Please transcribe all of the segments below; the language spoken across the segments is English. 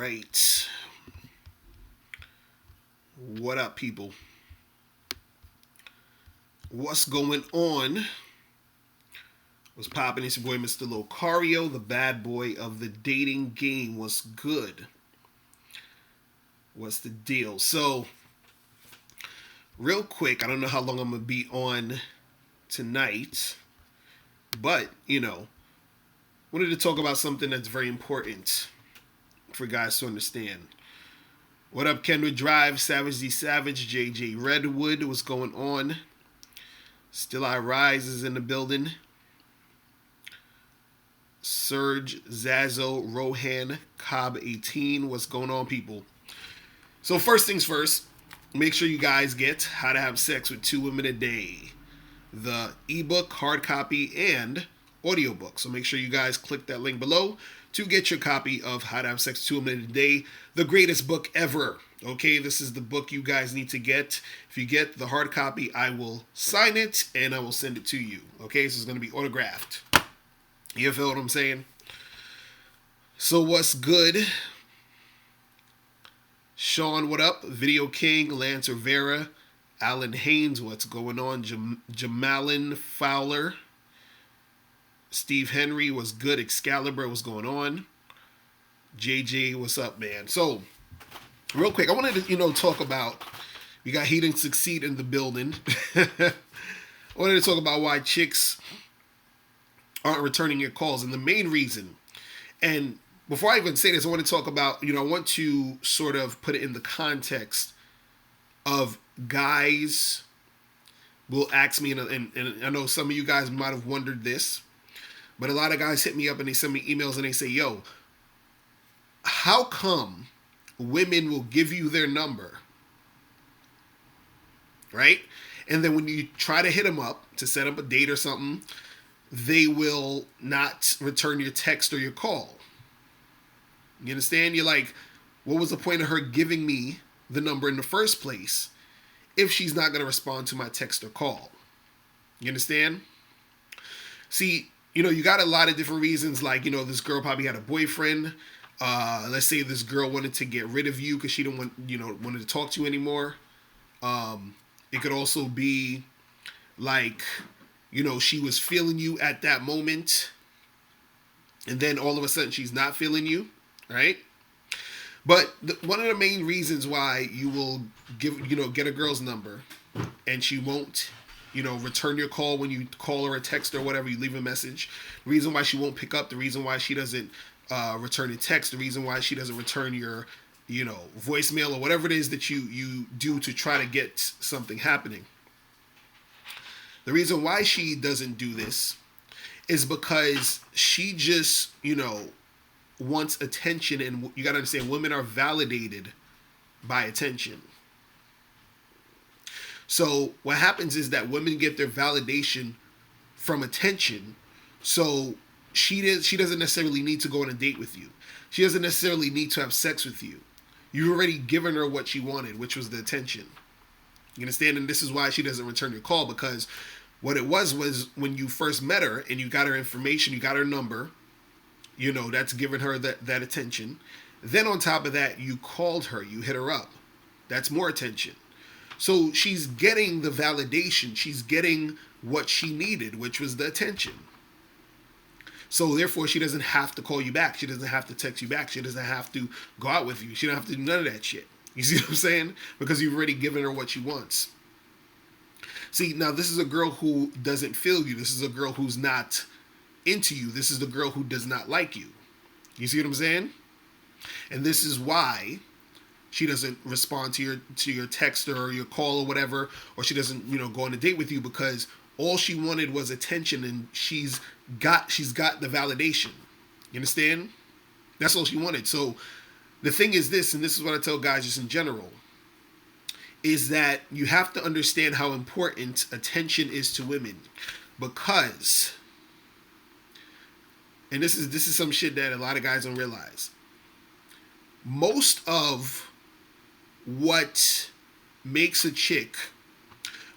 right. What up, people? What's going on? What's popping? It's your boy, Mr. Locario, the bad boy of the dating game. What's good? What's the deal? So, real quick, I don't know how long I'm going to be on tonight, but, wanted to talk about something that's very important for guys to understand. What up, Kenwood Drive, Savage the Savage, JJ Redwood, what's going on? Still I Rise is in the building. Serge, Zazo, Rohan, Cobb 18, what's going on, people? So first things first, make sure you guys get How to Have Sex with Two Women a Day. The ebook, hard copy, and audiobook. So make sure you guys click that link below to get your copy of How to Have Sex 2 Minutes a Day, the greatest book ever. Okay, this is the book you guys need to get. If you get the hard copy, I will sign it and I will send it to you. Okay, so it's going to be autographed. You feel what I'm saying? So what's good? Sean, what up? Video King, Lance Rivera, Alan Haynes, what's going on? Jamalin Fowler, Steve Henry, what's good? Excalibur, what's going on? JJ, what's up, man? So, real quick, I wanted to, talk about, we got Heat and Succeed in the building. I wanted to talk about why chicks aren't returning your calls. And the main reason, and before I even say this, I want to talk about, I want to sort of put it in the context of guys will ask me, and I know some of you guys might have wondered this, but a lot of guys hit me up and they send me emails and they say, yo, how come women will give you their number, right? And then when you try to hit them up to set up a date or something, they will not return your text or your call. You understand? You're like, what was the point of her giving me the number in the first place if she's not going to respond to my text or call? You understand? See, you got a lot of different reasons. Like, this girl probably had a boyfriend. Let's say this girl wanted to get rid of you because she didn't wanted to talk to you anymore. It could also be like, she was feeling you at that moment, and then all of a sudden she's not feeling you, right? But one of the main reasons why you will get a girl's number and she won't, return your call when you call her a text or whatever, you leave a message. The reason why she won't pick up, the reason why she doesn't return a text, the reason why she doesn't return your, voicemail or whatever it is that you do to try to get something happening. The reason why she doesn't do this is because she just, wants attention, and you got to understand, women are validated by attention. So what happens is that women get their validation from attention. So she doesn't necessarily need to go on a date with you. She doesn't necessarily need to have sex with you. You've already given her what she wanted, which was the attention. You understand? And this is why she doesn't return your call, because what it was when you first met her and you got her information, you got her number, that's giving her that attention. Then on top of that, you called her, you hit her up. That's more attention. So she's getting the validation. She's getting what she needed, which was the attention. So therefore, she doesn't have to call you back. She doesn't have to text you back. She doesn't have to go out with you. She don't have to do none of that shit. You see what I'm saying? Because you've already given her what she wants. See, now this is a girl who doesn't feel you. This is a girl who's not into you. This is the girl who does not like you. You see what I'm saying? And this is why she doesn't respond to your text or your call or whatever, or she doesn't, go on a date with you, because all she wanted was attention, and she's got the validation. You understand? That's all she wanted. So the thing is this, and this is what I tell guys just in general, is that you have to understand how important attention is to women, because, and this is some shit that a lot of guys don't realize. Most of what makes a chick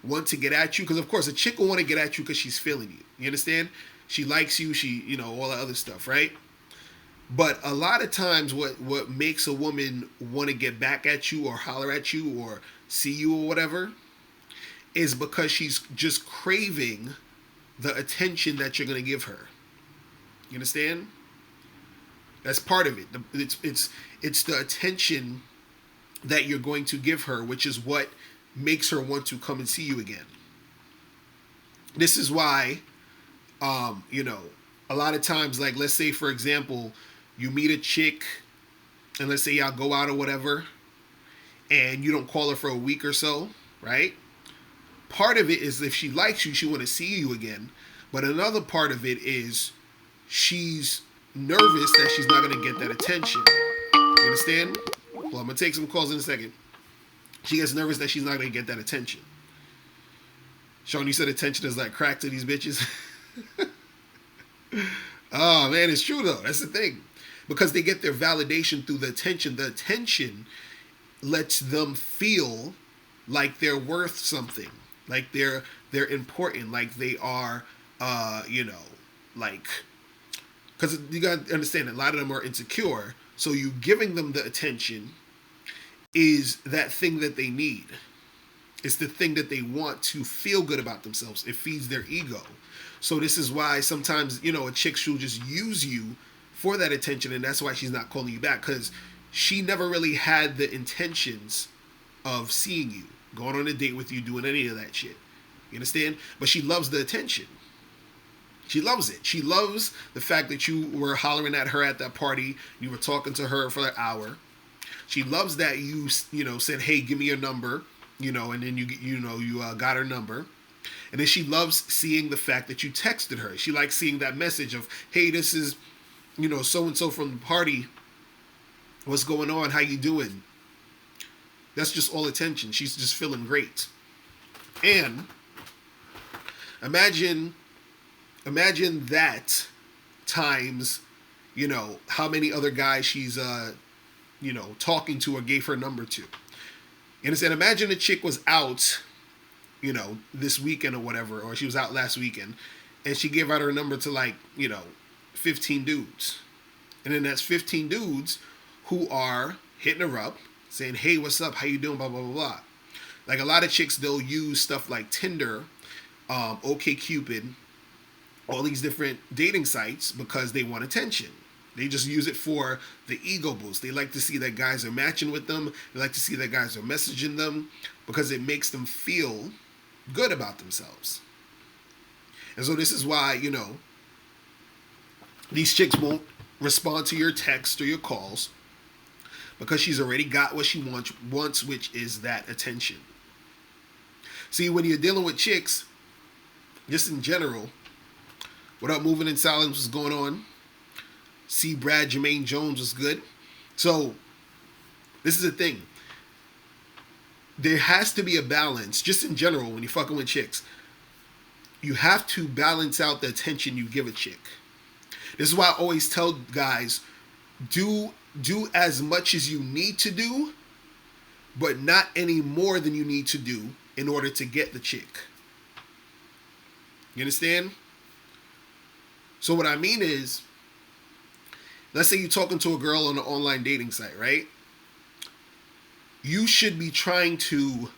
want to get at you, because of course a chick will want to get at you because she's feeling you. You understand? She likes you, she, all that other stuff, right? But a lot of times, what makes a woman want to get back at you or holler at you or see you or whatever is because she's just craving the attention that you're going to give her. You understand? That's part of it. It's the attention that you're going to give her, which is what makes her want to come and see you again. This is why, you know, a lot of times, like let's say for example, you meet a chick, and let's say y'all go out or whatever, and you don't call her for a week or so, right? Part of it is if she likes you, she want to see you again. But another part of it is she's nervous that she's not going to get that attention. You understand? Well, I'm going to take some calls in a second. She gets nervous that she's not going to get that attention. Sean, you said attention is like crack to these bitches. Oh, man, it's true, though. That's the thing. Because they get their validation through the attention. The attention lets them feel like they're worth something. Like they're important. Like they are, you know, like... Because you got to understand, a lot of them are insecure. So you giving them the attention is that thing that they need. It's the thing that they want to feel good about themselves. It feeds their ego. So this is why sometimes, you know, a chick, she'll just use you for that attention, and that's why she's not calling you back, because she never really had the intentions of seeing you, going on a date with you, doing any of that shit. You understand? But she loves the attention. She loves it. She loves the fact that you were hollering at her at that party. You were talking to her for an hour. She loves that you know, said, hey, give me your number, you know, and then you got her number. And then she loves seeing the fact that you texted her. She likes seeing that message of, hey, this is, you know, so-and-so from the party. What's going on? How you doing? That's just all attention. She's just feeling great. And imagine that times, you know, how many other guys she's, you know, talking to or gave her number to. You understand? Imagine a chick was out, you know, this weekend or whatever, or she was out last weekend, and she gave out her number to, like, you know, 15 dudes. And then that's 15 dudes who are hitting her up, saying, hey, what's up? How you doing? Blah, blah, blah, blah. Like a lot of chicks, they'll use stuff like Tinder, OkCupid, all these different dating sites because they want attention. They just use it for the ego boost. They like to see that guys are matching with them. They like to see that guys are messaging them because it makes them feel good about themselves. And so this is why, you know, these chicks won't respond to your text or your calls because she's already got what she wants, which is that attention. See, when you're dealing with chicks, just in general, what up, Moving in Silence, what's going on? See, Brad Jermaine Jones was good. So, this is the thing. There has to be a balance, just in general, when you're fucking with chicks. You have to balance out the attention you give a chick. This is why I always tell guys, do as much as you need to do, but not any more than you need to do in order to get the chick. You understand? So what I mean is, let's say you're talking to a girl on an online dating site, right? You should be trying to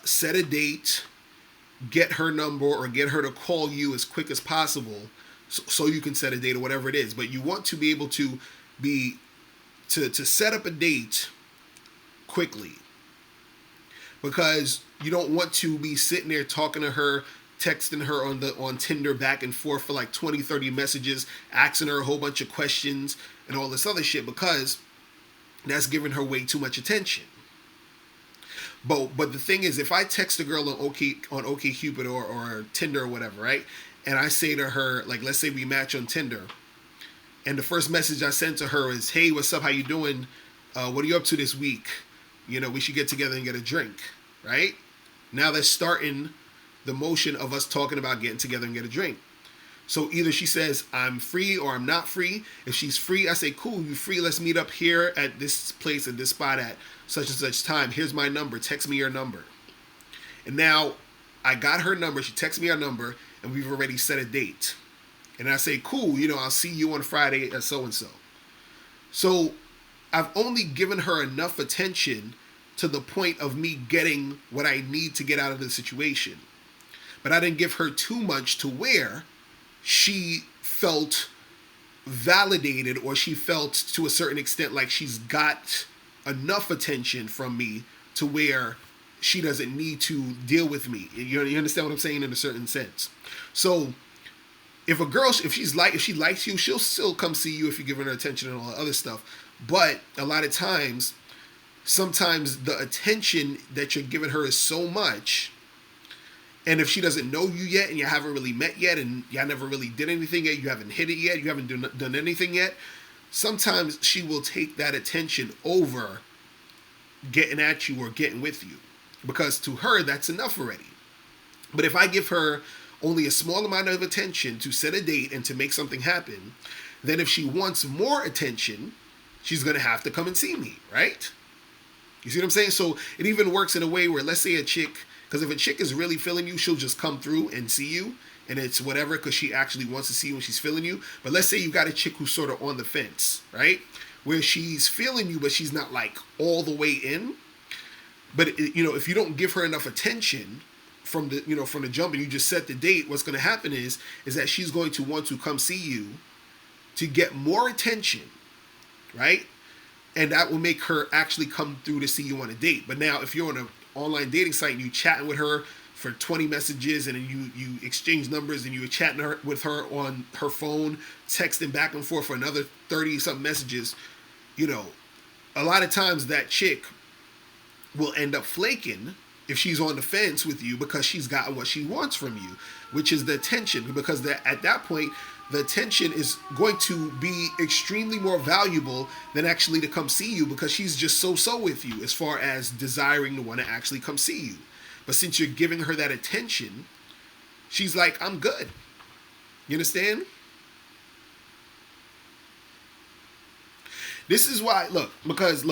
set a date, get her number, or get her to call you as quick as possible so you can set a date or whatever it is. But you want to be able to set up a date quickly, because you don't want to be sitting there talking to her, texting her on Tinder back and forth for like 20, 30 messages, asking her a whole bunch of questions and all this other shit, because that's giving her way too much attention. But the thing is, if I text a girl on OkCupid or Tinder or whatever, right? And I say to her, like, let's say we match on Tinder, and the first message I sent to her is, hey, what's up? How you doing? What are you up to this week? You know, we should get together and get a drink, right? Now that's starting the motion of us talking about getting together and get a drink. So either she says, I'm free, or I'm not free. If she's free, I say, cool, you free? Let's meet up here at this place, at this spot at such and such time. Here's my number. Text me your number. And now I got her number. She texts me her number, and we've already set a date. And I say, cool, I'll see you on Friday at so and so. So I've only given her enough attention to the point of me getting what I need to get out of the situation. But I didn't give her too much to where she felt validated, or she felt to a certain extent like she's got enough attention from me to where she doesn't need to deal with me. You understand what I'm saying in a certain sense? So if a girl, if she likes you, she'll still come see you if you're giving her attention and all that other stuff. But a lot of times, sometimes the attention that you're giving her is so much, and if she doesn't know you yet and you haven't really met yet and y'all never really did anything yet, you haven't hit it yet, you haven't done anything yet, sometimes she will take that attention over getting at you or getting with you, because to her that's enough already. But if I give her only a small amount of attention to set a date and to make something happen, then if she wants more attention, she's going to have to come and see me, right? You see what I'm saying? So it even works in a way where, let's say a chick, because if a chick is really feeling you, she'll just come through and see you, and it's whatever, because she actually wants to see you when she's feeling you. But let's say you got a chick who's sort of on the fence, right? Where she's feeling you, but she's not like all the way in. But if you don't give her enough attention from the jump, and you just set the date, what's going to happen is that she's going to want to come see you to get more attention, right? And that will make her actually come through to see you on a date. But now, if you're on an online dating site and you chatting with her for 20 messages, and then you exchange numbers, and you were chatting with her on her phone, texting back and forth for another 30 something messages, a lot of times that chick will end up flaking if she's on the fence with you, because she's gotten what she wants from you, which is the attention. Because at that point, the attention is going to be extremely more valuable than actually to come see you, because she's just so with you as far as desiring to want to actually come see you. But since you're giving her that attention, she's like, I'm good. You understand? This is why, look, guys,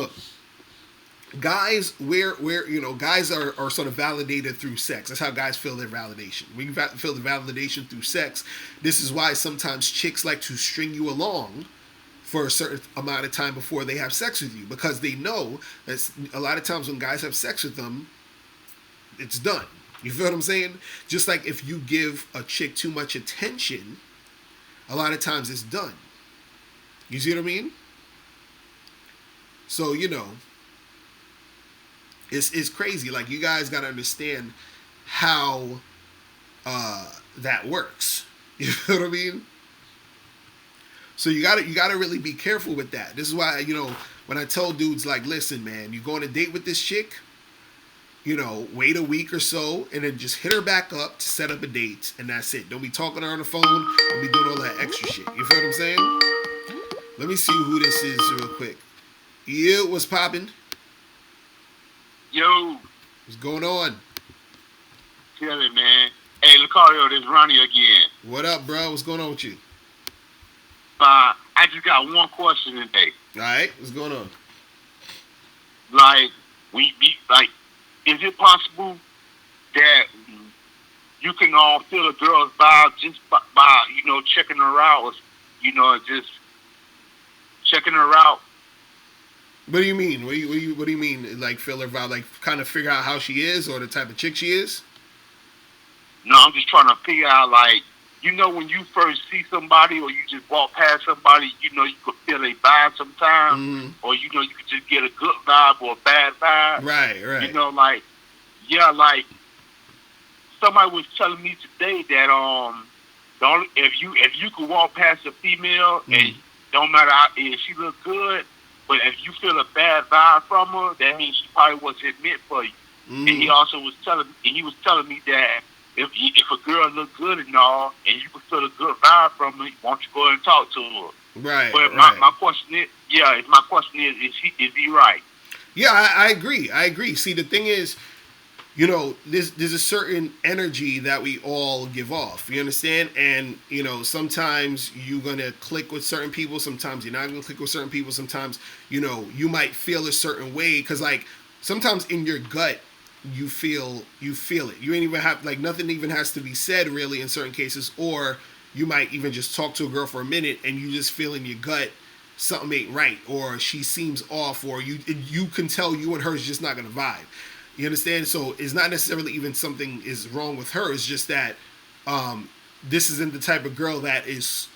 guys are sort of validated through sex. That's how guys feel their validation. We feel the validation through sex. This is why sometimes chicks like to string you along for a certain amount of time before they have sex with you, because they know that a lot of times when guys have sex with them, it's done. You feel what I'm saying? Just like if you give a chick too much attention, a lot of times it's done. You see what I mean? So, it's crazy. Like, you guys got to understand how that works. You know what I mean? So you gotta really be careful with that. This is why, when I tell dudes, like, listen, man, you go on a date with this chick, wait a week or so, and then just hit her back up to set up a date, and that's it. Don't be talking to her on the phone. Don't be doing all that extra shit. You feel what I'm saying? Let me see who this is real quick. You, what's poppin'? Yo. What's going on? Tell it, man. Hey, Locario, this is Ronnie again. What up, bro? What's going on with you? I just got one question today. All right. What's going on? Like, is it possible that you can all feel a girl's vibe just by checking her out, or, just checking her out? What do you mean? What do you mean? Like, feel her vibe? Like, kind of figure out how she is, or the type of chick she is? No, I'm just trying to figure out, like, when you first see somebody, or you just walk past somebody, you could feel a vibe sometimes, or you could just get a good vibe or a bad vibe. Right. Like somebody was telling me today that if you could walk past a female and don't matter if she look good, but if you feel a bad vibe from her, that means she probably wasn't meant for you. And he also was telling me that if a girl look good and all, and you can feel a good vibe from her, why don't you go and talk to her? Right. But my question is, is he right? Yeah, I agree. See, the thing is, there's a certain energy that we all give off. You understand? And, sometimes you're going to click with certain people. Sometimes you're not going to click with certain people. Sometimes, you might feel a certain way. Because, like, sometimes in your gut, you feel it. You ain't even have, like, nothing even has to be said, really, in certain cases. Or you might even just talk to a girl for a minute and you just feel in your gut something ain't right, or she seems off, or you can tell you and her is just not gonna vibe. You understand? So it's not necessarily even something is wrong with her. It's just that this isn't the type of girl that is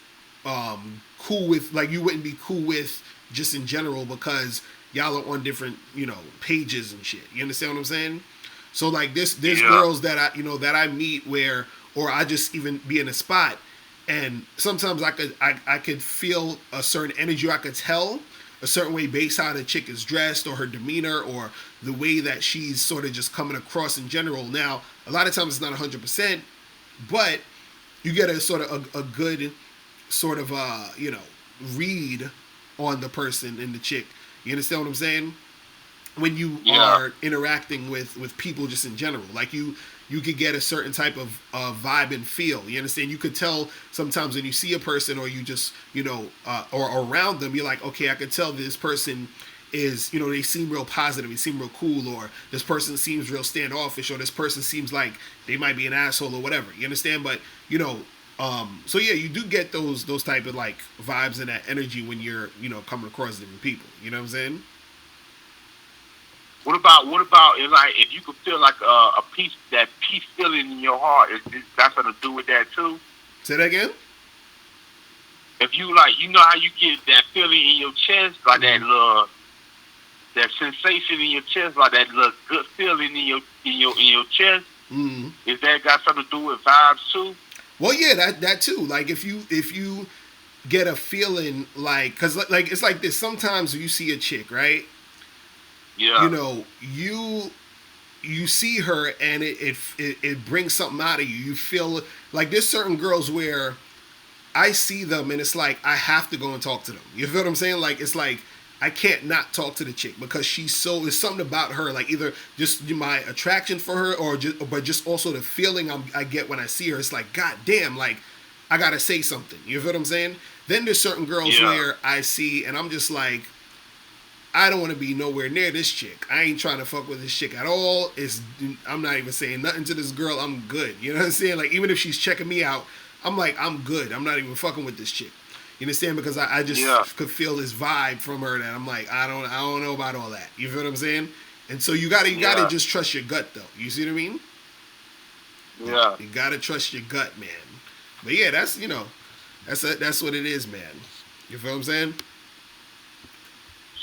cool with, like, you wouldn't be cool with just in general because y'all are on different, pages and shit. You understand what I'm saying? So like there's girls that I meet where, or I just even be in a spot, and sometimes I could feel a certain energy. I could tell a certain way based how the chick is dressed or her demeanor or the way that she's sort of just coming across in general. Now, a lot of times it's not 100%, but you get a sort of a good sort of read on the person and the chick. You understand what I'm saying? When you are interacting with people just in general, like you could get a certain type of vibe and feel. You understand? You could tell sometimes when you see a person, or you just or around them, you're like, okay, I could tell this person is, they seem real positive, they seem real cool, or this person seems real standoffish, or this person seems like they might be an asshole or whatever. You understand? But so yeah, you do get those type of like vibes and that energy when you're coming across different people. You know what I'm saying? What about like if you could feel like a peace feeling in your heart? Is that something to do with that too? Say that again. If you like, how you get that feeling in your chest, like that sensation in your chest, like that little good feeling in your chest. Mm-hmm. Is that got something to do with vibes too? Well, yeah, that too. Like if you get a feeling like, cause like it's like this. Sometimes you see a chick, right? Yeah. You see her and it brings something out of you. You feel like there's certain girls where I see them and it's like I have to go and talk to them. You feel what I'm saying? Like it's like I can't not talk to the chick because there's something about her, like either just my attraction for her but just also the feeling I get when I see her. It's like, God damn, like I gotta say something. You feel what I'm saying? Then there's certain girls where I see and I'm just like, I don't want to be nowhere near this chick. I ain't trying to fuck with this chick at all. I'm not even saying nothing to this girl. I'm good. You know what I'm saying? Like, even if she's checking me out, I'm like, I'm good. I'm not even fucking with this chick. You understand? Because I just could feel this vibe from her that I'm like, I don't know about all that. You feel what I'm saying? And so you gotta just trust your gut, though. You see what I mean? Yeah. You gotta trust your gut, man. But yeah, that's what it is, man. You feel what I'm saying?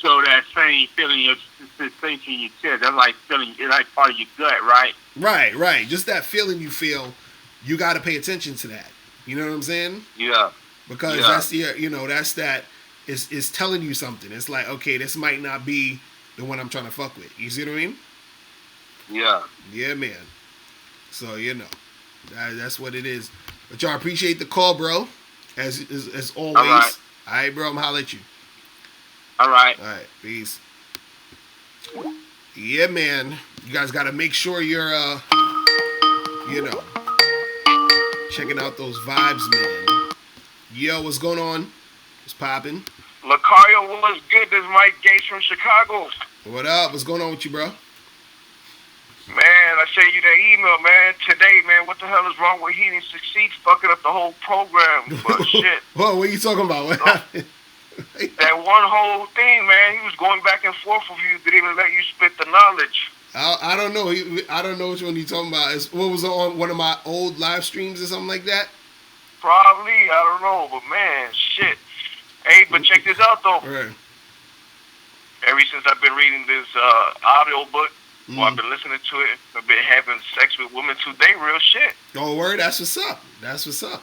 So that same feeling, your sensation in your chest, that's like feeling, it's like part of your gut, right? Right. Just that feeling you feel, you got to pay attention to that. You know what I'm saying? Yeah. Because that's that's that is telling you something. It's like, okay, this might not be the one I'm trying to fuck with. You see what I mean? Yeah. Yeah, man. So that's what it is. But y'all appreciate the call, bro. As always. All right, bro. I'm gonna holler at you. All right. Peace. Yeah, man. You guys got to make sure you're, checking out those vibes, man. Yo, what's going on? What's popping? Locario, what's good? This is Mike Gates from Chicago. What up? What's going on with you, bro? Man, I sent you that email, man. Today, man, what the hell is wrong with He Didn't Succeed? Fucking up the whole program. But shit. Whoa, what are you talking about? What happened? That one whole thing, man, he was going back and forth with you, didn't even let you spit the knowledge. I don't know. I don't know which one you're talking about. What was on one of my old live streams or something like that? Probably, I don't know, but man, shit. Hey, but check this out, though. Right. Ever since I've been reading this audio book, well, I've been listening to it, I've been having sex with women today, real shit. Oh, word? That's what's up. That's what's up,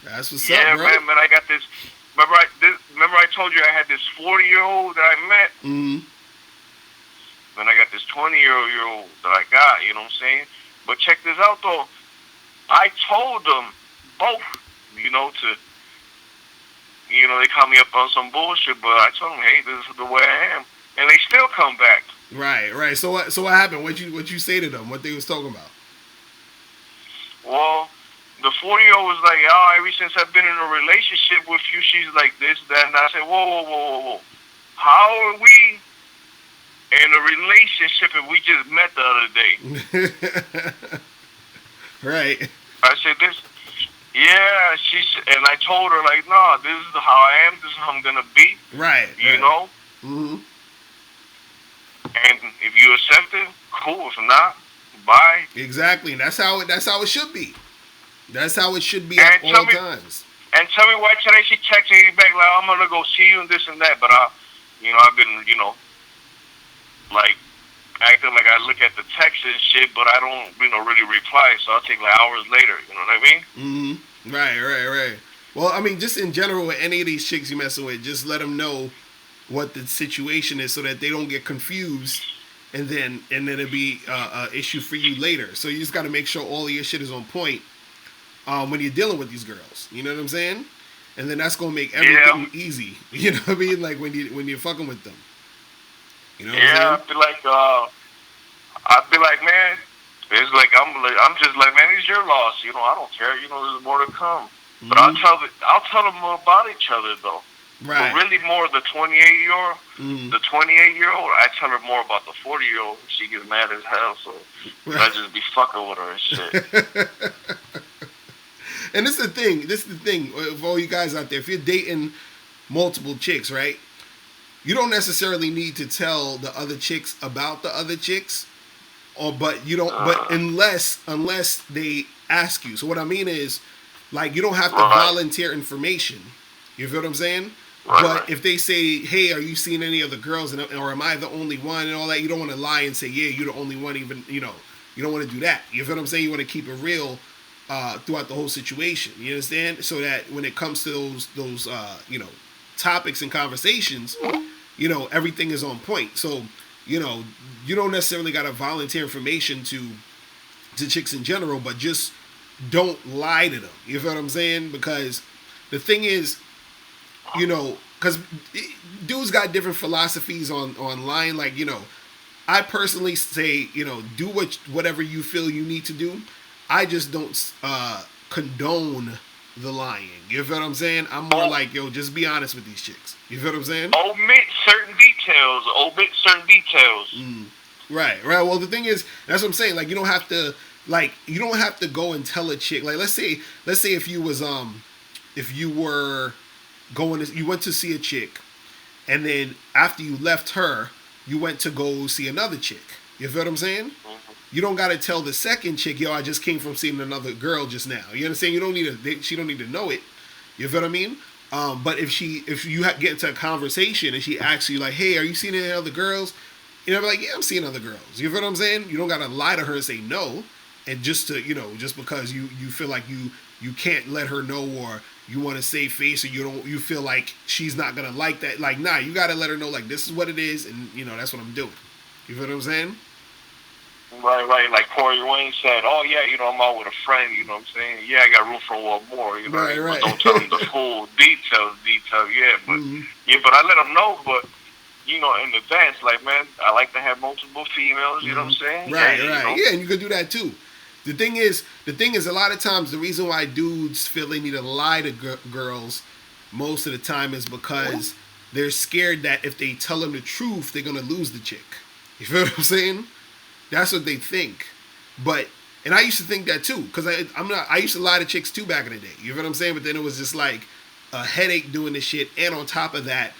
bro. Yeah, man, I got this. Remember I told you I had this 40-year-old that I met? Mm-hmm. Then I got this 20-year-old that I got, you know what I'm saying? But check this out, though. I told them both, they call me up on some bullshit, but I told them, hey, this is the way I am. And they still come back. Right. So what happened? What you say to them? What they was talking about? Well, the 40-year-old was like, oh, ever since I've been in a relationship with you, she's like this, that. And I said, whoa. How are we in a relationship if we just met the other day? Right. I said, yeah, and I told her like, no, this is how I am. This is how I'm gonna be. Right. You know. Mm-hmm. And if you accept it, cool. If not, bye. Exactly, and that's how it should be. That's how it should be at And all times. tell me why today she texting me back like, I'm gonna go see you and this and that. But I've been, like acting like I look at the text and shit, but I don't, really reply. So I'll take like hours later. You know what I mean? Mm-hmm. Right. Well, I mean, just in general, with any of these chicks you messing with, just let them know what the situation is so that they don't get confused, and then it'll be a issue for you later. So you just got to make sure all of your shit is on point when you're dealing with these girls. You know what I'm saying? And then that's gonna make everything easy. You know what I mean? Like when you're fucking with them. You know what I'm saying? I'd be like, man, it's like I'm just like, man, it's your loss. I don't care. There's more to come. Mm-hmm. But I'll tell them more about each other though. Right. But really, more the 28-year-old, Mm-hmm. the 28-year-old. I tell her more about the 40-year-old. She gets mad as hell, so I just be fucking with her and shit. And this is the thing for all you guys out there. If you're dating multiple chicks, right? You don't necessarily need to tell the other chicks about the other chicks, but unless they ask you. So what I mean is, like, you don't have to volunteer information. You feel what I'm saying? Right, but if they say, "Hey, are you seeing any other girls?" or "Am I the only one?" and all that, you don't want to lie and say, "Yeah, you're the only one." Even you don't want to do that. You feel what I'm saying? You want to keep it real throughout the whole situation. You understand? So that when it comes to those topics and conversations, everything is on point. So you don't necessarily got to volunteer information to chicks in general, but just don't lie to them. You feel what I'm saying? Because the thing is, because dudes got different philosophies on lying. Like, I personally say, do whatever you feel you need to do. I just don't condone the lying. You feel what I'm saying? I'm more like, yo, just be honest with these chicks. You feel what I'm saying? Omit certain details. Right. Well, the thing is, that's what I'm saying. Like, you don't have to go and tell a chick. Like, let's say if you went to see a chick, and then after you left her, you went to go see another chick. You feel what I'm saying? Mm-hmm. You don't got to tell the second chick, yo, I just came from seeing another girl just now. You understand? She don't need to know it. You feel what I mean? But if you get into a conversation and she asks you like, hey, are you seeing any other girls? Be like, yeah, I'm seeing other girls. You feel what I'm saying? You don't got to lie to her and say no. And just because you feel like you can't let her know, or you want to save face, or you feel like she's not going to like that. Like, nah, you got to let her know, like, this is what it is. And that's what I'm doing. You feel what I'm saying? Right. Like Corey Wayne said, oh, yeah, I'm out with a friend, you know what I'm saying? Yeah, I got room for one more, Right. But don't tell them the full details, yeah. But, but I let them know, but, in advance, like, man, I like to have multiple females, you know what I'm saying? Right. Yeah, and you could do that, too. The thing is, a lot of times, the reason why dudes feel they need to lie to girls most of the time is because they're scared that if they tell them the truth, they're going to lose the chick. You feel what I'm saying? That's what they think. And I used to think that too, because I used to lie to chicks too back in the day. You know what I'm saying? But then it was just like a headache doing this shit. And on top of that,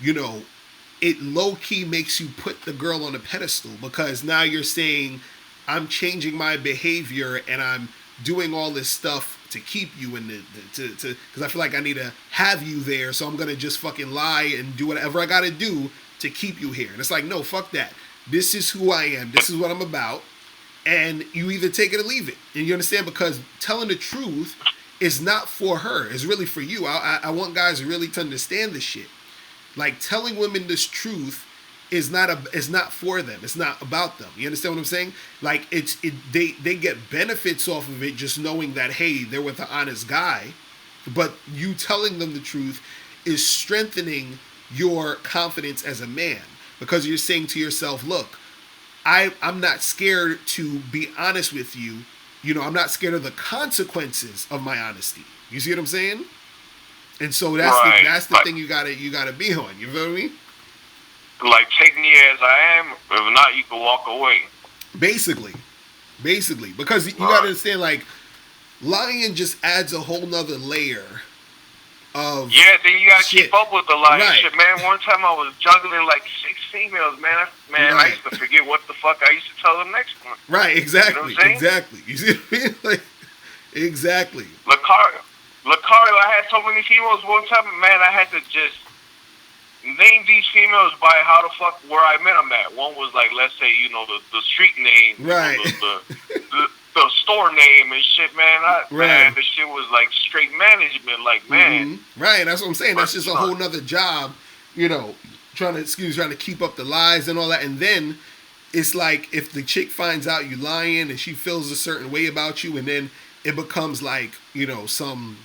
it low key makes you put the girl on a pedestal, because now you're saying, I'm changing my behavior and I'm doing all this stuff to keep you in because I feel like I need to have you there. So I'm going to just fucking lie and do whatever I got to do to keep you here. And it's like, no, fuck that. This is who I am. This is what I'm about. And you either take it or leave it. And you understand? Because telling the truth is not for her. It's really for you. I want guys really to understand this shit. Like, telling women this truth is not for them. It's not about them. You understand what I'm saying? Like, they get benefits off of it just knowing that, hey, they're with an honest guy. But you telling them the truth is strengthening your confidence as a man. Because you're saying to yourself, look, I'm not scared to be honest with you. I'm not scared of the consequences of my honesty. You see what I'm saying? And so that's the thing you gotta be on. You feel me? Like, take me as I am. If not, you can walk away. Basically, because you gotta understand, like, lying just adds a whole nother layer of Yeah, then you gotta shit. keep up with the lying Right. shit, man. One time I was juggling like 6 females, man. I Right. used to forget what the fuck I used to tell the next one. Right, exactly, You know what I'm saying? exactly. You see what I mean? Like, exactly. Locario, I had so many females one time, man. I had to just name these females by how the fuck where I met them at. One was like, let's say, the street name, Right. the store name and shit, man. Right. Man, the shit was like straight management, like, man. Right, that's what I'm saying. That's But, just a whole nother job, trying to keep up the lies and all that. And then it's like if the chick finds out you lying and she feels a certain way about you, and then it becomes like, some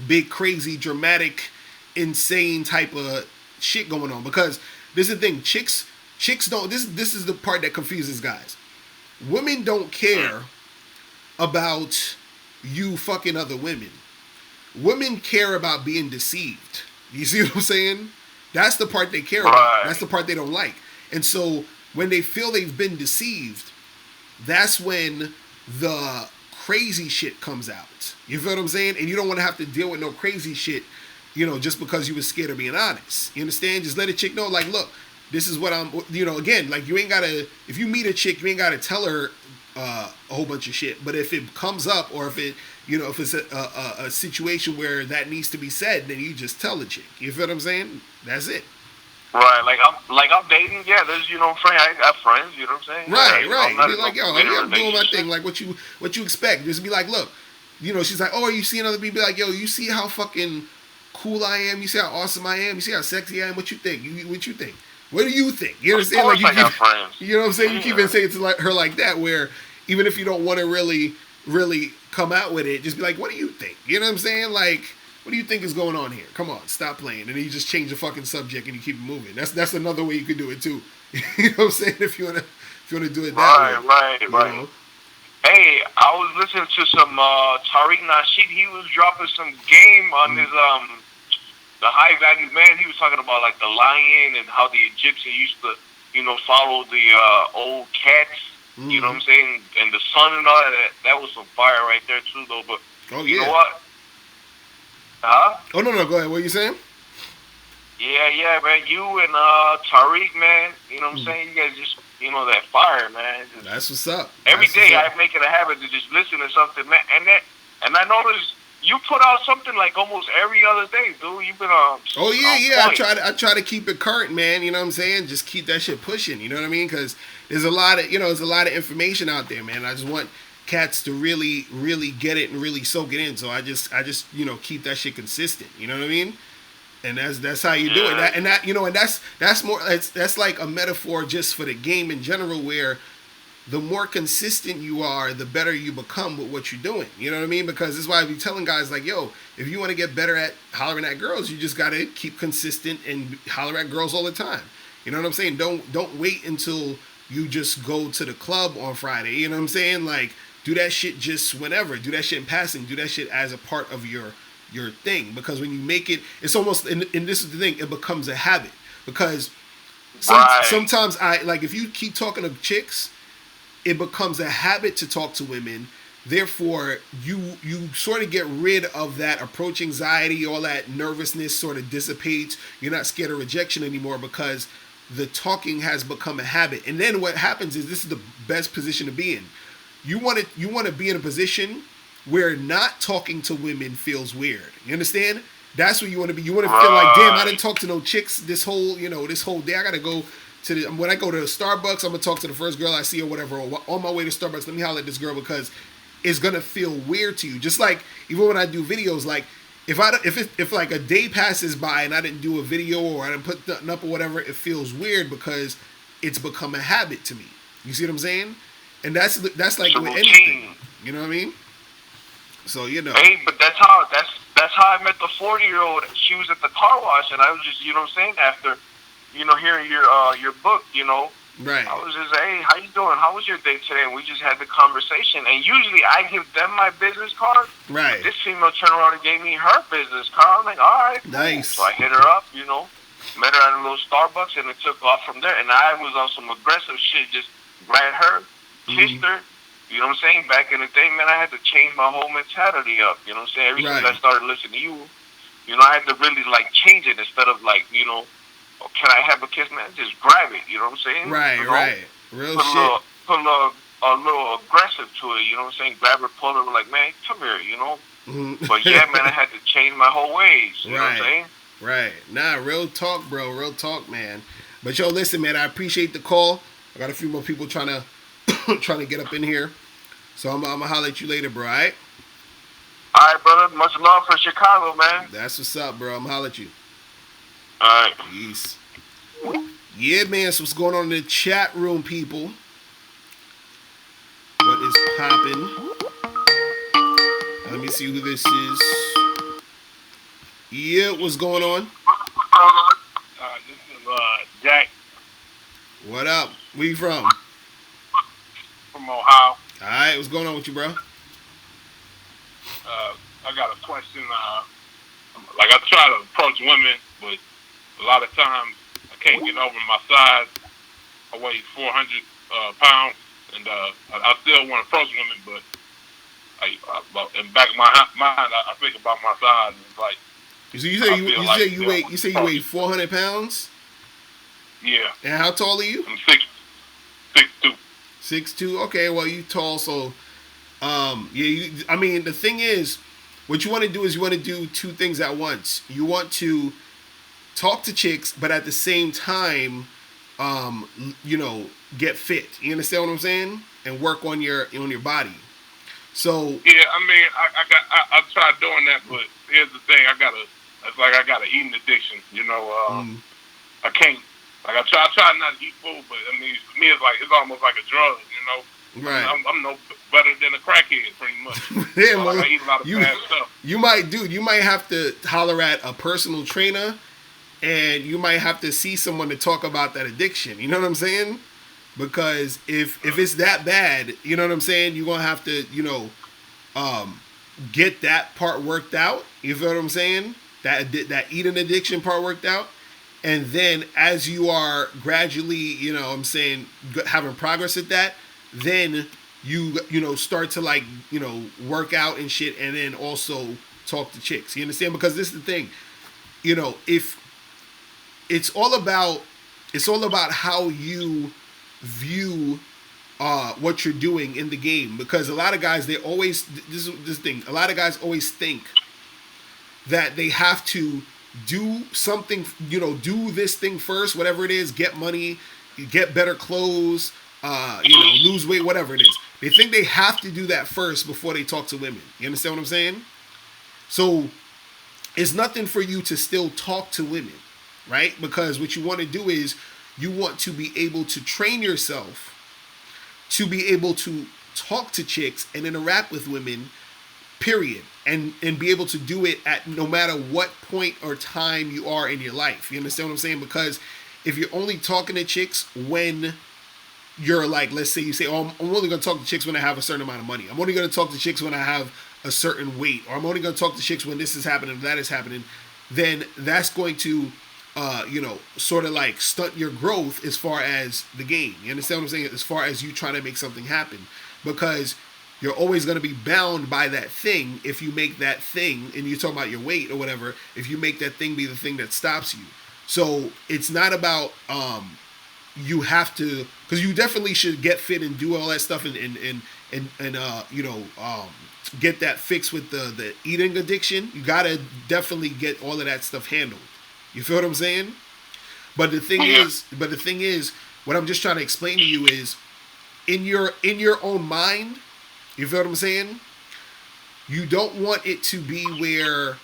big, crazy, dramatic, insane type of shit going on. Because this is the thing, chicks don't. This is the part that confuses guys. Women don't care about you fucking other women. Women care about being deceived. You see what I'm saying? That's the part they care about. Right. That's the part they don't like. And so when they feel they've been deceived, that's when the crazy shit comes out. You feel what I'm saying? And you don't want to have to deal with no crazy shit, just because you were scared of being honest. You understand? Just let a chick know, like, look, this is what I'm, again, like, you ain't gotta, if you meet a chick, you ain't gotta tell her a whole bunch of shit. But if it comes up, or if it, if it's a situation where that needs to be said, then you just tell the chick. You feel what I'm saying? That's it. Right, I'm dating. Yeah, there's I got friends. You know what I'm saying? Right, Yeah, right. I'm Be like, yo, I'm doing my thing. Like, what you expect? Just be like, look, she's like, oh, you see other people? Be like, yo, you see how fucking cool I am? You see how awesome I am? You see how sexy I am? What you think? What you think? What do you think? You understand? Of course, like, I got friends. You know what I'm saying? You keep on saying it to her like that, where even if you don't want to really come out with it, just be like, what do you think? You know what I'm saying? Like, what do you think is going on here? Come on, stop playing. And then you just change the fucking subject and you keep it moving. That's another way you could do it too. You know what I'm saying? If you wanna do it that way. Right. Hey, I was listening to some Tariq Nasheed. He was dropping some game on his the high value man. He was talking about like the lion and how the Egyptians used to follow the old cats. You know what I'm saying? And the sun and all that. That was some fire right there too, though. But you know what? Huh? Oh no, go ahead. What are you saying? Yeah, man. You and Tariq, man. You know what I'm saying? You guys just that fire, man. Just, that's what's up. Every day I make it a habit to just listen to something, man. And I noticed you put out something like almost every other day, dude. You've been on. Oh yeah. I try to keep it current, man. You know what I'm saying? Just keep that shit pushing. You know what I mean? Because there's a lot of information out there, man. I just want cats to really, really get it and really soak it in. So I just keep that shit consistent. You know what I mean? And that's how you do it. And that's more. That's like a metaphor just for the game in general, where the more consistent you are, the better you become with what you're doing. You know what I mean? Because this is why I be telling guys like, yo, if you want to get better at hollering at girls, you just gotta keep consistent and holler at girls all the time. You know what I'm saying? Don't wait until you just go to the club on Friday. You know what I'm saying? Like, do that shit just whenever. Do that shit in passing. Do that shit as a part of your thing. Because when you make it, it's almost, and this is the thing, it becomes a habit. Because sometimes if you keep talking to chicks, it becomes a habit to talk to women. Therefore, you sort of get rid of that approach anxiety, all that nervousness sort of dissipates. You're not scared of rejection anymore because the talking has become a habit. And then what happens is, this is the best position to be in. You want to be in a position where not talking to women feels weird. You understand? That's what you want to be. You want to feel like, damn, I didn't talk to no chicks this whole day. I got to go when I go to Starbucks, I'm going to talk to the first girl I see or whatever. Or on my way to Starbucks, let me holler at this girl, because it's going to feel weird to you. Just like, even when I do videos, like, if like a day passes by and I didn't do a video or I didn't put nothing up or whatever, it feels weird because it's become a habit to me. You see what I'm saying? And that's like with anything. You know what I mean? So Hey, but that's how I met the 40-year-old. She was at the car wash, and I was just after hearing your book, Right. I was just, hey, how you doing? How was your day today? And we just had the conversation. And usually I give them my business card. Right. This female turned around and gave me her business card. I'm like, all right, cool. Nice. So I hit her up, met her at a little Starbucks, and it took off from there. And I was on some aggressive shit, just grabbed her, kissed her, You know what I'm saying? Back in the day, man, I had to change my whole mentality up. You know what I'm saying? Ever since I Right. started listening to you, I had to really like change it instead of like, oh, can I have a kiss, man? Just grab it. You know what I'm saying? Right. Right. Real Put a shit. little, put a little aggressive to it. You know what I'm saying? Grab her, pull her, like, man, come here. But yeah, man, I had to change my whole ways. You know what I'm Right. saying? Right. Nah, real talk, bro. Real talk, man. But yo, listen, man, I appreciate the call. I got a few more people trying to trying to get up in here. So I'm gonna holler at you later, bro. All right? All right, brother. Much love for Chicago, man. That's what's up, bro. I'm gonna holler at you. All right. Peace. Yeah, man. So what's going on in the chat room, people? What is popping? Let me see who this is. Yeah, what's going on? This is Jack What up? Where you from? from Ohio. Alright, what's going on with you, bro? I got a question. Like I try to approach women, but a lot of times I can't get over my size. I weigh 400 pounds, and I still want to approach women, but in the back of my mind, I think about my size. And it's like So you I feel like you say you weigh 400 pounds? yeah, And how tall are you? I'm 6'2". 6'2". Okay, well you tall, so I mean the thing is, what you want to do is you want to do two things at once. You want to talk to chicks, but at the same time, get fit. You understand what I'm saying? And work on your body. So Yeah, I mean, I tried doing that, but here's the thing: it's like I got an eating addiction. I can't. Like I try not to eat food, but I mean, for me, it's almost like a drug. right. I'm no better than a crackhead, pretty much. Yeah, So, well, like, I eat a lot of bad stuff. you might have to holler at a personal trainer, and you might have to see someone to talk about that addiction. You know what I'm saying? Because if it's that bad, you know what I'm saying, you're gonna have to get that part worked out. You feel what I'm saying? That eating addiction part worked out. And then as you are gradually, having progress at that, then you start to work out and shit, and then also talk to chicks. You understand? Because this is the thing, if it's all about how you view what you're doing in the game. Because a lot of guys, they always this thing. A lot of guys always think that they have to do something, do this thing first, whatever it is, get money, get better clothes, lose weight, whatever it is. They think they have to do that first before they talk to women. You understand what I'm saying? So it's nothing for you to still talk to women, right? Because what you want to do is you want to be able to train yourself to be able to talk to chicks and interact with women, period, and be able to do it at no matter what point or time you are in your life. You understand what I'm saying? Because if you're only talking to chicks when you're like, let's say you say, oh, I'm only going to talk to chicks when I have a certain amount of money. I'm only going to talk to chicks when I have a certain weight, or I'm only going to talk to chicks when this is happening, that is happening. Then that's going to, sort of like stunt your growth as far as the game. You understand what I'm saying? As far as you trying to make something happen, because you're always going to be bound by that thing if you make that thing, and you talk about your weight or whatever, if you make that thing be the thing that stops you. So it's not about you have to, because you definitely should get fit and do all that stuff and get that fixed with the eating addiction. You gotta definitely get all of that stuff handled. You feel what I'm saying? But the thing is, what I'm just trying to explain to you is, in your own mind, you feel what I'm saying? You don't want it to be where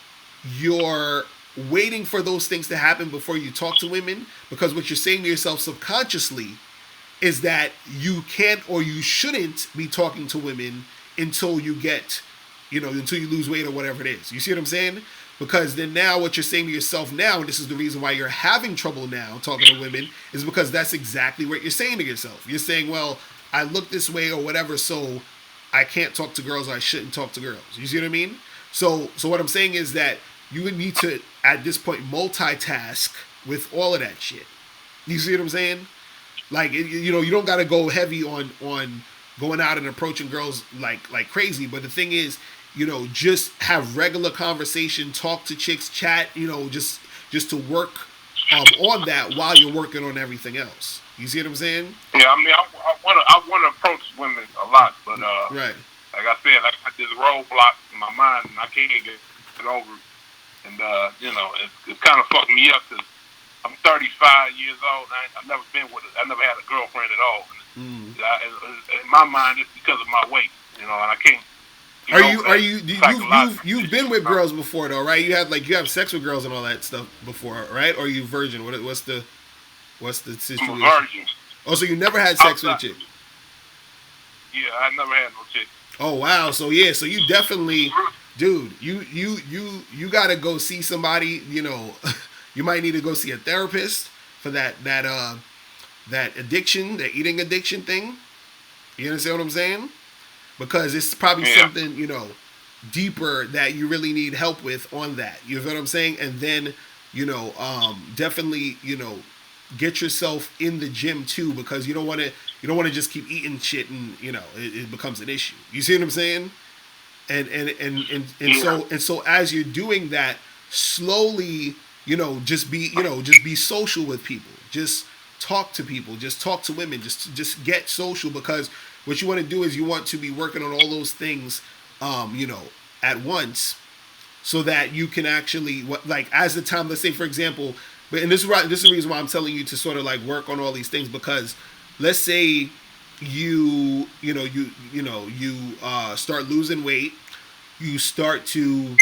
you're waiting for those things to happen before you talk to women, because what you're saying to yourself subconsciously is that you can't or you shouldn't be talking to women until you get, until you lose weight or whatever it is. You see what I'm saying? Because then now what you're saying to yourself now, and this is the reason why you're having trouble now talking to women, is because that's exactly what you're saying to yourself. You're saying, well, I look this way or whatever, so I can't talk to girls, or I shouldn't talk to girls. You see what I mean? So what I'm saying is that you would need to, at this point, multitask with all of that shit. You see what I'm saying? Like, you don't got to go heavy on going out and approaching girls like crazy. But the thing is, just have regular conversation, talk to chicks, chat, just to work on that while you're working on everything else. You see what I'm saying? Yeah, I mean, I want to approach women a lot, but Right. like I said, I got this roadblock in my mind, and I can't get over it. And it's kind of fucked me up because I'm 35 years old. And I've never been with I never had a girlfriend at all. Mm. In my mind, it's because of my weight, and I can't. You've been with girls before though, right? You have sex with girls and all that stuff before, right? Or are you virgin? What's the situation? I'm a virgin. Oh, so you never had sex with a chick? Yeah, I never had no chick. Oh wow, so yeah, so you definitely, dude, you gotta go see somebody. You might need to go see a therapist for that addiction, that eating addiction thing. You understand what I'm saying? Because it's probably something deeper that you really need help with on that. You know what I'm saying? And then definitely get yourself in the gym too, because you don't want to just keep eating shit and it becomes an issue. You see what I'm saying? So as you're doing that, slowly just be social with people, just talk to people, just talk to women, just get social, because what you want to do is you want to be working on all those things at once, so that you can actually as the time, let's say for example. But and this is the reason why I'm telling you to sort of work on all these things, because let's say you start losing weight, you start to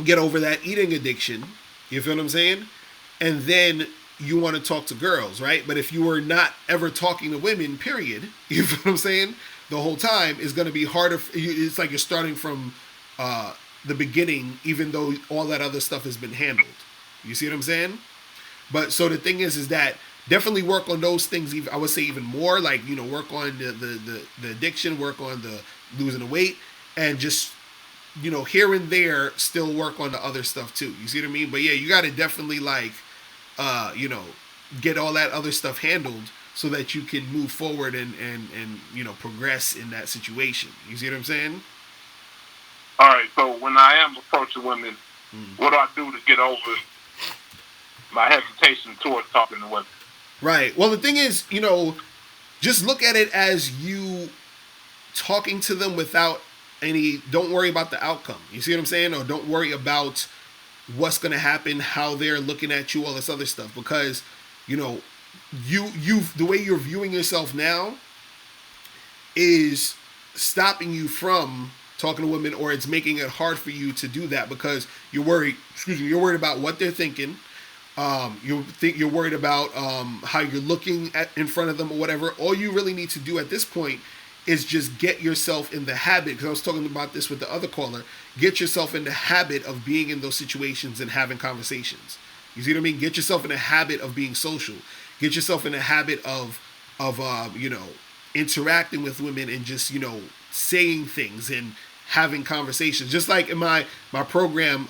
get over that eating addiction. You feel what I'm saying? And then you want to talk to girls, right? But if you were not ever talking to women, period, you feel what I'm saying? The whole time is going to be harder. It's like you're starting from the beginning, even though all that other stuff has been handled. You see what I'm saying? But so the thing is that definitely work on those things. I would say even more, work on the addiction, work on the losing the weight, and just here and there still work on the other stuff too. You see what I mean? But yeah, you got to definitely get all that other stuff handled so that you can move forward and progress in that situation. You see what I'm saying? All right. So when I am approaching women, what do I do to get over my hesitation towards talking to women? Right. Well, the thing is, just look at it as you talking to them without don't worry about the outcome. You see what I'm saying? Or don't worry about what's going to happen, how they're looking at you, all this other stuff. Because, the way you're viewing yourself now is stopping you from talking to women, or it's making it hard for you to do that because you're worried about what they're thinking. You're worried about how you're looking in front of them or whatever. All you really need to do at this point is just get yourself in the habit, because I was talking about this with the other caller, get yourself in the habit of being in those situations and having conversations. You see what I mean? Get yourself in the habit of being social. Get yourself in the habit of interacting with women and just, saying things and having conversations. Just like in my program,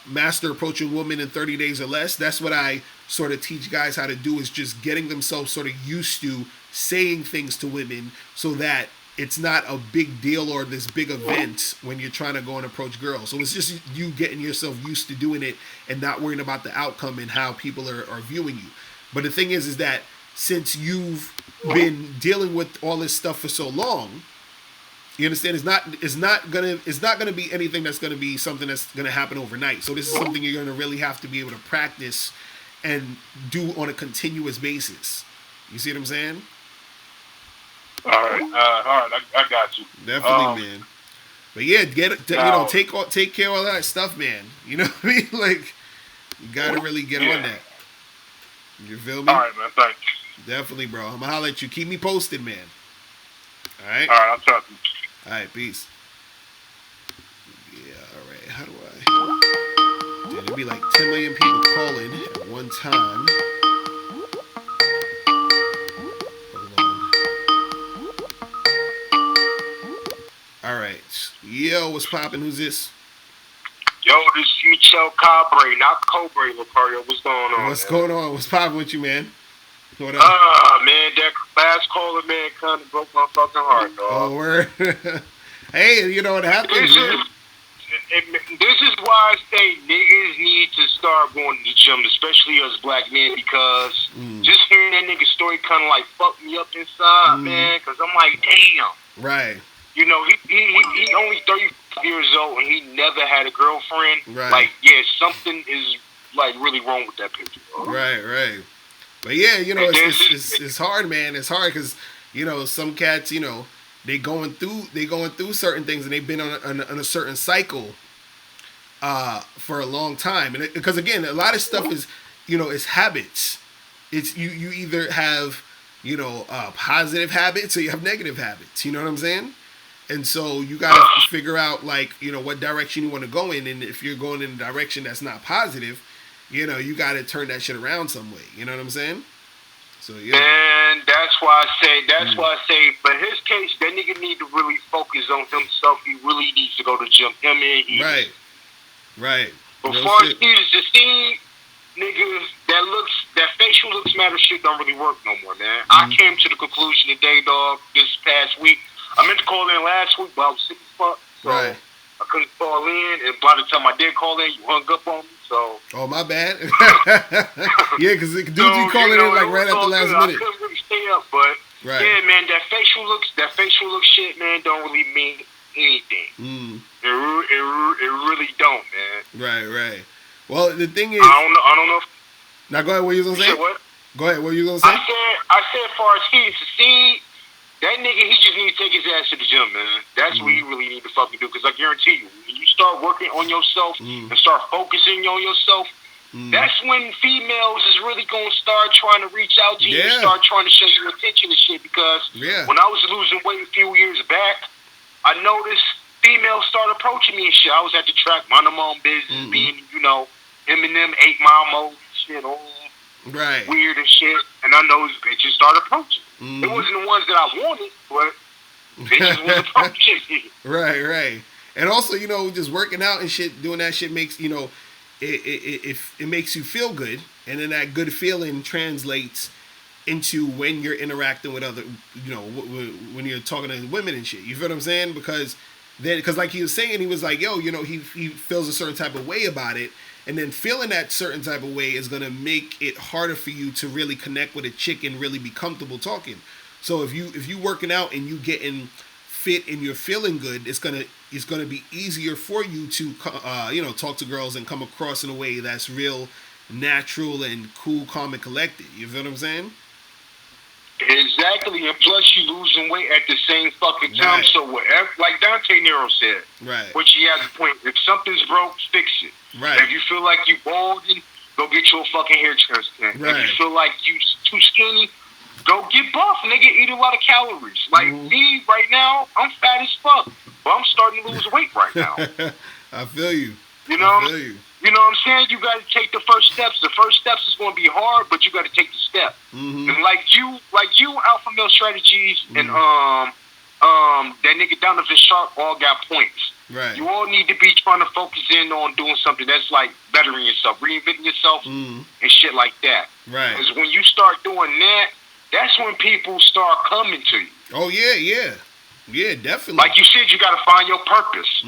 Master Approaching Women in 30 Days or Less, that's what I sort of teach guys how to do, is just getting themselves sort of used to saying things to women so that it's not a big deal or this big event when you're trying to go and approach girls. So it's just you getting yourself used to doing it and not worrying about the outcome and how people are viewing you. But the thing is that since you've been dealing with all this stuff for so long, you understand, it's not gonna be anything that's gonna be something that's gonna happen overnight. So this is something you're gonna really have to be able to practice and do on a continuous basis. You see what I'm saying? All right, I got you. Definitely, man. But yeah, take care of all that stuff, man. You know what I mean? Like, you gotta really get on that. You feel me? All right, man. Thanks. Definitely, bro. I'm gonna holler at you. Keep me posted, man. All right. All right, I'll talk to you. All right, peace. Yeah, all right. How do I? There'd be like 10 million people calling at one time. All right. Yo, what's poppin'? Who's this? Yo, this is Michelle Cabre, not Cobre, Locario. What's going on? What's going on? What's poppin' with you, man? What up? Man, man. Last caller, man, kind of broke my fucking heart, Oh, dog. word. Hey, you know what happens, This man? is why I say niggas need to start going to the gym, especially us black men, because just hearing that nigga story kind of like fucked me up inside, man. Because I'm like, damn. Right, You know, he only 35 years old and he never had a girlfriend. Right. Like, yeah, something is like really wrong with that picture. right. But yeah, you know, it's hard, man. It's hard because you know some cats, you know, they going through certain things and they've been on a certain cycle for a long time, and because again, a lot of stuff is, you know, it's habits. It's you either have, you know, positive habits or you have negative habits. You know what I'm saying? And so you gotta figure out, like, you know, what direction you want to go in, and if you're going in a direction that's not positive, you know, you gotta turn that shit around some way. You know what I'm saying? So yeah. And that's why I say, for his case, that nigga need to really focus on himself. He really needs to go to the gym. Him and he. Right. But No far as shit. he's to see, nigga, that facial looks matter shit don't really work no more, man. I came to the conclusion today, dog, this past week. I meant to call in last week, but I was sick as fuck, so Right. I couldn't call in. And by the time I did call in, you hung up on me. So Oh, my bad. Yeah, because dudes be calling in like right at the last minute. I couldn't really stay up, but Right. yeah, man, that facial look shit, man, don't really mean anything. It really don't, man. Right. Well, the thing is, I don't know. If, now go ahead. What you gonna you say? said what? Go ahead. What you gonna say? I said, as far as he succeed, that nigga, he just need to take his ass to the gym, man. That's what he really need to fucking do. Because I guarantee you, when you start working on yourself and start focusing on yourself, that's when females is really gonna start trying to reach out to you and start trying to show you attention and shit. Because when I was losing weight a few years back, I noticed females start approaching me and shit. I was at the track, minding my own business, being, you know, Eminem 8 Mile mode and shit, all weird and shit. And I know these bitches started approaching. It wasn't the ones that I wanted, but they just was approaching me. Right. And also, you know, just working out and shit, doing that shit makes, you know, it makes you feel good, and then that good feeling translates into when you're interacting with other, you know, when you're talking to women and shit. You feel what I'm saying? Because like he was saying, he was like, yo, you know, he feels a certain type of way about it, and then feeling that certain type of way is gonna make it harder for you to really connect with a chick and really be comfortable talking. So if you working out and you getting fit and you're feeling good, it's gonna be easier for you to you know, talk to girls and come across in a way that's real natural and cool, calm, and collected. You feel what I'm saying? Exactly, and plus you losing weight at the same fucking time. Right. So whatever, like Dante Nero said, Right. which he has a point. If something's broke, fix it. Right. If you feel like you balding, go get you a fucking hair transplant. Right. If you feel like you too skinny, go get buff. Nigga, eat a lot of calories. Like me right now, I'm fat as fuck, but I'm starting to lose weight right now. I feel you. You know, I feel you. You know what I'm saying? You got to take the first steps. The first steps is going to be hard, but you got to take the step. And like you, Alpha Male Strategies, and that nigga Donovan Sharp all got points. Right. You all need to be trying to focus in on doing something that's like bettering yourself, reinventing yourself, and shit like that. Right. Because when you start doing that, that's when people start coming to you. Oh yeah, definitely. Like you said, you got to find your purpose.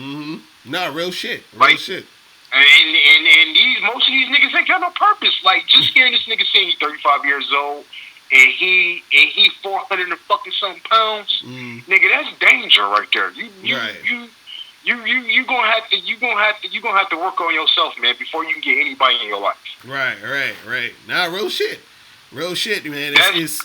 Nah, real shit. Like, shit. And most of these niggas ain't got no purpose. Like, just hearing this nigga saying he's 35 years old and he 400 and fucking something pounds, nigga, that's danger right there. You gonna have to work on yourself, man, before you can get anybody in your life. Right. Nah, real shit, man. It's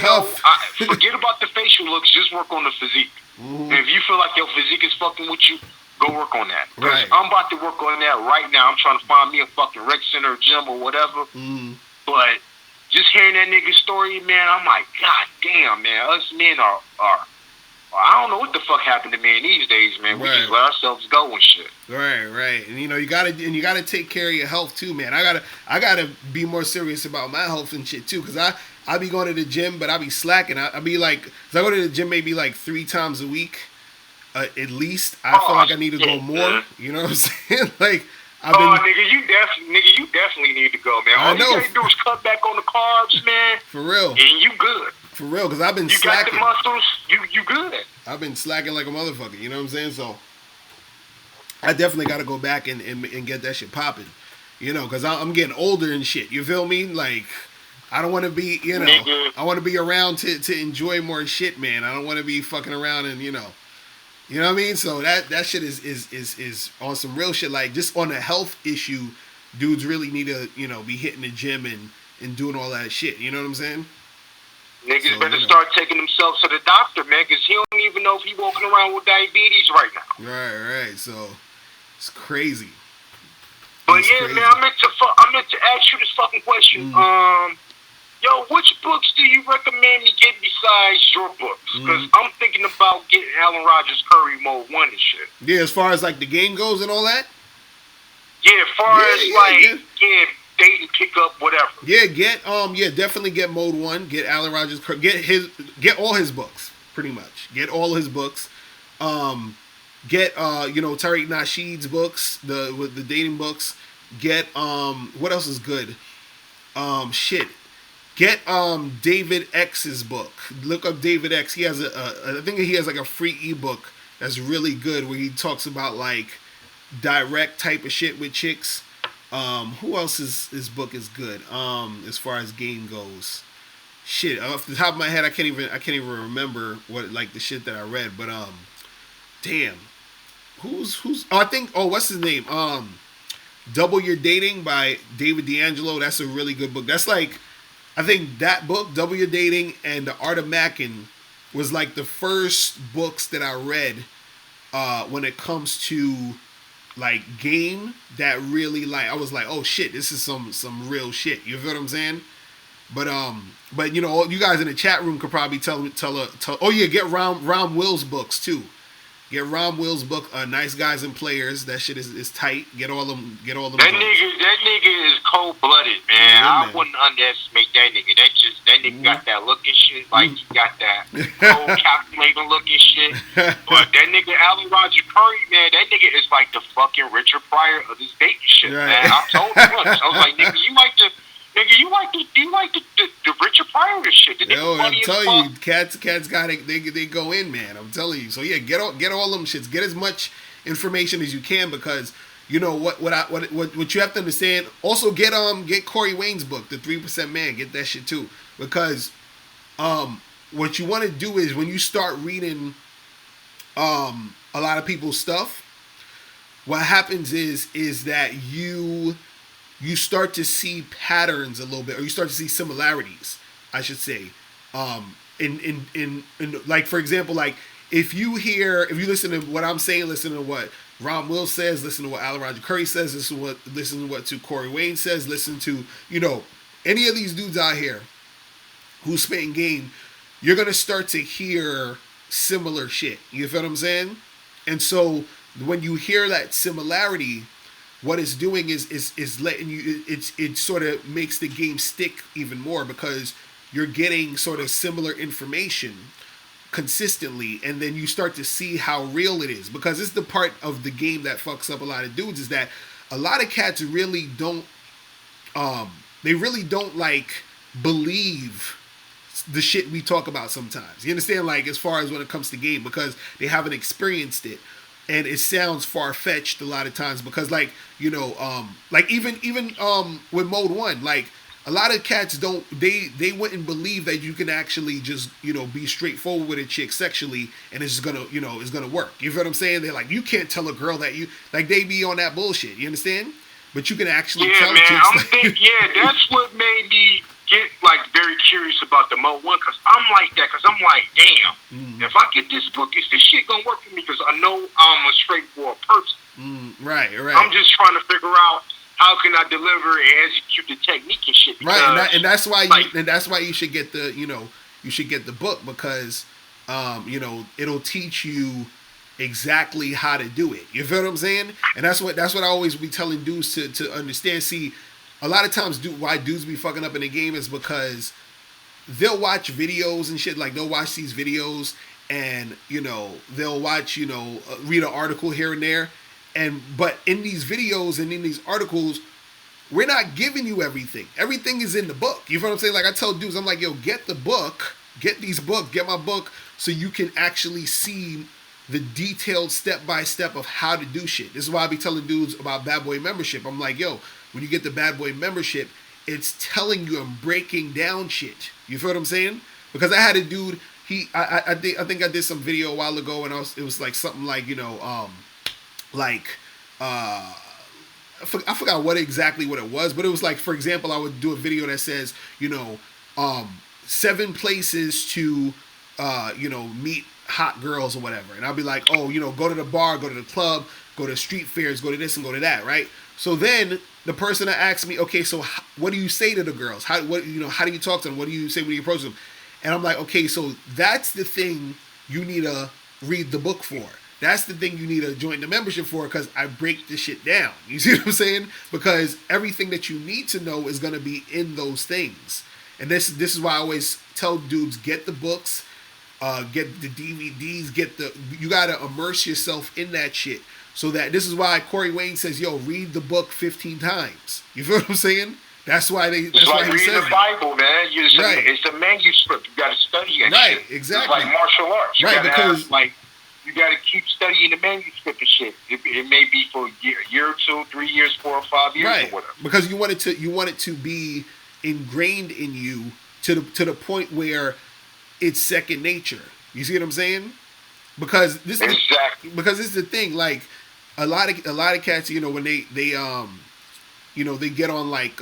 tough. Know, forget about the facial looks. Just work on the physique. And if you feel like your physique is fucking with you, go work on that. Right. I'm about to work on that right now. I'm trying to find me a fucking rec center or gym or whatever. But just hearing that nigga's story, man, I'm like, God damn, man. Us men are I don't know what the fuck happened to men these days, man. We just let ourselves go and shit. Right. And you know, you gotta take care of your health too, man. I gotta be more serious about my health and shit too, because I be going to the gym, but I be slacking. I be like, 'cause I go to the gym maybe like 3 times a week. At least I feel like I need to go more. You know what I'm saying? Like I've been. You definitely need to go, man. I All know. you gotta do is cut back on the carbs, man. For real. And you good. For real, because I've been You slacking. got the muscles, you good. I've been slacking like a motherfucker. You know what I'm saying? So I definitely got to go back and get that shit popping. You know, because I'm getting older and shit. You feel me? Like, I don't want to be, you know, Nigga. I want to be around to enjoy more shit, man. I don't want to be fucking around and, you know what I mean? So that shit is on some real shit. Like, just on a health issue, dudes really need to, you know, be hitting the gym and doing all that shit. You know what I'm saying? Niggas So, better you know. start taking themselves to the doctor, man, because he don't even know if he walking around with diabetes right now. Right. So it's crazy. But It's yeah, crazy. man, I meant to ask you this fucking question. Yo, which books do you recommend me get besides your books? Because I'm thinking about getting Alan Rogers Curry Mode 1 and shit. Yeah, as far as like the game goes and all that. Yeah, as far as dating, pick up, whatever. Yeah, definitely get Mode 1. Get Alan Rogers. Get all his books, pretty much. Get all his books. Get Tariq Nasheed's books, with the dating books. Get what else is good? Get David X's book. Look up David X. He has I think he has like a free ebook that's really good where he talks about like direct type of shit with chicks. Who else's his book is good? As far as game goes, shit. Off the top of my head, I can't even remember what like the shit that I read. But damn, who's? What's his name? Double Your Dating by David D'Angelo. That's a really good book. That's like, I think that book, Double Your Dating and The Art of Mackin', was like the first books that I read when it comes to like game that really like I was like, oh shit, this is some real shit. You feel what I'm saying? But you know, you guys in the chat room could probably tell. Oh yeah, get Ron Will's books too. Get Ron Will's book, Nice Guys and Players. That shit is tight. Get all them. That nigga is cold blooded, man. Yeah, I wouldn't underestimate that nigga. That nigga got that look and shit. Like he got that cold calculating look and shit. But that nigga Alan Roger Curry, man, that nigga is like the fucking Richard Pryor of this dating shit, right. man. I told him once. I was like, nigga, you like the Richard Pryor and shit. The Yo, nigga I'm funny as telling you, fuck. cats got it. They go in, man. I'm telling you. So yeah, get all them shits. Get as much information as you can because you know what you have to understand. Also get Corey Wayne's book, The 3% Man. Get that shit too because what you want to do is when you start reading a lot of people's stuff, what happens is that you start to see patterns a little bit, or you start to see similarities, I should say. In like, for example, like if you listen to what I'm saying, listen to what Ron Will says, listen to what Alan Roger Curry says, listen to what Corey Wayne says, listen to, you know, any of these dudes out here who's spitting game, you're gonna start to hear similar shit. You feel what I'm saying? And so when you hear that similarity, what it's doing is letting you, it sort of makes the game stick even more because you're getting sort of similar information consistently, and then you start to see how real it is. Because it's the part of the game that fucks up a lot of dudes is that a lot of cats really don't like believe the shit we talk about sometimes. You understand? Like as far as when it comes to game, because they haven't experienced it. And it sounds far-fetched a lot of times because, like, you know, like even with Mode 1, like a lot of cats they wouldn't believe that you can actually just, you know, be straightforward with a chick sexually and it's gonna, you know, it's gonna work. You feel what I'm saying? They're like, you can't tell a girl that you, like, they be on that bullshit. You understand? But you can actually tell chicks. That's what made me get like very curious about the Mode 1 because I'm like that because I'm like, damn, if I get this book, is this shit gonna work for me? Because I know I'm a straightforward person. Right. I'm just trying to figure out how can I deliver and execute the technique and shit. Because, right, and that's why you should get the, you know, you should get the book because you know, it'll teach you exactly how to do it. You feel what I'm saying? And that's what I always be telling dudes to understand. See, a lot of times why dudes be fucking up in the game is because they'll watch videos and shit. Like they'll watch these videos and, you know, they'll watch, you know, read an article here and there. But in these videos and in these articles, we're not giving you everything. Everything is in the book. You know what I'm saying? Like I tell dudes, I'm like, yo, get the book, get these books, get my book, so you can actually see the detailed step by step of how to do shit. This is why I be telling dudes about Bad Boy membership. I'm like, yo, when you get the Bad Boy membership, it's telling you and breaking down shit. You feel what I'm saying? Because I had a dude, I think I did some video a while ago, and it was like something like, like I forgot what it was, but it was like, for example, I would do a video that says, 7 places to, meet hot girls or whatever. And I'll be like, oh, go to the bar, go to the club, go to street fairs, go to this and go to that, right? So then the person that asks me, okay, so what do you say to the girls? How do you talk to them? What do you say when you approach them? And I'm like, okay, so that's the thing you need to read the book for. That's the thing you need to join the membership for, because I break this shit down. You see what I'm saying? Because everything that you need to know is going to be in those things. And this is why I always tell dudes, get the books, get the DVDs, you got to immerse yourself in that shit. So that, this is why Corey Wayne says, yo, read the book 15 times. You feel what I'm saying? That's why it's like reading the Bible, man. It's a manuscript. You got to study it. Right, exactly. It's like martial arts. You right, because you got to keep studying the manuscript and shit. It may be for a year or 2, 3 years, 4 or 5 years, right, or whatever. Because you want it to be ingrained in you to the point where it's second nature. You see what I'm saying? Because this is the thing. Like a lot of cats, when they get on like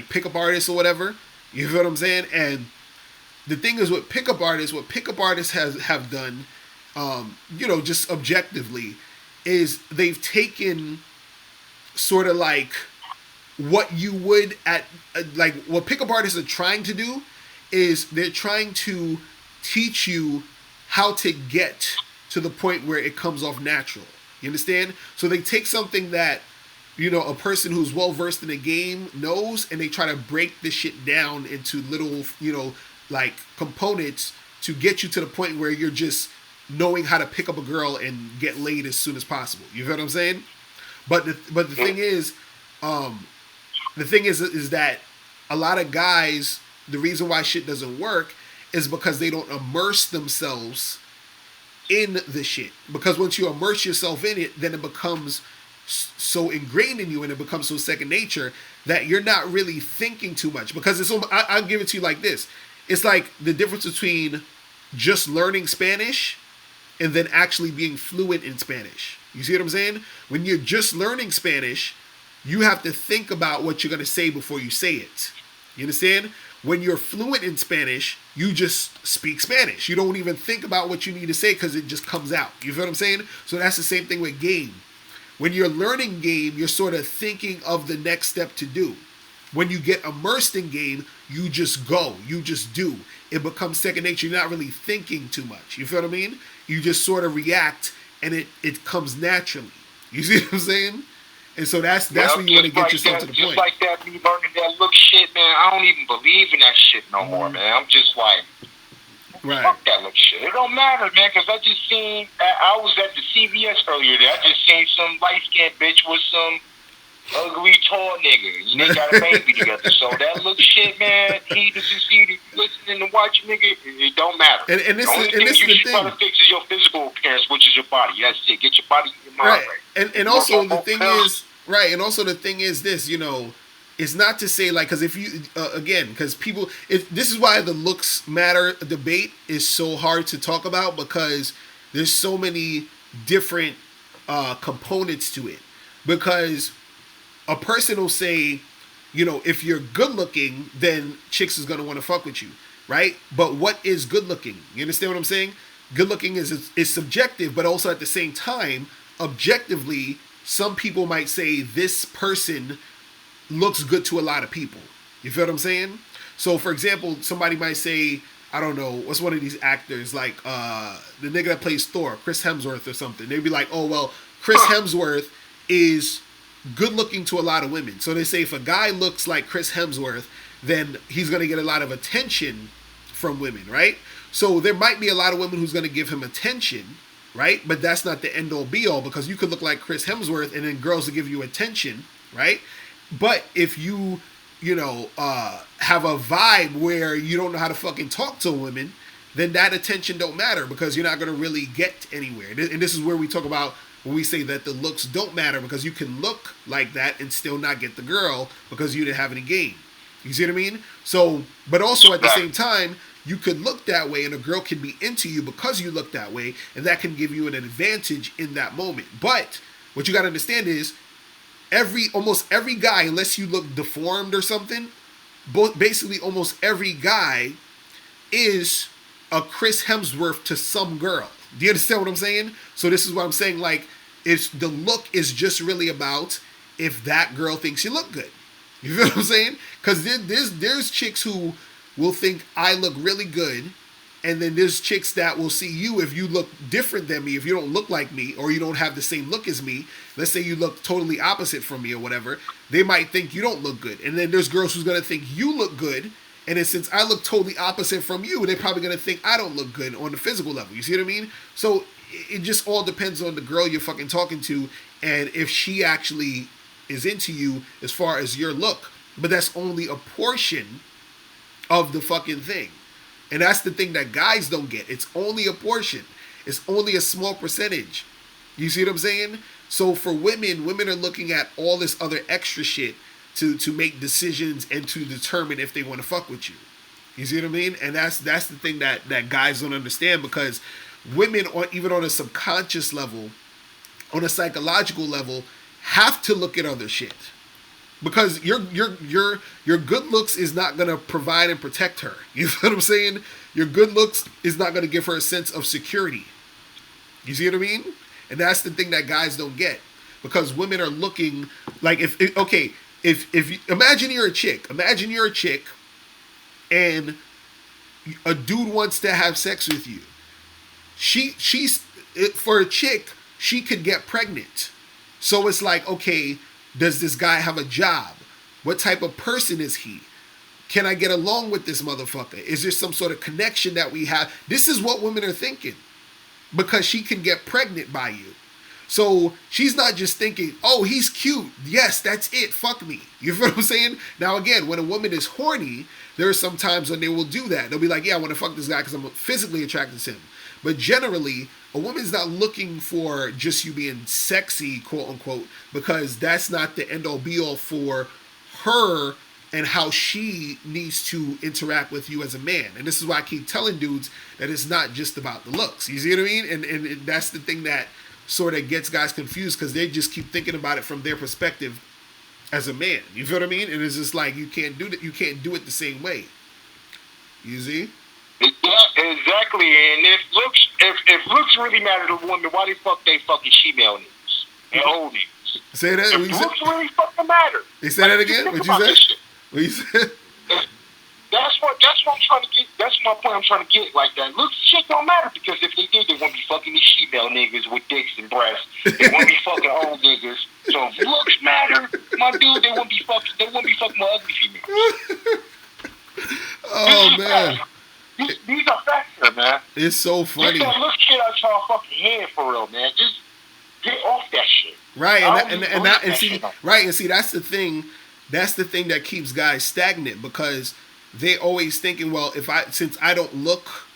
pickup artists or whatever. You feel what I'm saying? And the thing is, what pickup artists have done, just objectively, is they've taken sort of like what you would like what pickup artists are trying to do is they're trying to teach you how to get to the point where it comes off natural. You understand? So they take something that a person who's well versed in the game knows, and they try to break this shit down into little, like components to get you to the point where you're just knowing how to pick up a girl and get laid as soon as possible. You feel what I'm saying? But the thing is, is that a lot of guys, the reason why shit doesn't work is because they don't immerse themselves in the shit. Because once you immerse yourself in it, then it becomes so ingrained in you, and it becomes so second nature that you're not really thinking too much. Because I'll give it to you like this. It's like the difference between just learning Spanish and then actually being fluent in Spanish. You see what I'm saying? When you're just learning Spanish, you have to think about what you're going to say before you say it. You understand? When you're fluent in Spanish, you just speak Spanish. You don't even think about what you need to say because it just comes out. You feel what I'm saying? So that's the same thing with game. When you're learning game, you're sort of thinking of the next step to do. When you get immersed in game, you just go. You just do. It becomes second nature. You're not really thinking too much. You feel what I mean? You just sort of react, and it comes naturally. You see what I'm saying? And so that's when you want to get yourself to the point. Just like that, me learning that look shit, man, I don't even believe in that shit no more, man. I'm just like, right. Fuck that look shit. It don't matter, man, because I just seen, I was at the CVS earlier today. I just seen some light-skinned bitch with some ugly, tall nigga. And they got a baby together. So that look shit, man, he to succeed, if you listening to watch nigga, it don't matter. And this the only thing you should try to fix is your physical appearance, which is your body. That's it. Get your body and your mind right. And also the thing is, right, and also the thing is this, it's not to say like, because if you, again, because people, this is why the looks matter debate is so hard to talk about, because there's so many different components to it. Because a person will say, if you're good looking, then chicks is going to want to fuck with you, right? But what is good looking? You understand what I'm saying? Good looking is subjective, but also at the same time, objectively, some people might say this person looks good to a lot of people. You feel what I'm saying? So, for example, somebody might say, I don't know, what's one of these actors, like the nigga that plays Thor, Chris Hemsworth or something. They'd be like, oh, well, Chris Hemsworth is good looking to a lot of women. So they say if a guy looks like Chris Hemsworth, then he's going to get a lot of attention from women, right? So there might be a lot of women who's going to give him attention, right? But that's not the end all be all, because you could look like Chris Hemsworth and then girls will give you attention, right? But if you, have a vibe where you don't know how to fucking talk to women, then that attention don't matter, because you're not going to really get anywhere. And this is where we talk about when we say that the looks don't matter, because you can look like that and still not get the girl because you didn't have any game. You see what I mean? So, but also at the same time, you could look that way and a girl can be into you because you look that way, and that can give you an advantage in that moment. But what you got to understand is almost every guy, unless you look deformed or something, basically almost every guy is a Chris Hemsworth to some girl. Do you understand what I'm saying? So this is what I'm saying, like, it's the look is just really about if that girl thinks you look good. You feel what I'm saying? Because there's chicks who will think I look really good, and then there's chicks that will see you if you look different than me, if you don't look like me, or you don't have the same look as me. Let's say you look totally opposite from me or whatever. They might think you don't look good. And then there's girls who's going to think you look good, and then since I look totally opposite from you, they're probably going to think I don't look good on the physical level. You see what I mean? So it just all depends on the girl you're fucking talking to, and if she actually is into you as far as your look. But that's only a portion of the fucking thing. And that's the thing that guys don't get. It's only a portion. It's only a small percentage. You see what I'm saying? So for women are looking at all this other extra shit to make decisions and to determine if they want to fuck with you. You see what I mean? And that's the thing that guys don't understand, because women, even on a subconscious level, on a psychological level, have to look at other shit. Because your good looks is not going to provide and protect her. You know what I'm saying? Your good looks is not going to give her a sense of security. You see what I mean? And that's the thing that guys don't get. Because women are looking like, if imagine you're a chick. Imagine you're a chick and a dude wants to have sex with you. For a chick, she could get pregnant. So it's like, okay, does this guy have a job? What type of person is he? Can I get along with this motherfucker? Is there some sort of connection that we have? This is what women are thinking, because she can get pregnant by you. So she's not just thinking, oh, he's cute. Yes, that's it. Fuck me. You feel what I'm saying? Now, again, when a woman is horny, there are some times when they will do that. They'll be like, yeah, I want to fuck this guy because I'm physically attracted to him. But generally, a woman's not looking for just you being sexy, quote unquote, because that's not the end all be all for her and how she needs to interact with you as a man. And this is why I keep telling dudes that it's not just about the looks. You see what I mean? And that's the thing that sort of gets guys confused, because they just keep thinking about it from their perspective as a man. You feel what I mean? And it's just like, you can't do that. You can't do it the same way. You see? Exactly. And if looks really matter to women, why the fuck they fucking she-male niggas and old niggas? Say that. If looks really fucking matter. They say that again? What you said? What you said? That's what I'm trying to get. That's my point. I'm trying to get like that. Looks shit don't matter, because if they did, they wouldn't be fucking these she-male niggas with dicks and breasts. They wouldn't be fucking old niggas. So if looks matter, my dude, they wouldn't be fucking my ugly females. Oh man. These are facts, man. It's so funny. Just don't look shit out your fucking head for real, man. Just get off that shit. Right, and see that's the thing. That's the thing that keeps guys stagnant, because they always thinking, well, since I don't look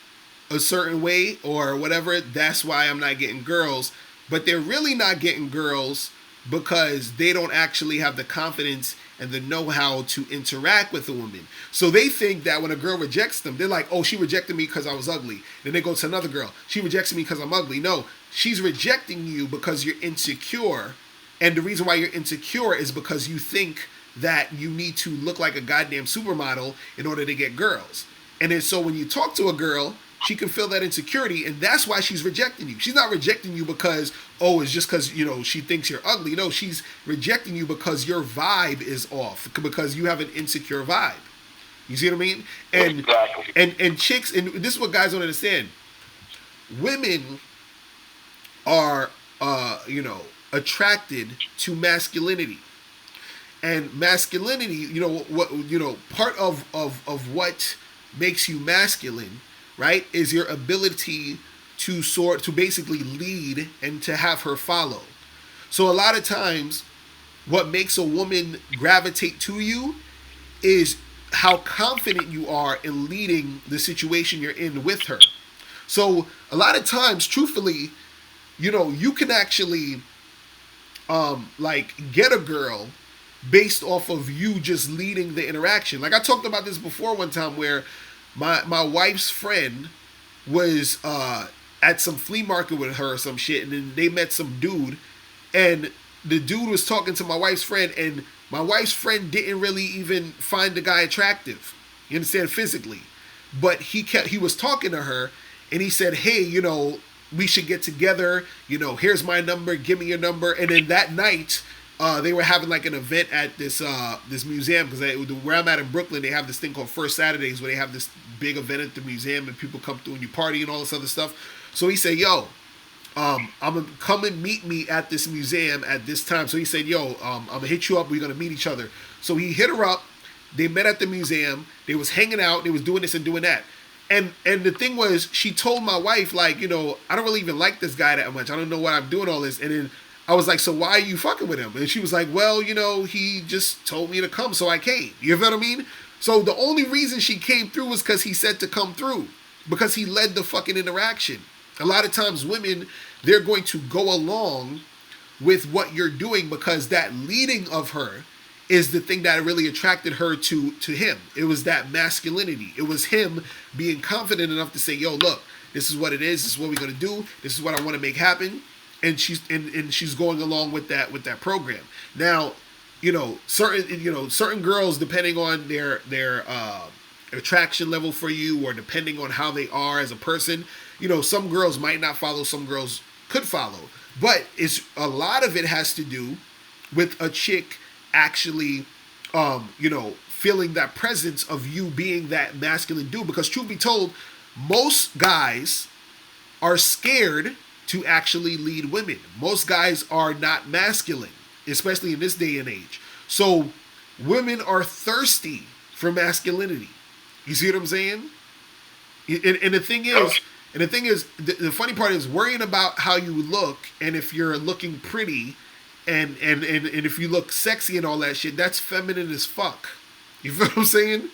a certain way or whatever, that's why I'm not getting girls. But they're really not getting girls because they don't actually have the confidence and the know-how to interact with a woman. So they think that when a girl rejects them, they're like, oh, she rejected me because I was ugly. Then they go to another girl. She rejects me because I'm ugly. No, she's rejecting you because you're insecure. And the reason why you're insecure is because you think that you need to look like a goddamn supermodel in order to get girls. And then so when you talk to a girl, she can feel that insecurity, and that's why she's rejecting you. She's not rejecting you because, oh, it's just because, she thinks you're ugly. No, she's rejecting you because your vibe is off, because you have an insecure vibe. You see what I mean? And chicks, and this is what guys don't understand. Women are, attracted to masculinity. And masculinity, part of what makes you masculine, right, is your ability to basically lead and to have her follow. So a lot of times, what makes a woman gravitate to you is how confident you are in leading the situation you're in with her. So a lot of times, truthfully, you can actually like get a girl based off of you just leading the interaction. Like I talked about this before one time where my wife's friend was at some flea market with her or some shit, and then they met some dude, and the dude was talking to my wife's friend, and my wife's friend didn't really even find the guy attractive. You understand, physically, but he was talking to her, and he said, "Hey, we should get together. Here's my number. Give me your number." And then that night, they were having like an event at this museum, because where I'm at in Brooklyn, they have this thing called First Saturdays where they have this big event at the museum and people come through and you party and all this other stuff. So he said, "Yo, I'm gonna come and meet me at this museum at this time." So he said, "Yo, I'm gonna hit you up. We're gonna meet each other." So he hit her up. They met at the museum. They was hanging out. They was doing this and doing that. And the thing was, she told my wife, like, I don't really even like this guy that much. I don't know why I'm doing all this. And then I was like, "So why are you fucking with him?" And she was like, "Well, he just told me to come, so I came." You know what I mean? So the only reason she came through was because he said to come through, because he led the fucking interaction. A lot of times women, they're going to go along with what you're doing because that leading of her is the thing that really attracted her to him. It was that masculinity. It was him being confident enough to say, "Yo, look, this is what it is. This is what we're gonna do. This is what I want to make happen." And she's going along with that program. Now, certain girls, depending on their attraction level for you, or depending on how they are as a person, some girls might not follow, some girls could follow. But it's a lot of it has to do with a chick actually, feeling that presence of you being that masculine dude. Because truth be told, most guys are scared to actually lead women. Most guys are not masculine, especially in this day and age. So women are thirsty for masculinity. You see what I'm saying? And the thing is, the funny part is worrying about how you look, and if you're looking pretty, and if you look sexy and all that shit, that's feminine as fuck. You feel what I'm saying?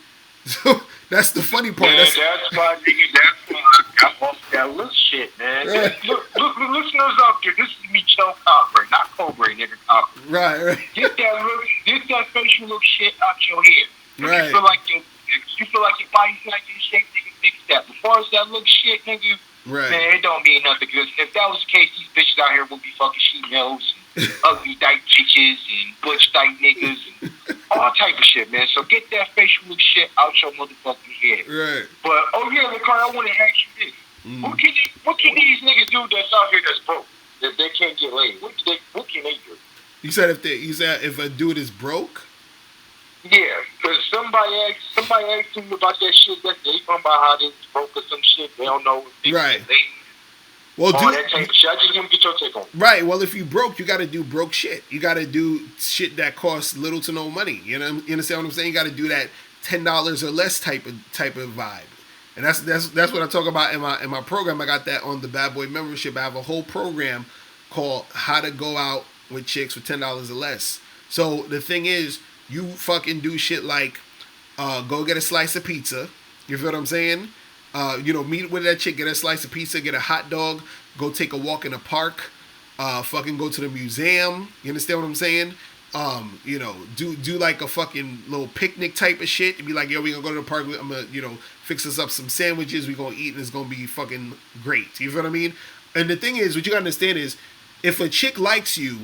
So that's the funny part. Yeah, that's why I got off that little shit, man. Right. Look, listeners out there, this is me, Joe Copper, not Cobra, nigga Copper. Right. Get that facial look shit out your head. If Right. you feel like your body's not getting shaped, nigga, fix that. As far as that look shit, nigga, Right. man, it don't mean nothing. Because if that was the case, these bitches out here would be fucking she-nose and ugly dyke bitches and butch dyke niggas and all type of shit, man. So get that facial look shit out your motherfucking head. Right. But, Locario, I want to ask you this. What can these niggas do that's out here that's broke? That they can't get laid? What can they do? You said if a dude is broke? Yeah, because somebody asked me about that shit. That they talking about how they broke or some shit. They don't know. Right. Well, that type of shit. I just want to get your take on it. Right. Well, if you broke, you got to do broke shit. You got to do shit that costs little to no money. You understand what I'm saying? You got to do that $10 or less type of vibe. And that's what I talk about in my program. I got that on the Bad Boy membership. I have a whole program called How to Go Out with Chicks with $10 or less. So the thing is, you fucking do shit like go get a slice of pizza. You feel what I'm saying? Meet with that chick, get a slice of pizza, get a hot dog, go take a walk in the park, fucking go to the museum. You understand what I'm saying? Do like a fucking little picnic type of shit and be like, "Yo, we gonna go to the park. I'm gonna, fix us up some sandwiches. We gonna eat and it's gonna be fucking great." You feel what I mean? And the thing is, what you gotta understand is, if a chick likes you,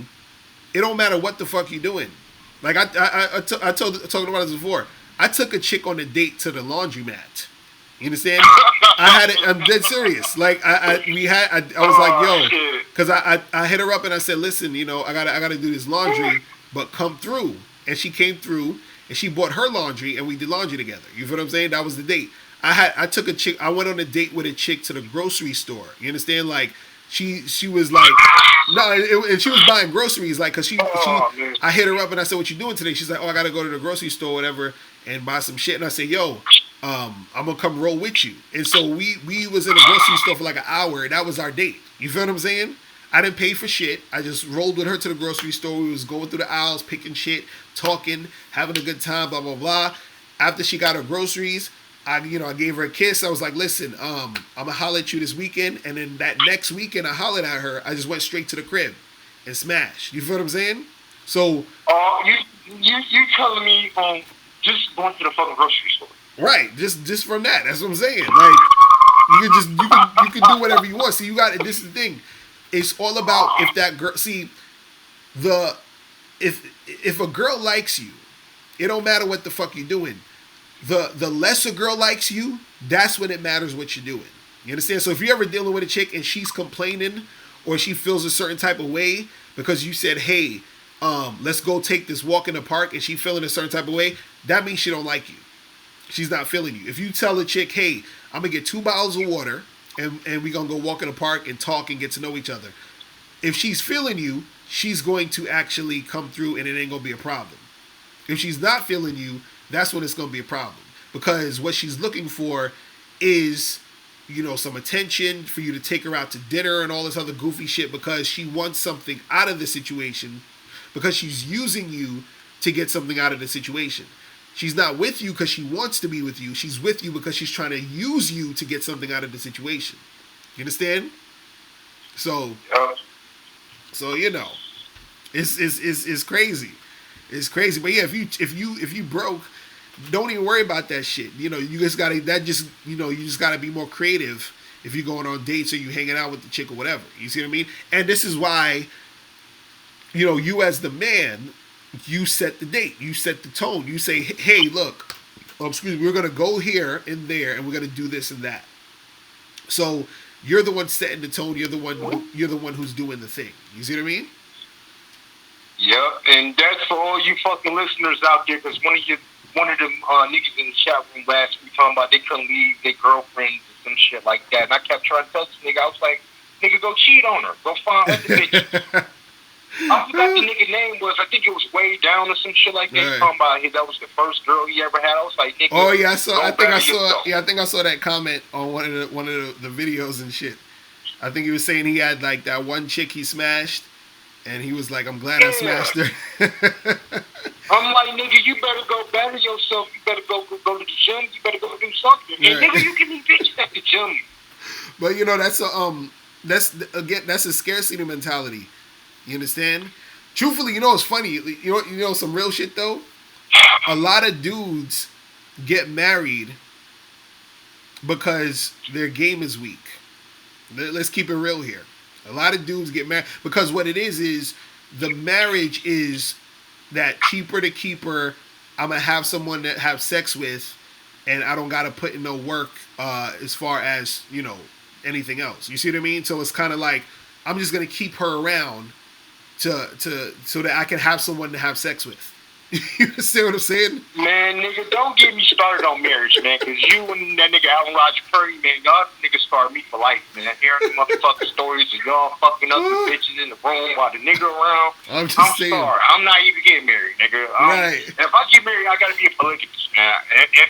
it don't matter what the fuck you doing. Like I talked about this before. I took a chick on a date to the laundromat. You understand? I'm dead serious. Like I was like, "Yo," because I hit her up and I said, "Listen, I gotta do this laundry, but come through." And she came through and she bought her laundry and we did laundry together. You feel what I'm saying? That was the date. I took a chick. I went on a date with a chick to the grocery store. You understand? Like she was like, and she was buying groceries, like, cause I hit her up and I said, "What you doing today?" She's like, "Oh, I gotta go to the grocery store, whatever, and buy some shit." And I said, "Yo, I'm gonna come roll with you. And so we was in a grocery store for like an hour, and that was our date. You feel what I'm saying? I didn't pay for shit. I just rolled with her to the grocery store. We was going through the aisles, picking shit, talking, having a good time, blah blah blah. After she got her groceries, I gave her a kiss. I was like, listen, I'm gonna holler at you this weekend, and then that next weekend I hollered at her. I just went straight to the crib and smashed. You feel what I'm saying? So you telling me just going to the fucking grocery store? right, just from that. That's what I'm saying. Like you can do whatever you want. See, you got it. This is the thing. It's all about if that girl. See, if a girl likes you, it don't matter what the fuck you're doing. The less a girl likes you, that's when it matters what you're doing. You understand? So if you're ever dealing with a chick and she's complaining or she feels a certain type of way because you said, hey, let's go take this walk in the park, and she feeling a certain type of way, that means she don't like you. She's not feeling you. If you tell a chick, hey, I'm gonna get 2 bottles of water and we gonna go walk in the park and talk and get to know each other. If she's feeling you, she's going to actually come through and it ain't gonna be a problem. If she's not feeling you, that's when it's gonna be a problem. Because what she's looking for is, some attention, for you to take her out to dinner and all this other goofy shit, because she wants something out of the situation, because she's using you to get something out of the situation. She's not with you because she wants to be with you. She's with you because she's trying to use you to get something out of the situation. You understand? So it's crazy. It's crazy. But yeah, if you broke, don't even worry about that shit. You just gotta you just gotta be more creative if you're going on dates or you hanging out with the chick or whatever. You see what I mean? And this is why, you as the man, you set the date, you set the tone. You say, hey, look, we're gonna go here and there, and we're gonna do this and that. So you're the one setting the tone. You're the one who's doing the thing. You see what I mean? Yep, and that's for all you fucking listeners out there, because one of them niggas in the chat room last week talking about they couldn't leave their girlfriends and some shit like that, and I kept trying to tell this nigga, I was like, nigga, go cheat on her, go find other bitches. I forgot the nigga name was. I think it was Way Down or some shit like that. Right. Talking about that was the first girl he ever had. I was like, nigga. Oh yeah, I think I saw that comment on one of the videos and shit. I think he was saying he had like that one chick he smashed, and he was like, I'm glad I smashed her. I'm like, nigga, you better go better yourself. You better go to the gym. You better go do something. Right. And nigga, you can meet bitches at the gym. But that's a scarcity mentality. You understand? Truthfully, it's funny. You know some real shit though. A lot of dudes get married because their game is weak. Let's keep it real here. A lot of dudes get married because what it is the marriage is that cheaper to keeper. I'm gonna have someone to have sex with, and I don't gotta put in no work as far as anything else. You see what I mean? So it's kind of like I'm just gonna keep her around to so that I can have someone to have sex with. You understand what I'm saying? Man, nigga, don't get me started on marriage, man, because you and that nigga Alan Roger Curry, man, y'all niggas scarred me for life, man. Hearing the motherfucking stories of y'all fucking up the bitches in the room while the nigga around. I'm sorry. I'm not even getting married, nigga. Right. If I get married, I gotta be a polygamist, man. If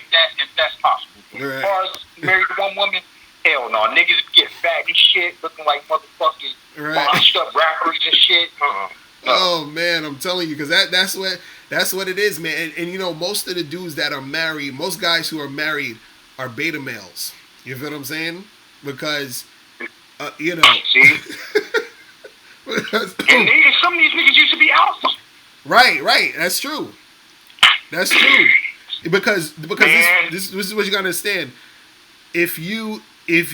that's possible. Right. As far as married to one woman, hell no. Niggas get fat and shit, looking like motherfucking washed up rappers and shit. No. Oh man, I'm telling you, because that's what it is, man. And most of the dudes that are married, most guys who are married are beta males. You feel what I'm saying? Because See? And some of these niggas used to be alpha. Right. That's true. Because this is what you gotta understand. If you it's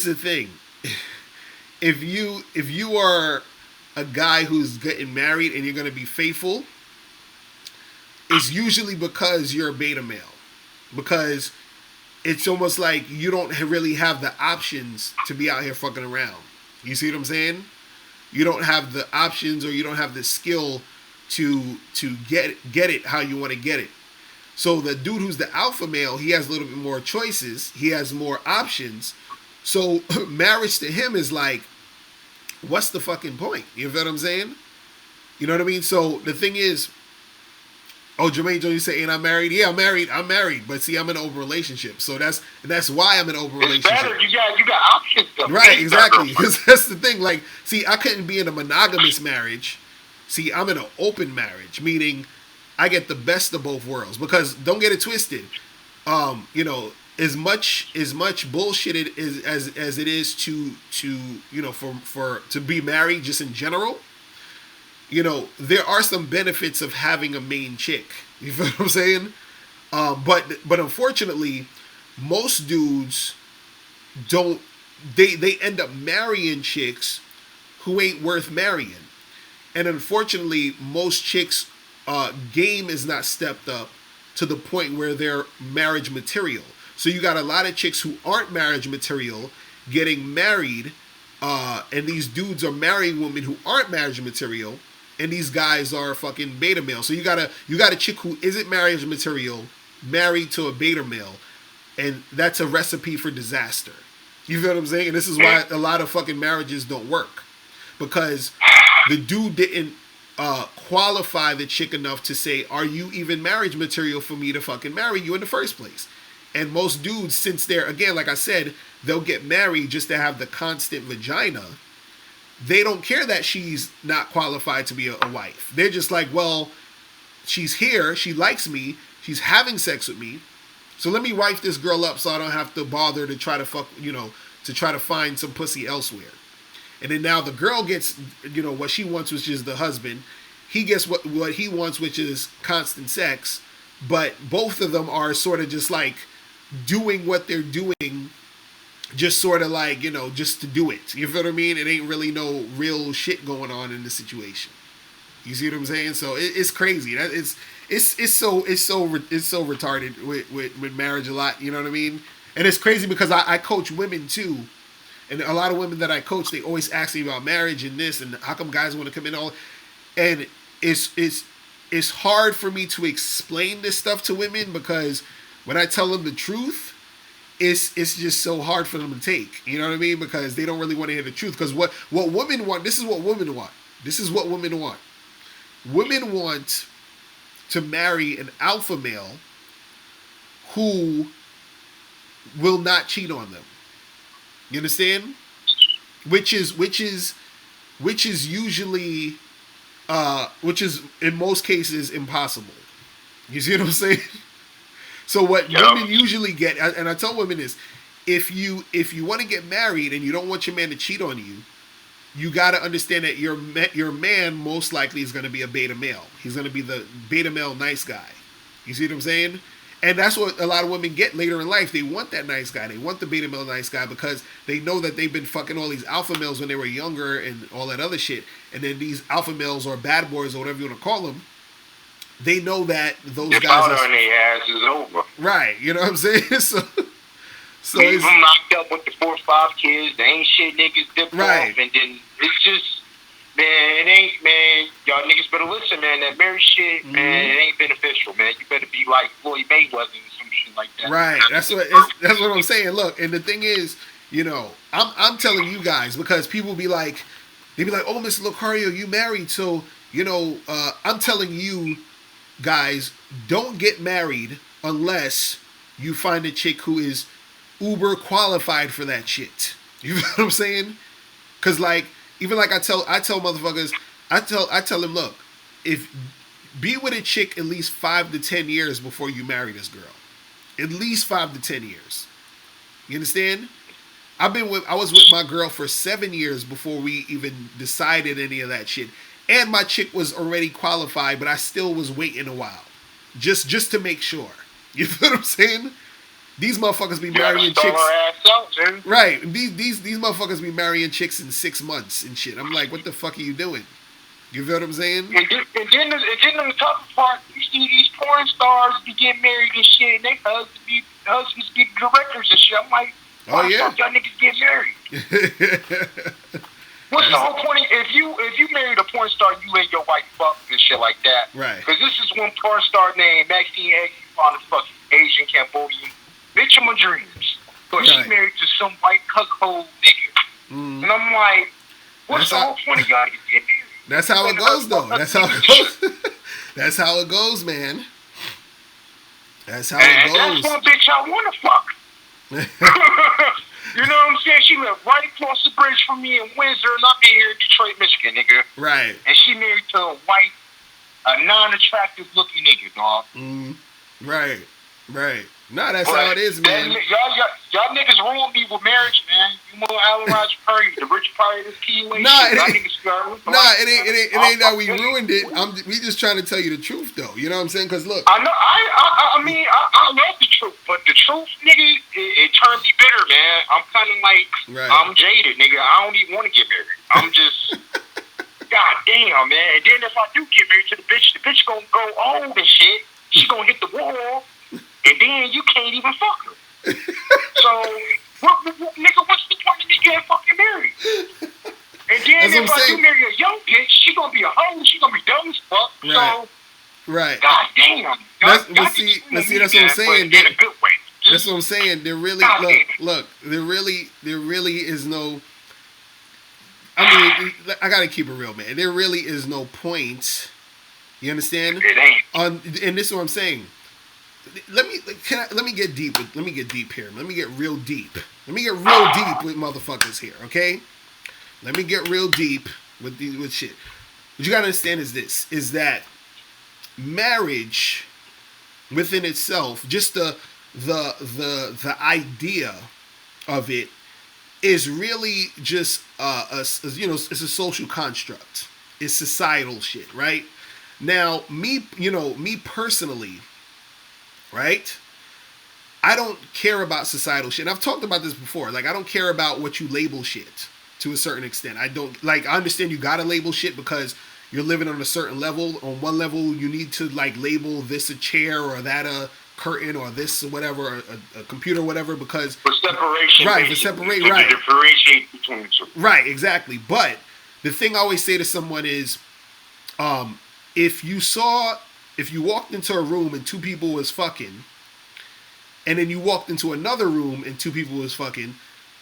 the thing. If you are a guy who's getting married and you're going to be faithful, it's usually because you're a beta male. Because it's almost like you don't really have the options to be out here fucking around. You see what I'm saying? You don't have the options, or you don't have the skill to get it how you want to get it. So the dude who's the alpha male, he has a little bit more choices. He has more options. So marriage to him is like, what's the fucking point? You feel what I'm saying? You know what I mean? So the thing is, Oh, Jermaine Jones, you say, ain't I married? Yeah, I'm married. I'm married. But see, I'm in an open relationship. So that's why I'm in an open It's relationship. better. You got options. Right, exactly. Because that's the thing. Like, see, I couldn't be in a monogamous marriage. See, I'm in an open marriage, meaning I get the best of both worlds. Because don't get it twisted. You know, as much bullshit it is as it is to you know for to be married just in general. You know, there are some benefits of having a main chick. You feel what I'm saying? But unfortunately, most dudes don't. They end up marrying chicks who ain't worth marrying, and unfortunately, most chicks' game is not stepped up to the point where they're marriage material. So you got a lot of chicks who aren't marriage material getting married, and these dudes are marrying women who aren't marriage material, and these guys are fucking beta male. So you got a chick who isn't marriage material married to a beta male, and that's a recipe for disaster. You feel what I'm saying? And this is why a lot of fucking marriages don't work, because the dude didn't qualify the chick enough to say, are you even marriage material for me to fucking marry you in the first place? And most dudes, since they're, again, like I said, they'll get married just to have the constant vagina. They don't care that she's not qualified to be a wife. They're just like, well, she's here, she likes me, she's having sex with me, so let me wife this girl up so I don't have to bother to try to fuck, you know, to try to find some pussy elsewhere. And then now the girl gets, you know, what she wants, which is the husband. He gets what he wants, which is constant sex. But both of them are sort of just like doing what they're doing, just sort of like, you know, just to do it. You feel what I mean? It ain't really no real shit going on in the situation. You see what I'm saying? So it's crazy. That it's so retarded with marriage a lot. You know what I mean? And it's crazy because I coach women too. And a lot of women that I coach, they always ask me about marriage and this and how come guys want to come in all. And it's hard for me to explain this stuff to women because when I tell them the truth, it's just so hard for them to take. You know what I mean? Because they don't really want to hear the truth. Because what women want, this is what women want. This is what women want. Women want to marry an alpha male who will not cheat on them. You understand? Which is usually, which is in most cases impossible. You see what I'm saying? So what women usually get, and I tell women is, if you want to get married and you don't want your man to cheat on you, you got to understand that your man most likely is going to be a beta male. He's going to be the beta male nice guy. You see what I'm saying? And that's what a lot of women get later in life. They want that nice guy. They want the beta male nice guy because they know that they've been fucking all these alpha males when they were younger and all that other shit. And then these alpha males or bad boys or whatever you want to call them, they know that those guys are... on their ass is over. Right. You know what I'm saying? So leave them knocked up with the 4 or 5 kids. They ain't shit niggas dip right. off. And then it's just, man, it ain't, man, y'all niggas better listen, man. That marriage shit, man, it ain't beneficial, man. You better be like Floyd Mayweather or some shit like that. Right. That's what I'm saying. Look, and the thing is, you know, I'm telling you guys because people be like, oh, Mr. Locario, you married, so, you know, I'm telling you guys, don't get married unless you find a chick who is uber qualified for that shit. You know what I'm saying? Because like, even like I tell motherfuckers, I tell them, look, if be with a chick at least 5 to 10 years before you marry this girl. At least 5 to 10 years. You understand? I was with my girl for 7 years before we even decided any of that shit. And my chick was already qualified, but I still was waiting a while. Just to make sure. You feel what I'm saying? These motherfuckers be marrying chicks. Out, right. These motherfuckers be marrying chicks in 6 months and shit. I'm like, what the fuck are you doing? You feel what I'm saying? And then the tough part, you see these porn stars be getting married and shit, and they husbands get directors and shit. I'm like, why the fuck y'all niggas get married? What's the whole point? If you married a porn star, you let your wife fuck and shit like that. Right. Because this is one porn star named Maxine X on a fucking Asian Cambodian bitch of my dreams. But she married to some white cuckold nigga. And I'm like, what's the whole point of y'all getting married? That's how it goes, though. That's how it goes. That's how it goes, man. That's how And it that's goes. one bitch I want to fuck. You know what I'm saying? She lived right across the bridge from me in Windsor, and I'm here in Detroit, Michigan, nigga. Right. And she married to a white, a non-attractive looking nigga, dog. Right. Right. No, that's But how it is, man. Y'all niggas ruined me with marriage, man. You know Alan Roger Perry, the rich part of this key way. Nah, shit. it Y'all ain't- niggas started. It ain't that we ruined it. We just trying to tell you the truth, though. You know what I'm saying? Because look, I know. I mean, I love the truth, but the truth, nigga, it turned me bitter, man. I'm kind of like, Right. I'm jaded, nigga. I don't even want to get married. I'm just, god damn, man. And then if I do get married to the bitch gonna go old and shit. She gonna hit the wall, and then you can't even fuck her. So, nigga, what's the point of me getting fucking married? And then That's what if I'm I saying. do marry a young bitch, she gonna be a hoe. She gonna be dumb as fuck. Right. So, right. god damn. But see, that's what I'm saying. But in a good way. That's what I'm saying. There really, God damn. look. There really is no. I mean, I gotta keep it real, man. There really is no point. You understand? It ain't. And this is what I'm saying. Let me get deep. Let me get deep here. Let me get real deep. Let me get real deep with motherfuckers here, okay? Let me get real deep with shit. What you gotta understand is that marriage within itself, just the idea of it is really just it's a social construct. It's societal shit, right? Now, me personally, right? I don't care about societal shit. And I've talked about this before. Like, I don't care about what you label shit to a certain extent. I don't, like, I understand you gotta label shit because you're living on a certain level. On one level, you need to, like, label this a chair or that a curtain or this or whatever, a computer or whatever, because... For separation. Right, for separate, right. To differentiate between the two. Right, exactly. But the thing I always say to someone is, if you walked into a room and two people was fucking, and then you walked into another room and two people was fucking,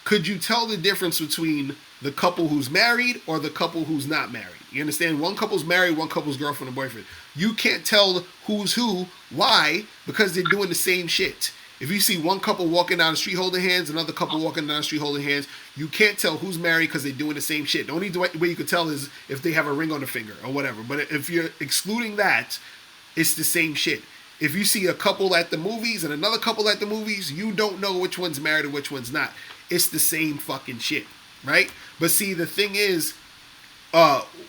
could you tell the difference between the couple who's married or the couple who's not married? You understand? One couple's married, one couple's girlfriend or boyfriend. You can't tell who's who. Why? Because they're doing the same shit. If you see one couple walking down the street holding hands, another couple walking down the street holding hands, you can't tell who's married because they're doing the same shit. The only way you could tell is if they have a ring on the finger or whatever. But if you're excluding that, it's the same shit. If you see a couple at the movies and another couple at the movies, you don't know which one's married and which one's not. It's the same fucking shit, right? But see, the thing is,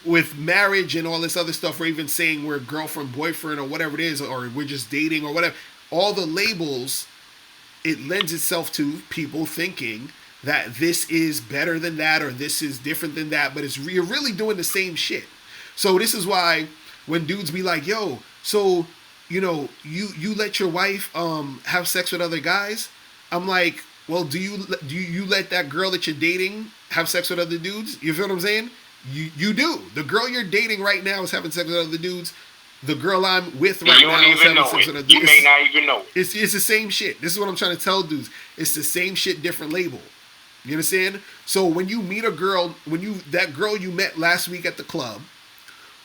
with marriage and all this other stuff, or even saying we're girlfriend, boyfriend, or whatever it is, or we're just dating or whatever, all the labels, it lends itself to people thinking that this is better than that or this is different than that, but you're really doing the same shit. So this is why when dudes be like, yo, so, you let your wife have sex with other guys? I'm like, well, do you let that girl that you're dating have sex with other dudes? You feel what I'm saying? You do. The girl you're dating right now is having sex with other dudes. The girl I'm with right now is having sex with other dudes. You may not even know it. It's the same shit. This is what I'm trying to tell dudes. It's the same shit, different label. You understand? So when you meet a girl, that girl you met last week at the club,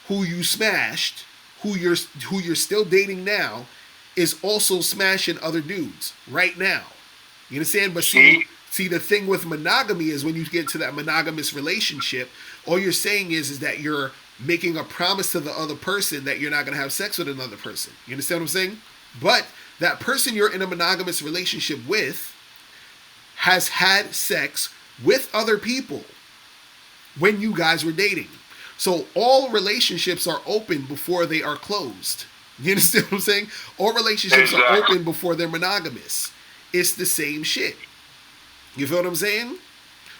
who you smashed, who you're still dating now, is also smashing other dudes right now. You understand? But see, the thing with monogamy is when you get to that monogamous relationship, all you're saying is that you're making a promise to the other person that you're not going to have sex with another person. You understand what I'm saying? But that person you're in a monogamous relationship with has had sex with other people when you guys were dating. So all relationships are open before they are closed. You understand what I'm saying? All relationships are open before they're monogamous. It's the same shit. You feel what I'm saying?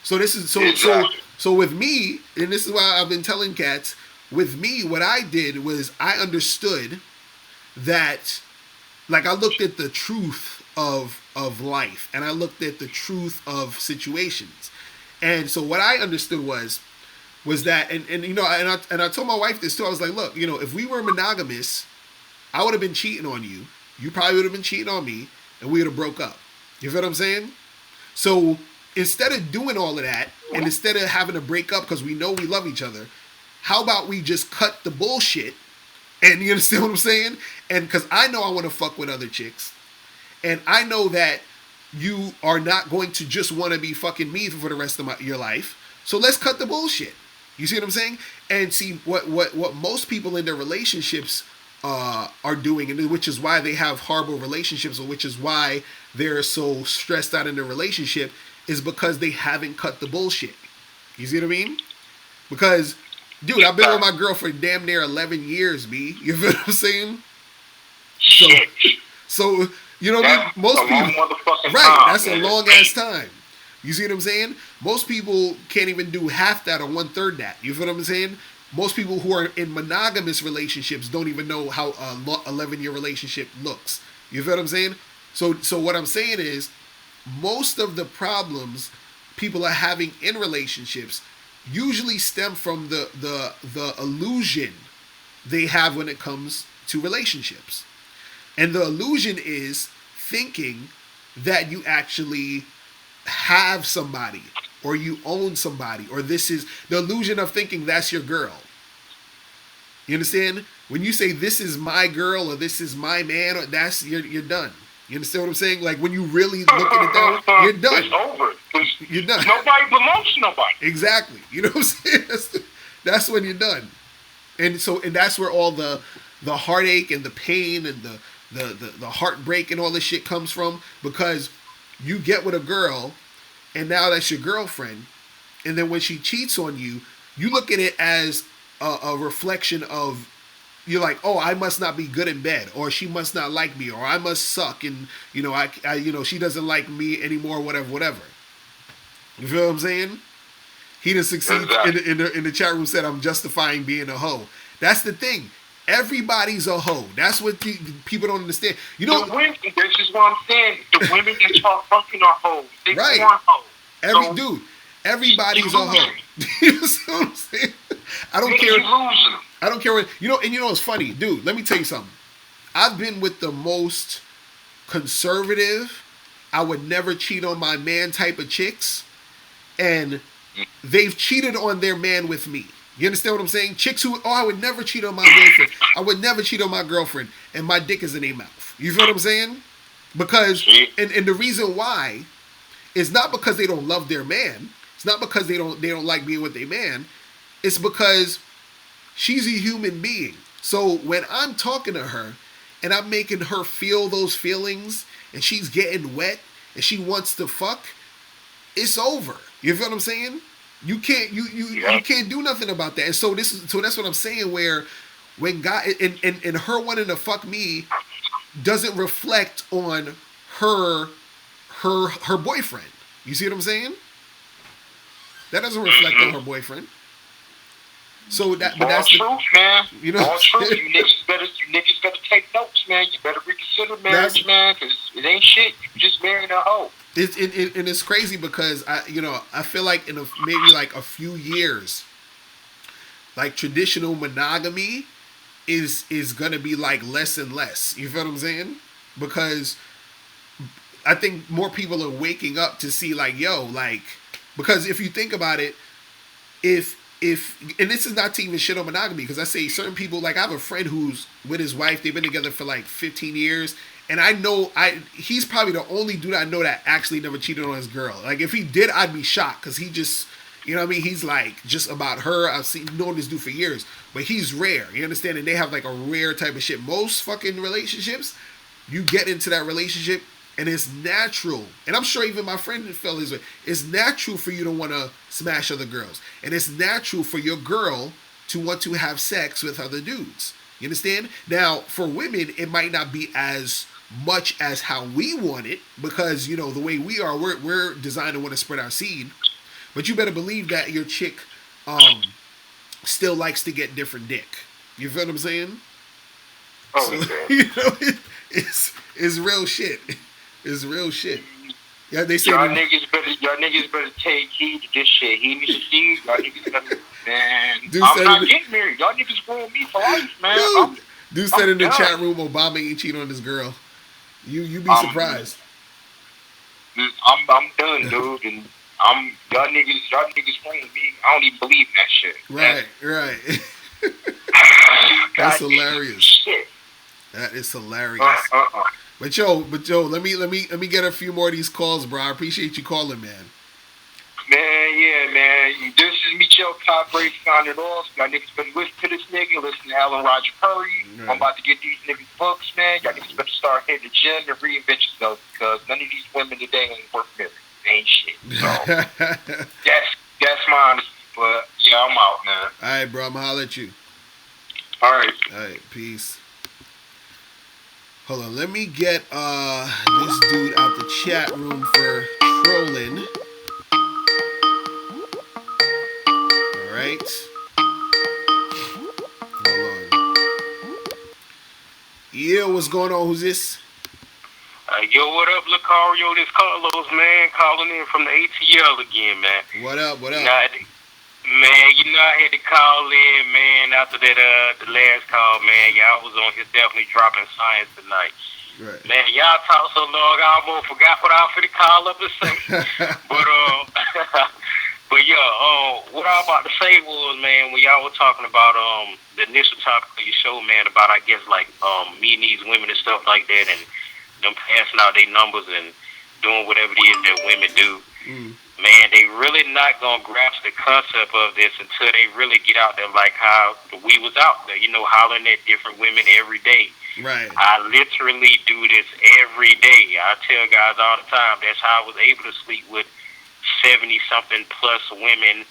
So this is so with me, and this is why I've been telling cats, with me, what I did was I understood that, like, I looked at the truth of life, and I looked at the truth of situations. And so what I understood was that, and I told my wife this too. I was like, look, if we were monogamous, I would have been cheating on you. You probably would have been cheating on me, and we would have broke up. You feel what I'm saying? So instead of doing all of that, and instead of having to break up because we know we love each other, how about we just cut the bullshit And you understand what I'm saying? And because I know I want to fuck with other chicks, and I know that you are not going to just want to be fucking me for the rest of your life. So let's cut the bullshit. You see what I'm saying? And see what most people in their relationships are doing, and which is why they have horrible relationships, or which is why they're so stressed out in their relationship, is because they haven't cut the bullshit. You see what I mean? Because, dude, I've been with my girl for damn near 11 years, B. You feel what I'm saying? So you know, That's most a long people, motherfucking right? time, That's a man. long ass time. You see what I'm saying? Most people can't even do half that or 1/3 that. You feel what I'm saying? Most people who are in monogamous relationships don't even know how a 11-year relationship looks. You feel what I'm saying? So what I'm saying is, most of the problems people are having in relationships usually stem from the illusion they have when it comes to relationships. And the illusion is thinking that you actually have somebody, or you own somebody, or this is the illusion of thinking that's your girl. You understand? When you say this is my girl, or this is my man, or that's you're done. You understand what I'm saying? Like, when you really look at it that way, you're done. It's over. You're done. Nobody belongs to nobody. Exactly. You know what I'm saying? That's when you're done. And that's where all the heartache and the pain and the heartbreak and all this shit comes from, because you get with a girl, and now that's your girlfriend, and then when she cheats on you, you look at it as a reflection of, you're like, oh, I must not be good in bed, or she must not like me, or I must suck, and I she doesn't like me anymore, whatever. You feel what I'm saying? He didn't succeed. Exactly. In the chat room said, I'm justifying being a hoe. That's the thing. Everybody's a hoe. That's what people don't understand. You know, the women, this is what I'm saying. The women that talk fucking are hoes. They right? want hoes. Dude, everybody's a hoe. You know what I'm saying? I don't care. I don't care what And you know what's funny, dude? Let me tell you something. I've been with the most conservative, I would never cheat on my man type of chicks, and they've cheated on their man with me. You understand what I'm saying? Chicks who, I would never cheat on my boyfriend. I would never cheat on my girlfriend, and my dick is in their mouth. You feel what I'm saying? Because, and the reason why is not because they don't love their man. It's not because they don't like being with their man. It's because she's a human being. So when I'm talking to her and I'm making her feel those feelings, and she's getting wet and she wants to fuck, it's over. You feel what I'm saying? You can't you can't do nothing about that. And so that's what I'm saying, where when God and her wanting to fuck me doesn't reflect on her boyfriend. You see what I'm saying? That doesn't reflect on her boyfriend. So that's truth, man. You know, all truth. You niggas better take notes, man. You better reconsider marriage, man, because it ain't shit. You just married a hoe. And it's crazy because I feel like in maybe like a few years, like traditional monogamy is gonna be like less and less. You feel what I'm saying? Because I think more people are waking up to see like, because if you think about it, if and this is not to even shit on monogamy, because I say certain people, like I have a friend who's with his wife, they've been together for like 15 years, and I know he's probably the only dude I know that actually never cheated on his girl. Like if he did, I'd be shocked, because he just, you know what I mean, he's like just about her. I've known this dude for years, but he's rare, you understand? And they have like a rare type of shit. Most fucking relationships, you get into that relationship and it's natural, and I'm sure even my friend felt his way, it's natural for you to want to smash other girls, and it's natural for your girl to want to have sex with other dudes. You understand? Now, for women, it might not be as much as how we want it, because the way we are, we're designed to want to spread our seed. But you better believe that your chick still likes to get different dick. You feel what I'm saying? Oh, so, it's real shit. It's real shit. Yeah, they say y'all niggas better take heed to this shit. He needs to see y'all niggas better, man. I'm not getting married. Y'all niggas ruin me for life, man. Dude said in the chat room, Obama ain't cheat on this girl. You be surprised. I'm done, dude, and y'all niggas ruin me. I don't even believe in that shit. Right. That's I didn't do hilarious. shit. That is hilarious. Uh. But yo, let me get a few more of these calls, bro. I appreciate you calling, man. Man, yeah, man. This is Michelle Top Break signing off. Y'all niggas better listen to this nigga. Listen to Alan Roger Curry. Right. I'm about to get these niggas books, man. Y'all niggas better start hitting the gym and reinvent yourselves because none of these women today ain't worth millions. They ain't shit. So that's my honesty. But yeah, I'm out, man. All right, bro. I'm gonna holler at you. All right. All right, peace. Hold on, let me get this dude out the chat room for trolling. All right. Hold on. Yeah, what's going on? Who's this? Yo, what up, Locario? This Carlos, man, calling in from the ATL again, man. What up? What up? Man, I had to call in, man, after that the last call, man. Y'all was on here definitely dropping science tonight. Right. Man, y'all talk so long, I almost forgot what I was finna call up and say. But but yeah, what I was about to say was, man, when y'all were talking about the initial topic of your show, man, about I guess like meeting these women and stuff like that, and them passing out their numbers and doing whatever it is that women do. Man, they really not gonna grasp the concept of this until they really get out there, like how we was out there, hollering at different women every day. Right. I literally do this every day. I tell guys all the time, that's how I was able to sleep with 70-something plus women,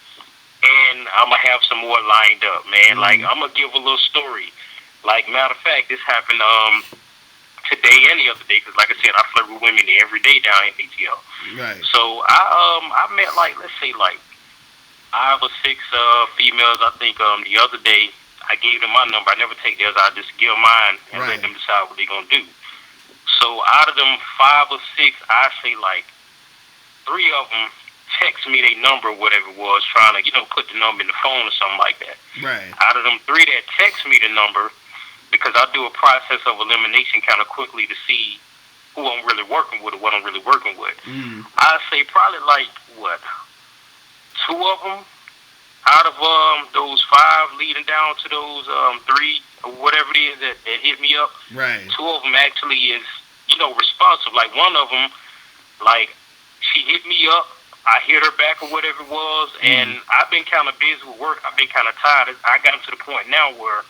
and I'm gonna have some more lined up, man. Like, I'm gonna give a little story. Like, matter of fact, this happened today and the other day, because like I said, I flirt with women every day down in ATL. Right. So I met like, let's say like 5 or 6 females. I think the other day I gave them my number. I never take theirs. I just give mine and let them decide what they're gonna do. So out of them 5 or 6, I say like 3 of them text me their number, whatever it was, trying to put the number in the phone or something like that. Right. Out of them 3 that text me the number, because I do a process of elimination kind of quickly to see who I'm really working with or what I'm really working with. I'd say probably like, 2 of them out of those 5 leading down to those 3 or whatever it is that hit me up. Right. 2 of them actually is, responsive. Like one of them, like she hit me up, I hit her back or whatever it was, and I've been kind of busy with work. I've been kind of tired. I got to the point now where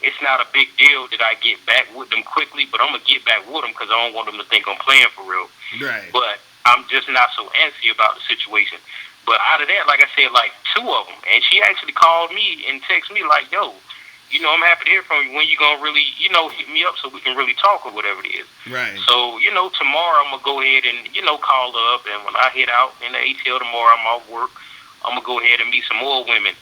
it's not a big deal that I get back with them quickly, but I'm going to get back with them because I don't want them to think I'm playing for real. Right. But I'm just not so antsy about the situation. But out of that, like I said, like 2 of them. And she actually called me and texted me like, yo, I'm happy to hear from you. When you going to really, hit me up so we can really talk or whatever it is. Right. So, tomorrow I'm going to go ahead and, call her up. And when I head out in the ATL tomorrow, I'm off work, I'm going to go ahead and meet some more women.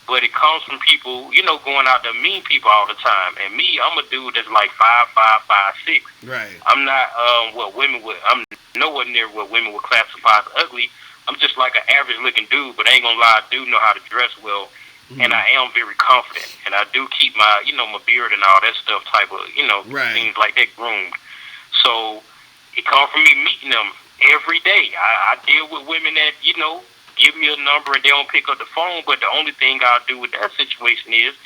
But it comes from people, going out to meet people all the time. And me, I'm a dude that's like 5'5", 5'6". Right. I'm not I'm nowhere near what women would classify as ugly. I'm just like an average looking dude, but I ain't gonna lie, I do know how to dress well, and I am very confident. And I do keep my, my beard and all that stuff type of, things like that groomed. So it comes from me meeting them every day. I deal with women that, give me a number and they don't pick up the phone, but the only thing I'll do with that situation is,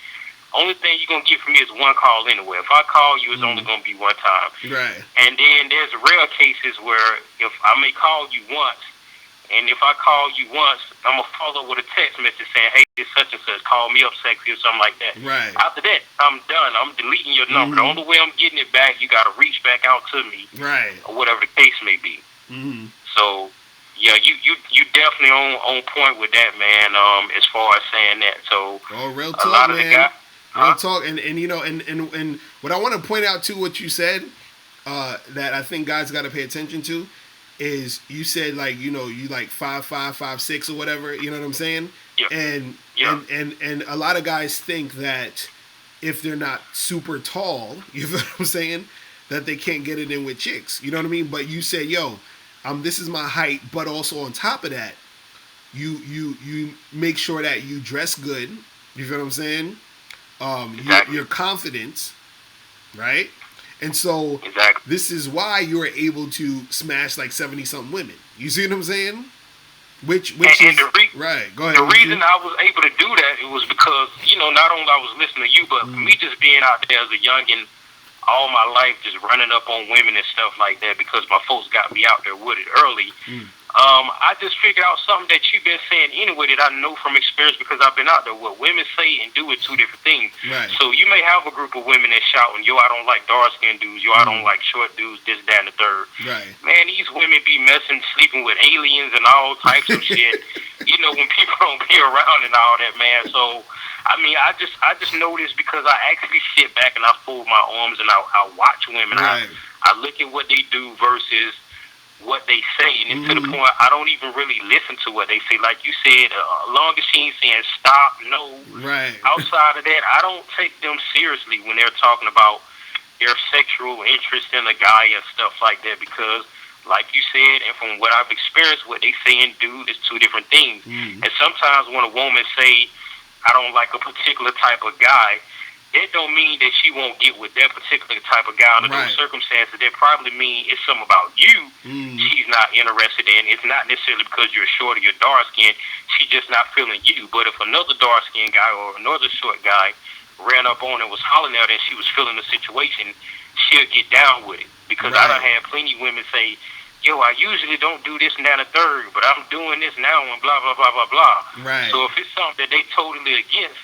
only thing you're going to get from me is one call anyway. If I call you, it's only going to be one time. Right. And then there's rare cases where if I may call you once, and if I call you once, I'm going to follow with a text message saying, hey, this such and such, call me up sexy or something like that. Right. After that, I'm done. I'm deleting your number. The only way I'm getting it back, you got to reach back out to me. Right. Or whatever the case may be. So, yeah, you definitely on point with that, man. As far as saying that, so real a talk, lot of man. the guys, Real talk, and what I want to point out to what you said, that I think guys got to pay attention to, is you said like you like 5'5", 5'6" or whatever. You know what I'm saying? Yeah. And a lot of guys think that if they're not super tall, you know what I'm saying, that they can't get it in with chicks. You know what I mean? But you say, yo. This is my height, but also on top of that, you make sure that you dress good. You feel what I'm saying? Exactly. You're confident, right? And so Exactly. this is why you are able to smash like 70-something women. You see what I'm saying? Which And is right. Go ahead. the reason I was able to do that, it was because, not only I was listening to you, but for me just being out there as a youngin' all my life, just running up on women and stuff like that, because my folks got me out there with it early. I just figured out something that you've been saying anyway that I know from experience because I've been out there. What women say and do is two different things. Right. So you may have a group of women that shouting, yo, I don't like dark-skinned dudes. Yo, I don't like short dudes, this, that, and the third. Right. Man, these women be messing, sleeping with aliens and all types of shit, when people don't be around and all that, man. So, I mean, I just know this because I actually sit back and I fold my arms and I watch women. Right. I look at what they do versus what they say, and to the point I don't even really listen to what they say. Like you said, long as she ain't saying stop, no. Right. Outside of that, I don't take them seriously when they're talking about their sexual interest in a guy and stuff like that, because, like you said, and from what I've experienced, what they say and do is two different things. And sometimes when a woman say, I don't like a particular type of guy, it don't mean that she won't get with that particular type of guy under those circumstances. That probably mean it's something about you she's not interested in. It's not necessarily because you're short or you're dark skinned. She's just not feeling you. But if another dark skinned guy or another short guy ran up on her and was hollering at her and she was feeling the situation, she'll get down with it. Because I done had plenty of women say, yo, I usually don't do this and that and the third, but I'm doing this now and blah, blah, blah, blah, blah. Right. So if it's something that they totally against,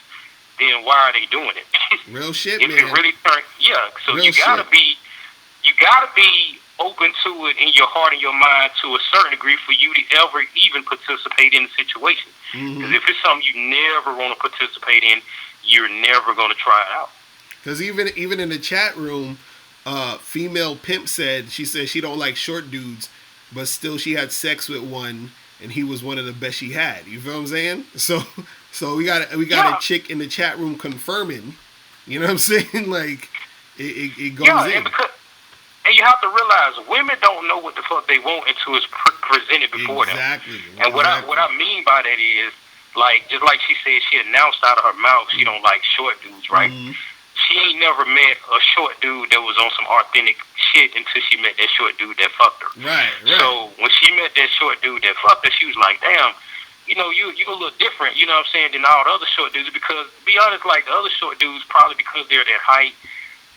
then why are they doing it? Real shit, if man. it really so Real you gotta be open to it in your heart and your mind to a certain degree for you to ever even participate in the situation. Because if it's something you never want to participate in, you're never going to try it out. Because even in the chat room, female pimp said she don't like short dudes, but still she had sex with one, and he was one of the best she had. You feel what I'm saying? So we got a chick in the chat room confirming. You know what I'm saying? Like it goes in. And you have to realize women don't know what the fuck they want until it's presented before them. And what I mean by that is, like, just like she said, she announced out of her mouth she don't like short dudes, right? She ain't never met a short dude that was on some authentic shit until she met that short dude that fucked her. Right. So when she met that short dude that fucked her, she was like, damn, you a little different, you know what I'm saying, than all the other short dudes. Because, to be honest, like, the other short dudes, probably because they're that height,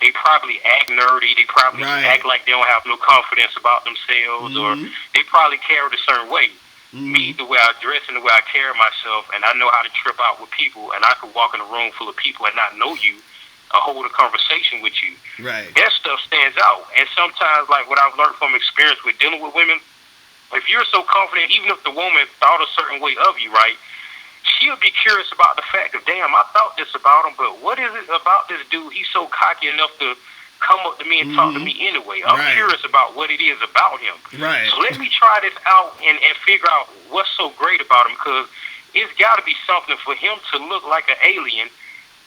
they probably act nerdy. They probably act like they don't have no confidence about themselves, or they probably carry a certain way. Me, the way I dress and the way I carry myself, and I know how to trip out with people, and I could walk in a room full of people and not know you, or hold a conversation with you. Right. That stuff stands out. And sometimes, like what I've learned from experience with dealing with women, if you're so confident, even if the woman thought a certain way of you, right, she'll be curious about the fact of, damn, I thought this about him, but what is it about this dude? He's so cocky enough to come up to me and talk to me anyway. I'm curious about what it is about him. Right. So let me try this out and figure out what's so great about him, because it's got to be something for him to look like an alien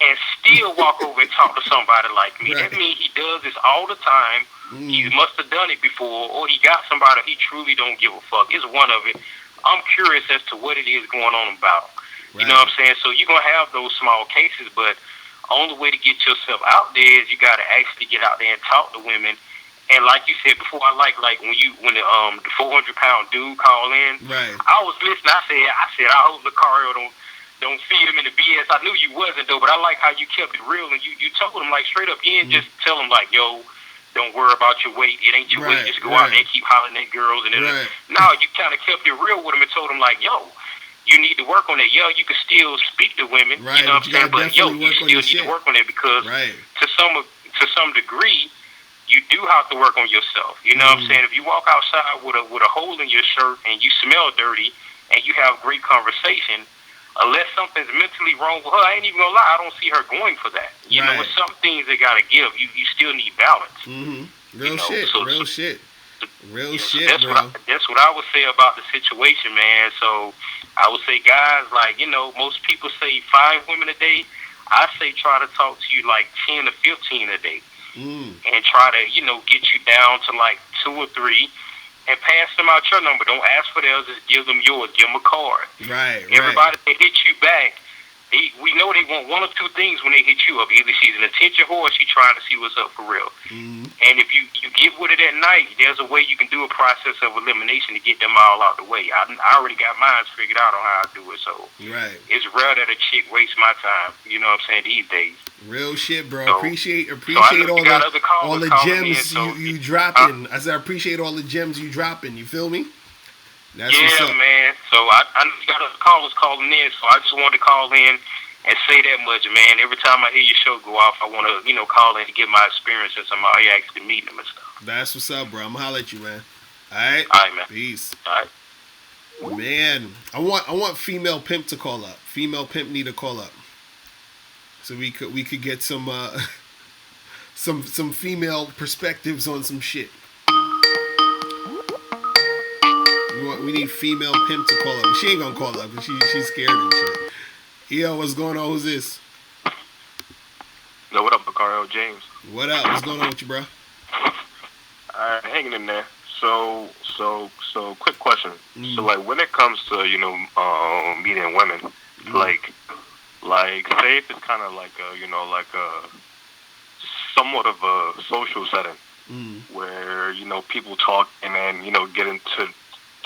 and still walk over and talk to somebody like me. That means he does this all the time. He must have done it before, or he got somebody he truly don't give a fuck. It's one of it. I'm curious as to what it is going on about him. You know what I'm saying? So you're going to have those small cases, but only way to get yourself out there is you got to actually get out there and talk to women. And like you said before, I like when the 400-pound dude called in. Right. I was listening. I said I hope Locario don't feed him in the BS. I knew you wasn't though, but I like how you kept it real and you told him like straight up. You didn't just tell him like, yo, don't worry about your weight. It ain't your weight. Just go out there and keep hollering at girls. And no, you kind of kept it real with him and told him like, yo, you need to work on that. Yo, you can still speak to women. Right. You know what I'm saying? But yo, you still need to work on that, because to some degree, you do have to work on yourself. You know what I'm saying? If you walk outside with a hole in your shirt and you smell dirty and you have great conversation, unless something's mentally wrong with her, I ain't even gonna lie, I don't see her going for that. You know, with some things they gotta give. You still need balance. Real shit, bro. That's what I would say about the situation, man. So I would say, guys, like, most people say 5 women a day. I say try to talk to you like 10 to 15 a day. And try to, get you down to like 2 or 3. And pass them out your number. Don't ask for theirs. Just give them yours. Give them a card. Right. Everybody that hit you back, we know they want one or two things when they hit you up. Either she's an attention whore or she's trying to see what's up for real. Mm-hmm. And if you get with it at night, there's a way you can do a process of elimination to get them all out the way. I already got mine figured out on how I do it. So Right. it's rare that a chick wastes my time. You know what I'm saying? These days. Real shit, bro. So- appreciate So I know you got other all callers the calling in, gems so you dropping. I said I appreciate all the gems you dropping. You feel me? That's what's yeah, up. man. So I know you got other callers calling in, so I just wanted to call in and say that much, man. Every time I hear your show go off, I want to, call in to get my experience since I'm out here actually meeting them and stuff. That's what's up, bro. I'm gonna holler at you, man. All right. All right, man. Peace. All right. Man, I want female pimp to call up. Female pimp need to call up, so we could get some some female perspectives on some shit. We need female pimp to call up. She ain't gonna call up because she's scared and shit. Yo, what's going on? Who's this? Yo, what up, Locario? James. What up? What's going on with you, bro? Hanging in there. So, quick question. Mm. So, like, when it comes to, meeting women, like, say if it's kind of like a somewhat of a social setting where, people talk and then, get into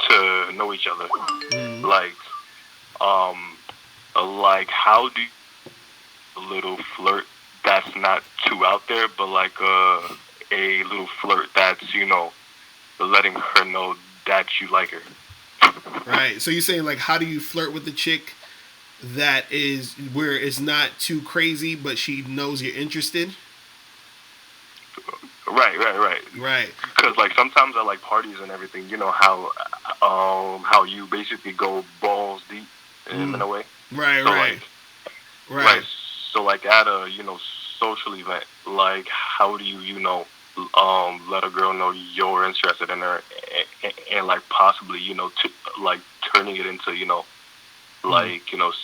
to know each other. Like, how do you a little flirt that's not too out there, but like a little flirt that's, letting her know that you like her. Right. So you're saying, like, how do you flirt with the chick that is where it's not too crazy, but she knows you're interested? Right. Right. Because, like, sometimes at, like, parties and everything, you know how you basically go balls deep in a way. Right, so, right. Like, right. Right. So, like, at a, social event, like, how do you, let a girl know you're interested in her and like, possibly, turning it into,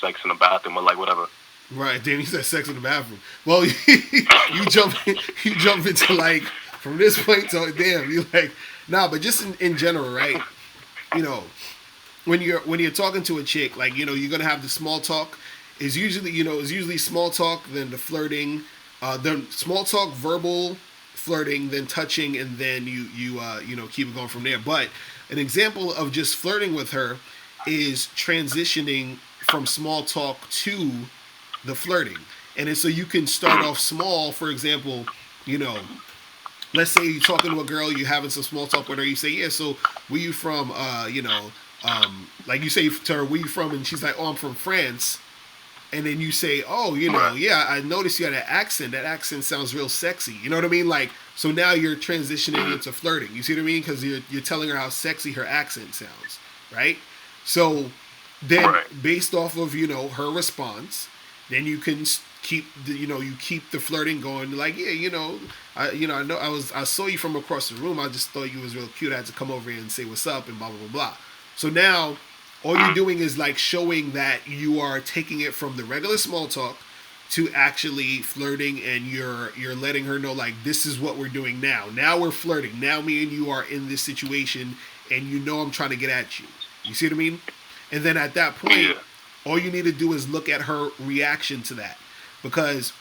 sex in the bathroom or, like, whatever. Right. Damn, you said sex in the bathroom. Well, you jump into, like, from this point to, damn, you like, nah, but just in general, right? When you're talking to a chick, like, you're going to have the small talk. Is usually small talk, then the flirting, then small talk, verbal flirting, then touching, and then you keep it going from there. But an example of just flirting with her is transitioning from small talk to the flirting. And so you can start off small. For example, let's say you're talking to a girl, you're having some small talk with her. You say, yeah, so where you from? Like you say to her, where you from? And she's like, oh, I'm from France. And then you say, oh, yeah, I noticed you had an accent. That accent sounds real sexy. You know what I mean? Like, so now you're transitioning into flirting. You see what I mean? Because you're telling her how sexy her accent sounds, right? So then, based off of her response, then you can keep you keep the flirting going. Like, yeah, I saw you from across the room. I just thought you was real cute. I had to come over here and say what's up and blah blah blah blah. So now, all you're doing is like showing that you are taking it from the regular small talk to actually flirting, and you're letting her know, like, this is what we're doing now. Now we're flirting. Now me and you are in this situation, and I'm trying to get at you. You see what I mean? And then at that point, all you need to do is look at her reaction to that. Because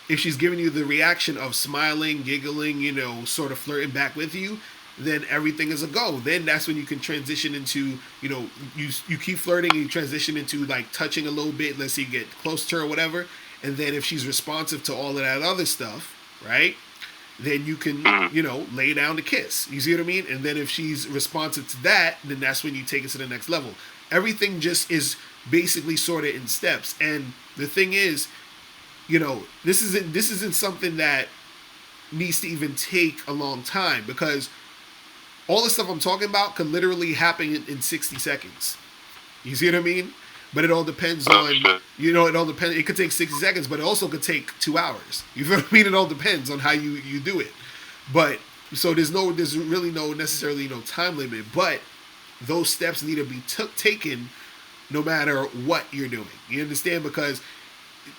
if she's giving you the reaction of smiling, giggling, sort of flirting back with you, then everything is a go. Then that's when you can transition into, you keep flirting and you transition into, like, touching a little bit. Let's say you get close to her or whatever. And then if she's responsive to all of that other stuff, right, then you can, lay down the kiss. You see what I mean? And then if she's responsive to that, then that's when you take it to the next level. Everything just is basically sort of in steps. And the thing is, this isn't something that needs to even take a long time, because all the stuff I'm talking about could literally happen in 60 seconds. You see what I mean? But it all depends on, it all depends. It could take 60 seconds, but it also could take 2 hours. You feel what I mean? It all depends on how you do it. But, so there's really necessarily no time limit, but those steps need to be taken no matter what you're doing. You understand? Because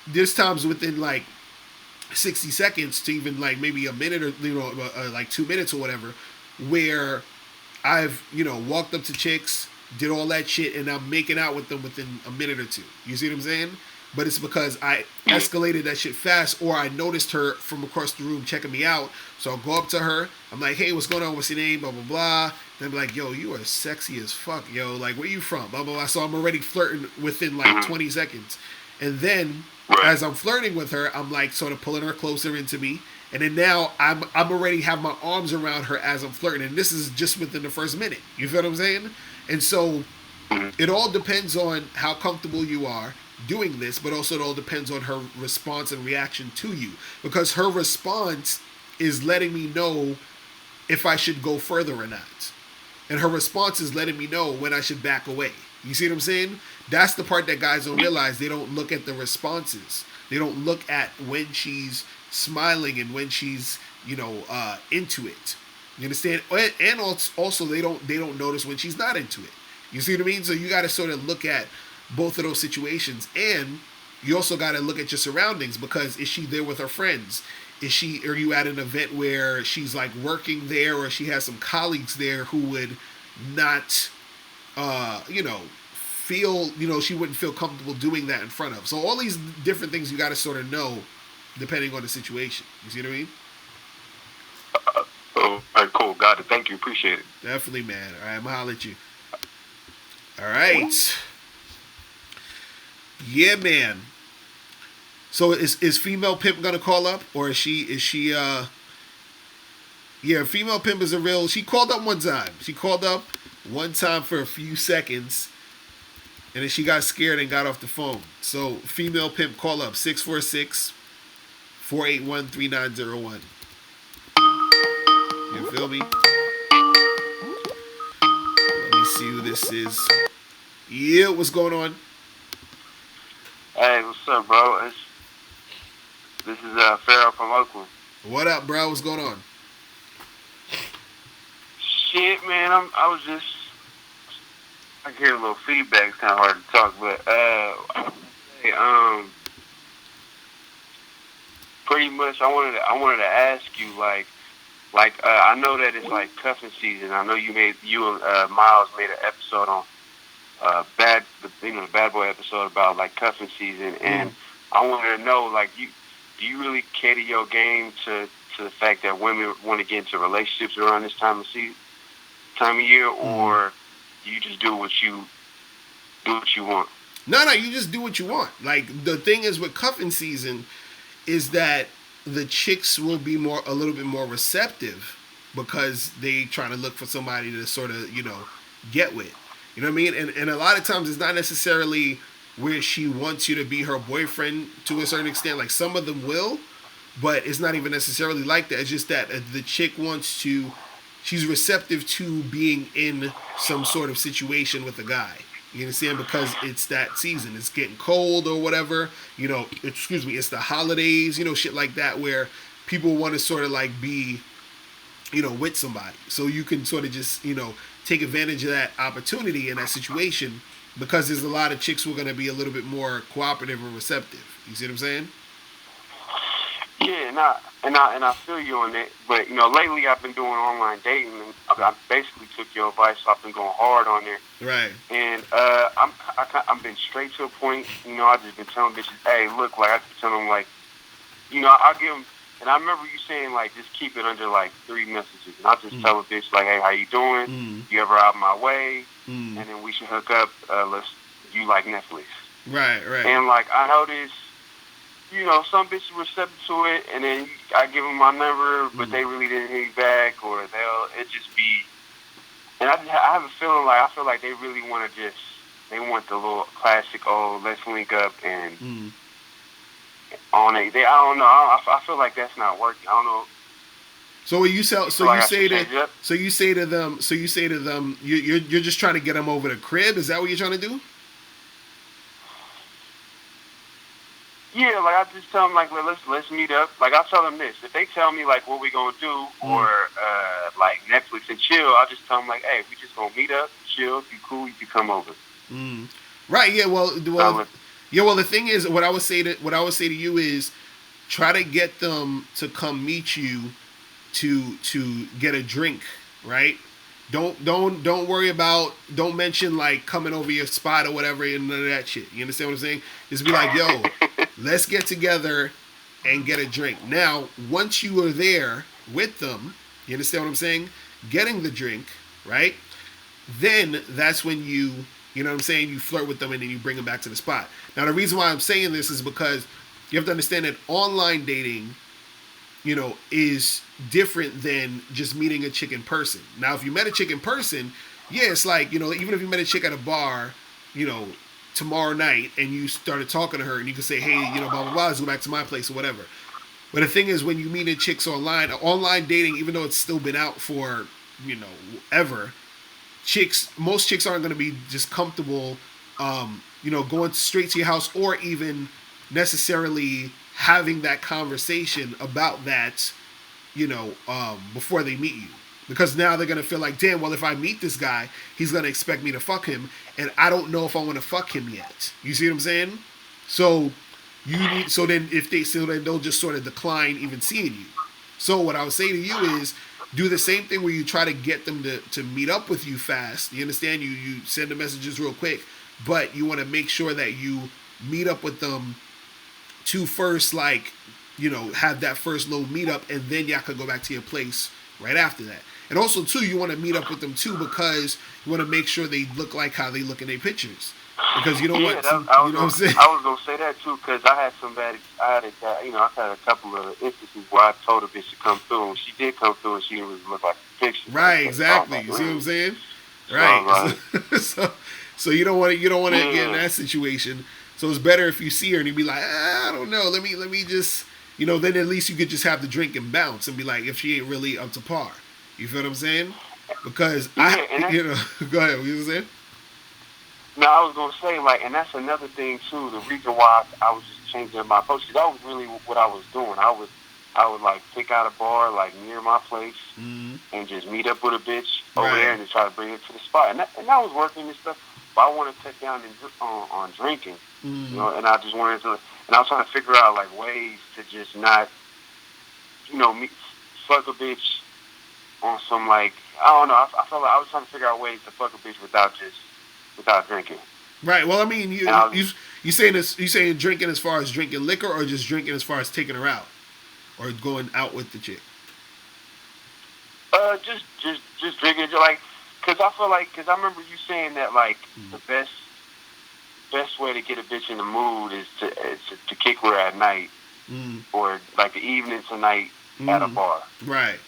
there's times within, like, 60 seconds to even, like, maybe a minute or, like 2 minutes or whatever, where I've, walked up to chicks, did all that shit, and I'm making out with them within a minute or two. You see what I'm saying? but it's because I escalated that shit fast, or I noticed her from across the room checking me out. So I'll go up to her. I'm like, hey, what's going on? What's your name? Blah, blah, blah. Then be like, yo, you are sexy as fuck, yo. Like, where you from? Blah, blah, blah. So I'm already flirting within like 20 seconds. And then as I'm flirting with her, I'm like sort of pulling her closer into me. And then now I'm already have my arms around her as I'm flirting. And this is just within the first minute. You feel what I'm saying? And so it all depends on how comfortable you are doing this, but also it all depends on her response and reaction to you. Because her response is letting me know if I should go further or not. And her response is letting me know when I should back away. You see what I'm saying? That's the part that guys don't realize. They don't look at the responses. They don't look at when she's smiling and when she's, into it. You understand? And also they don't notice when she's not into it. You see what I mean? So you got to sort of look at both of those situations, and you also got to look at your surroundings, because is she there with her friends? Are you at an event where she's like working there, or she has some colleagues there who would not, feel, she wouldn't feel comfortable doing that in front of. So all these different things you got to sort of know depending on the situation. You see what I mean? All right, cool. Got it. Thank you. Appreciate it. Definitely, man. All right, I'm going to holler at you. All right. Yeah, man. So is female pimp gonna call up, or is she yeah, female pimp is a real. She called up one time. She called up one time for a few seconds, and then she got scared and got off the phone. So female pimp, call up 646-481-3901. You feel me? Let me see who this is. Yeah, what's going on? Hey, what's up, bro? This is Farrell from Oakland. What up, bro? What's going on? Shit, man, I can hear a little feedback. It's kind of hard to talk, but pretty much, I wanted to ask you, I know that it's like cuffing season. I know you and Miles made an episode on the Bad Boy episode about like cuffing season, and I wanted to know, like, do you really cater your game to the fact that women want to get into relationships around this time of year, or do you just do what you want? No, you just do what you want. Like, the thing is with cuffing season is that the chicks will be a little bit more receptive, because they trying to look for somebody to sort of, get with. You know what I mean? And a lot of times it's not necessarily where she wants you to be her boyfriend to a certain extent. Like, some of them will, but it's not even necessarily like that. It's just that the chick she's receptive to being in some sort of situation with a guy. You understand? Because it's that season. It's getting cold or whatever. It's the holidays, shit like that, where people want to sort of like be, with somebody. So you can sort of just, take advantage of that opportunity in that situation, because there's a lot of chicks who are going to be a little bit more cooperative and receptive. You see what I'm saying? Yeah, and I feel you on that. But lately I've been doing online dating, and I basically took your advice. So I've been going hard on it. Right. And I'm been straight to a point. I just been telling bitches, hey, look, like I just been telling them, like, I'll give them. And I remember you saying, like, just keep it under, like, 3 messages. And I just tell a bitch, like, hey, how you doing? You ever out my way? And then we should hook up. You like Netflix. Right. And, like, I noticed, some bitches were receptive to it, and then I give them my number, but they really didn't hit me back, or it just be. And I have a feeling, like, I feel like they really want to they want the little classic, let's link up and. On it, I don't know. I feel like that's not working. I don't know. So when you say to them, you're just trying to get them over the crib. Is that what you're trying to do? Yeah, like I just tell them, like, let's meet up. Like, I tell them this: if they tell me like what we gonna do, or like Netflix and chill, I just tell them, like, hey, we just gonna meet up, chill. If you cool, you can come over. Right. Yeah. Well. The thing is, what I would say to you is, try to get them to come meet you to get a drink, right? Don't worry about. Don't mention like coming over your spot or whatever and none of that shit. You understand what I'm saying? Just be like, yo, let's get together and get a drink. Now, once you are there with them, you understand what I'm saying? Getting the drink, right? Then that's when you know what I'm saying, you flirt with them and then you bring them back to the spot. Now, the reason why I'm saying this is because you have to understand that online dating, you know, is different than just meeting a chick in person. Now, if you met a chick in person, yeah, it's like, you know, even if you met a chick at a bar, you know, tomorrow night and you started talking to her and you can say, hey, you know, blah, blah, blah, let's go back to my place or whatever. But the thing is, when you meet chicks online dating, even though it's still been out for, you know, ever, most chicks aren't going to be just comfortable, you know, going straight to your house or even necessarily having that conversation about that, you know, before they meet you. Because now they're going to feel like, damn, well, if I meet this guy, he's going to expect me to fuck him. And I don't know if I want to fuck him yet. You see what I'm saying? So then they'll just sort of decline even seeing you. So what I would say to you is do the same thing where you try to get them to meet up with you fast. You understand? You send the messages real quick, but you want to make sure that you meet up with them to first, like, you know, have that first little meetup, and then y'all could go back to your place right after that. And also, too, you want to meet up with them, too, because you want to make sure they look like how they look in their pictures. Because you don't want to, you know what I'm saying? I was going to say that, too, because I had I've had a couple of instances where I told a bitch to come through, and she did come through, and she didn't really look like the picture. Right, exactly. You see what I'm saying? Right. So you don't want to get in that situation. So it's better if you see her and you be like, I don't know, let me just, you know, then at least you could just have the drink and bounce and be like, if she ain't really up to par. You feel what I'm saying? Because go ahead, what you were saying? No, I was gonna say, like, and that's another thing too. The reason why I was just changing my approach, because that was really what I was doing. I would like pick out a bar like near my place and just meet up with a bitch over there and just try to bring it to the spot. And that was working and stuff. But I want to cut down on drinking, you know. And I just wanted to, and I was trying to figure out like ways to just not, you know, fuck a bitch on some, like, I don't know. I felt like I was trying to figure out ways to fuck a bitch without drinking. Right. Well, I mean, you saying drinking as far as drinking liquor, or just drinking as far as taking her out, or going out with the chick? Just drinking, like, because I remember you saying that, like, the best way to get a bitch in the mood is to kick her at night, or like the evening tonight at a bar. Right.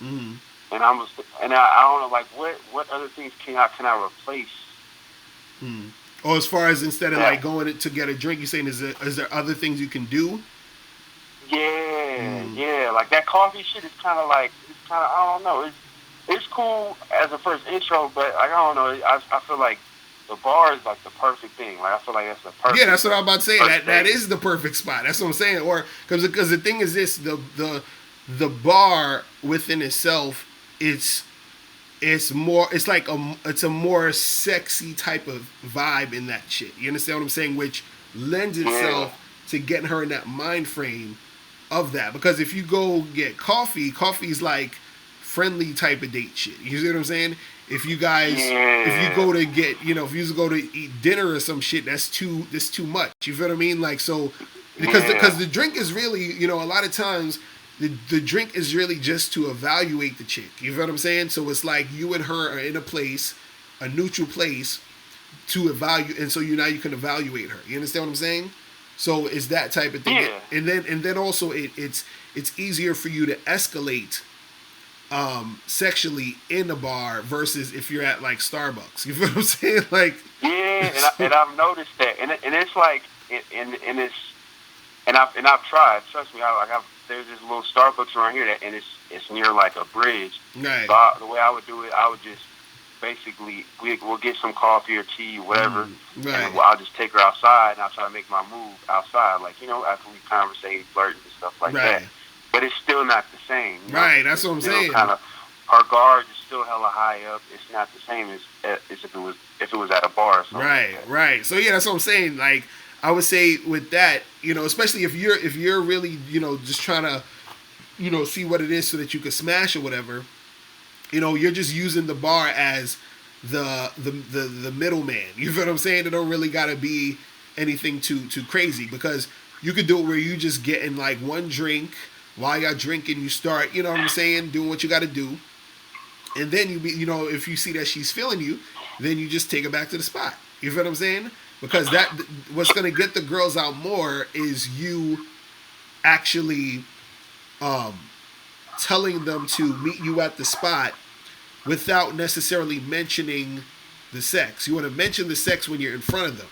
And I don't know, like, what other things can I replace? Or as far as instead of like going to get a drink, you're saying is there other things you can do? Yeah, like that coffee shit is kind of I don't know, it's cool as a first intro, but like, I don't know, I feel like the bar is like the perfect thing. Like, I feel like that's the perfect. Yeah, that's what I'm about to say. That is the perfect spot. That's what I'm saying. Or because the thing is this, the bar within itself, it's a more sexy type of vibe in that shit. You understand what I'm saying? Which lends itself to getting her in that mind frame of that. Because if you go get coffee's like friendly type of date shit. You see what I'm saying? If you go to get, you know, if you go to eat dinner or some shit, that's too much. You feel what I mean? Like, so because the drink is really, you know, a lot of times the drink is really just to evaluate the chick. You feel what I'm saying? So it's like you and her are in a neutral place to evaluate, and so now you can evaluate her. You understand what I'm saying? So it's that type of thing. Yeah. And then also it's easier for you to escalate sexually in a bar versus if you're at like Starbucks. You feel what I'm saying? Like, yeah, and I've noticed that, and it's like, and I've tried. Trust me, there's this little Starbucks around here and it's near like a bridge. Right. So the way I would do it, I would just basically we'll get some coffee or tea, whatever, right. and I'll just take her outside and I'll try to make my move outside, like, you know, after we conversate, flirting and stuff like that. But it's still not the same. You know? Right, that's what I'm saying. Kind of, our guard is still hella high up. It's not the same as if it was at a bar or something. Right, like right. So yeah, that's what I'm saying. Like, I would say with that, you know, especially if you're really, you know, just trying to, you know, see what it is so that you can smash or whatever, you're just using the bar as the middleman. You feel what I'm saying? It don't really gotta be anything too crazy, because you could do it where you just getting like one drink. While y'all drinking, you start, you know what I'm saying, doing what you got to do, and then if you see that she's feeling you, then you just take her back to the spot. You feel what I'm saying? Because what's gonna get the girls out more is you actually telling them to meet you at the spot without necessarily mentioning the sex. You want to mention the sex when you're in front of them.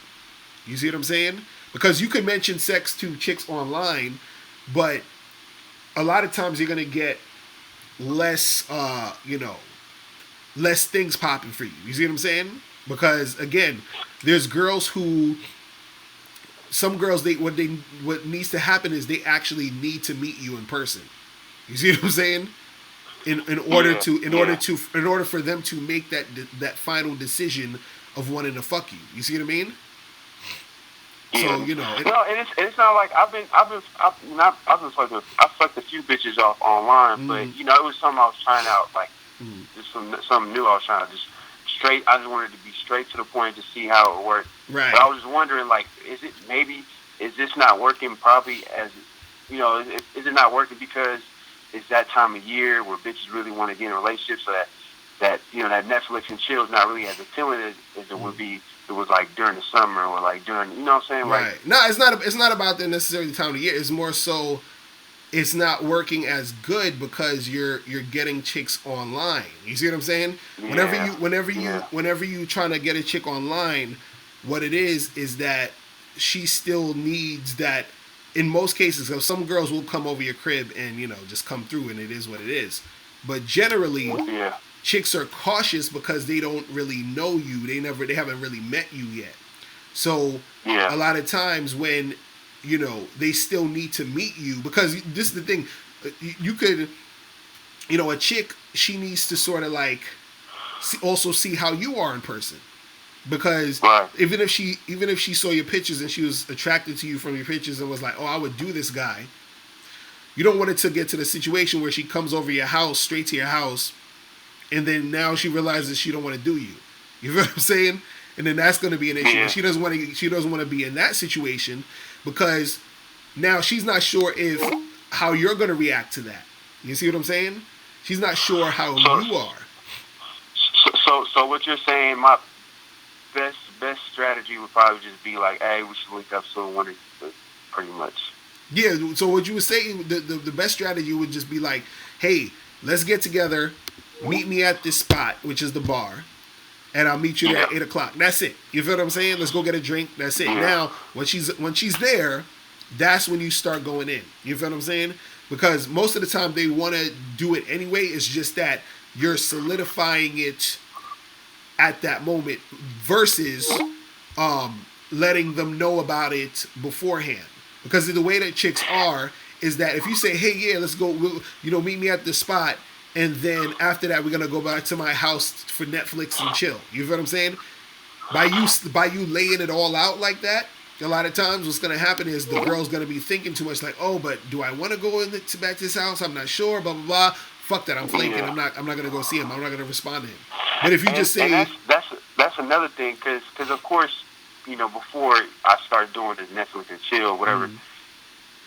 You see what I'm saying? Because you can mention sex to chicks online, but a lot of times you're gonna get less, less things popping for you. You see what I'm saying? Because again, there's girls who, some girls, what needs to happen is they actually need to meet you in person. You see what I'm saying? In order for them to make that final decision of wanting to fuck you. You see what I mean? Yeah. So it's not like I've fucked a few bitches off online, but it was something I was trying out, like just something new I was trying to just straight. I just wanted to be straight to the point to see how it worked. Right. But I was just wondering, like, is this not working? Probably is it not working because it's that time of year where bitches really want to get in a relationship, so that that Netflix and chill is not really as appealing as it would be. It was like during the summer or like during, what I'm saying? Right. Like, No, it's not about the necessarily time of year. It's more so it's not working as good because you're getting chicks online. You see what I'm saying? Yeah. Whenever you trying to get a chick online, what it is that she still needs that. In most cases, so some girls will come over your crib and just come through, and it is what it is. But generally, chicks are cautious because they don't really know you. They haven't really met you yet. So a lot of times when they still need to meet you, because this is the thing, you could, a chick, she needs to sort of like also see how you are in person. Because even if she saw your pictures and she was attracted to you from your pictures and was like, oh, I would do this guy, you don't want it to get to the situation where she comes over your house, straight to your house, and then now she realizes she don't want to do you. You know what I'm saying? And then that's going to be an issue. And she doesn't want to be in that situation, because now she's not sure how you're going to react to that. You see what I'm saying? She's not sure how you are. So what you're saying, my best strategy would probably just be like, hey, we should link up soon, pretty much. Yeah, so what you were saying, the best strategy would just be like, hey, let's get together, meet me at this spot, which is the bar, and I'll meet you there at 8 o'clock. That's it. You feel what I'm saying? Let's go get a drink. That's it. Now, when she's there, that's when you start going in. You feel what I'm saying? Because most of the time they want to do it anyway. It's just that you're solidifying it at that moment versus letting them know about it beforehand. Because the way that chicks are is that if you say, hey, yeah, let's go, meet me at the spot, and then after that we're gonna go back to my house for Netflix and chill. You feel what I'm saying? By you laying it all out like that, a lot of times what's gonna happen is the girl's gonna be thinking too much, like, oh, but do I want to go back to this house? I'm not sure. Blah blah blah. Fuck that. I'm flaking. I'm not gonna go see him. I'm not gonna respond to him. But if you just say, and that's another thing, because of course, before I started doing this Netflix and chill, whatever,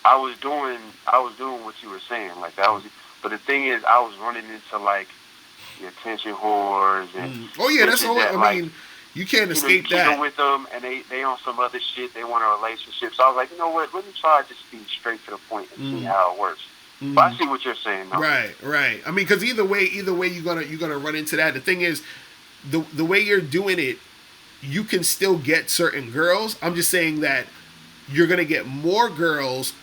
I was doing what you were saying, like that was. But the thing is, I was running into like the attention whores and oh yeah, that's all. I mean, you can't escape that. You with them, and they on some other shit. They want a relationship. So I was like, you know what? Let me try just be straight to the point and see how it works. But I see what you're saying, though. Right. I mean, because either way, you're gonna run into that. The thing is, the way you're doing it, you can still get certain girls. I'm just saying that you're gonna get more girls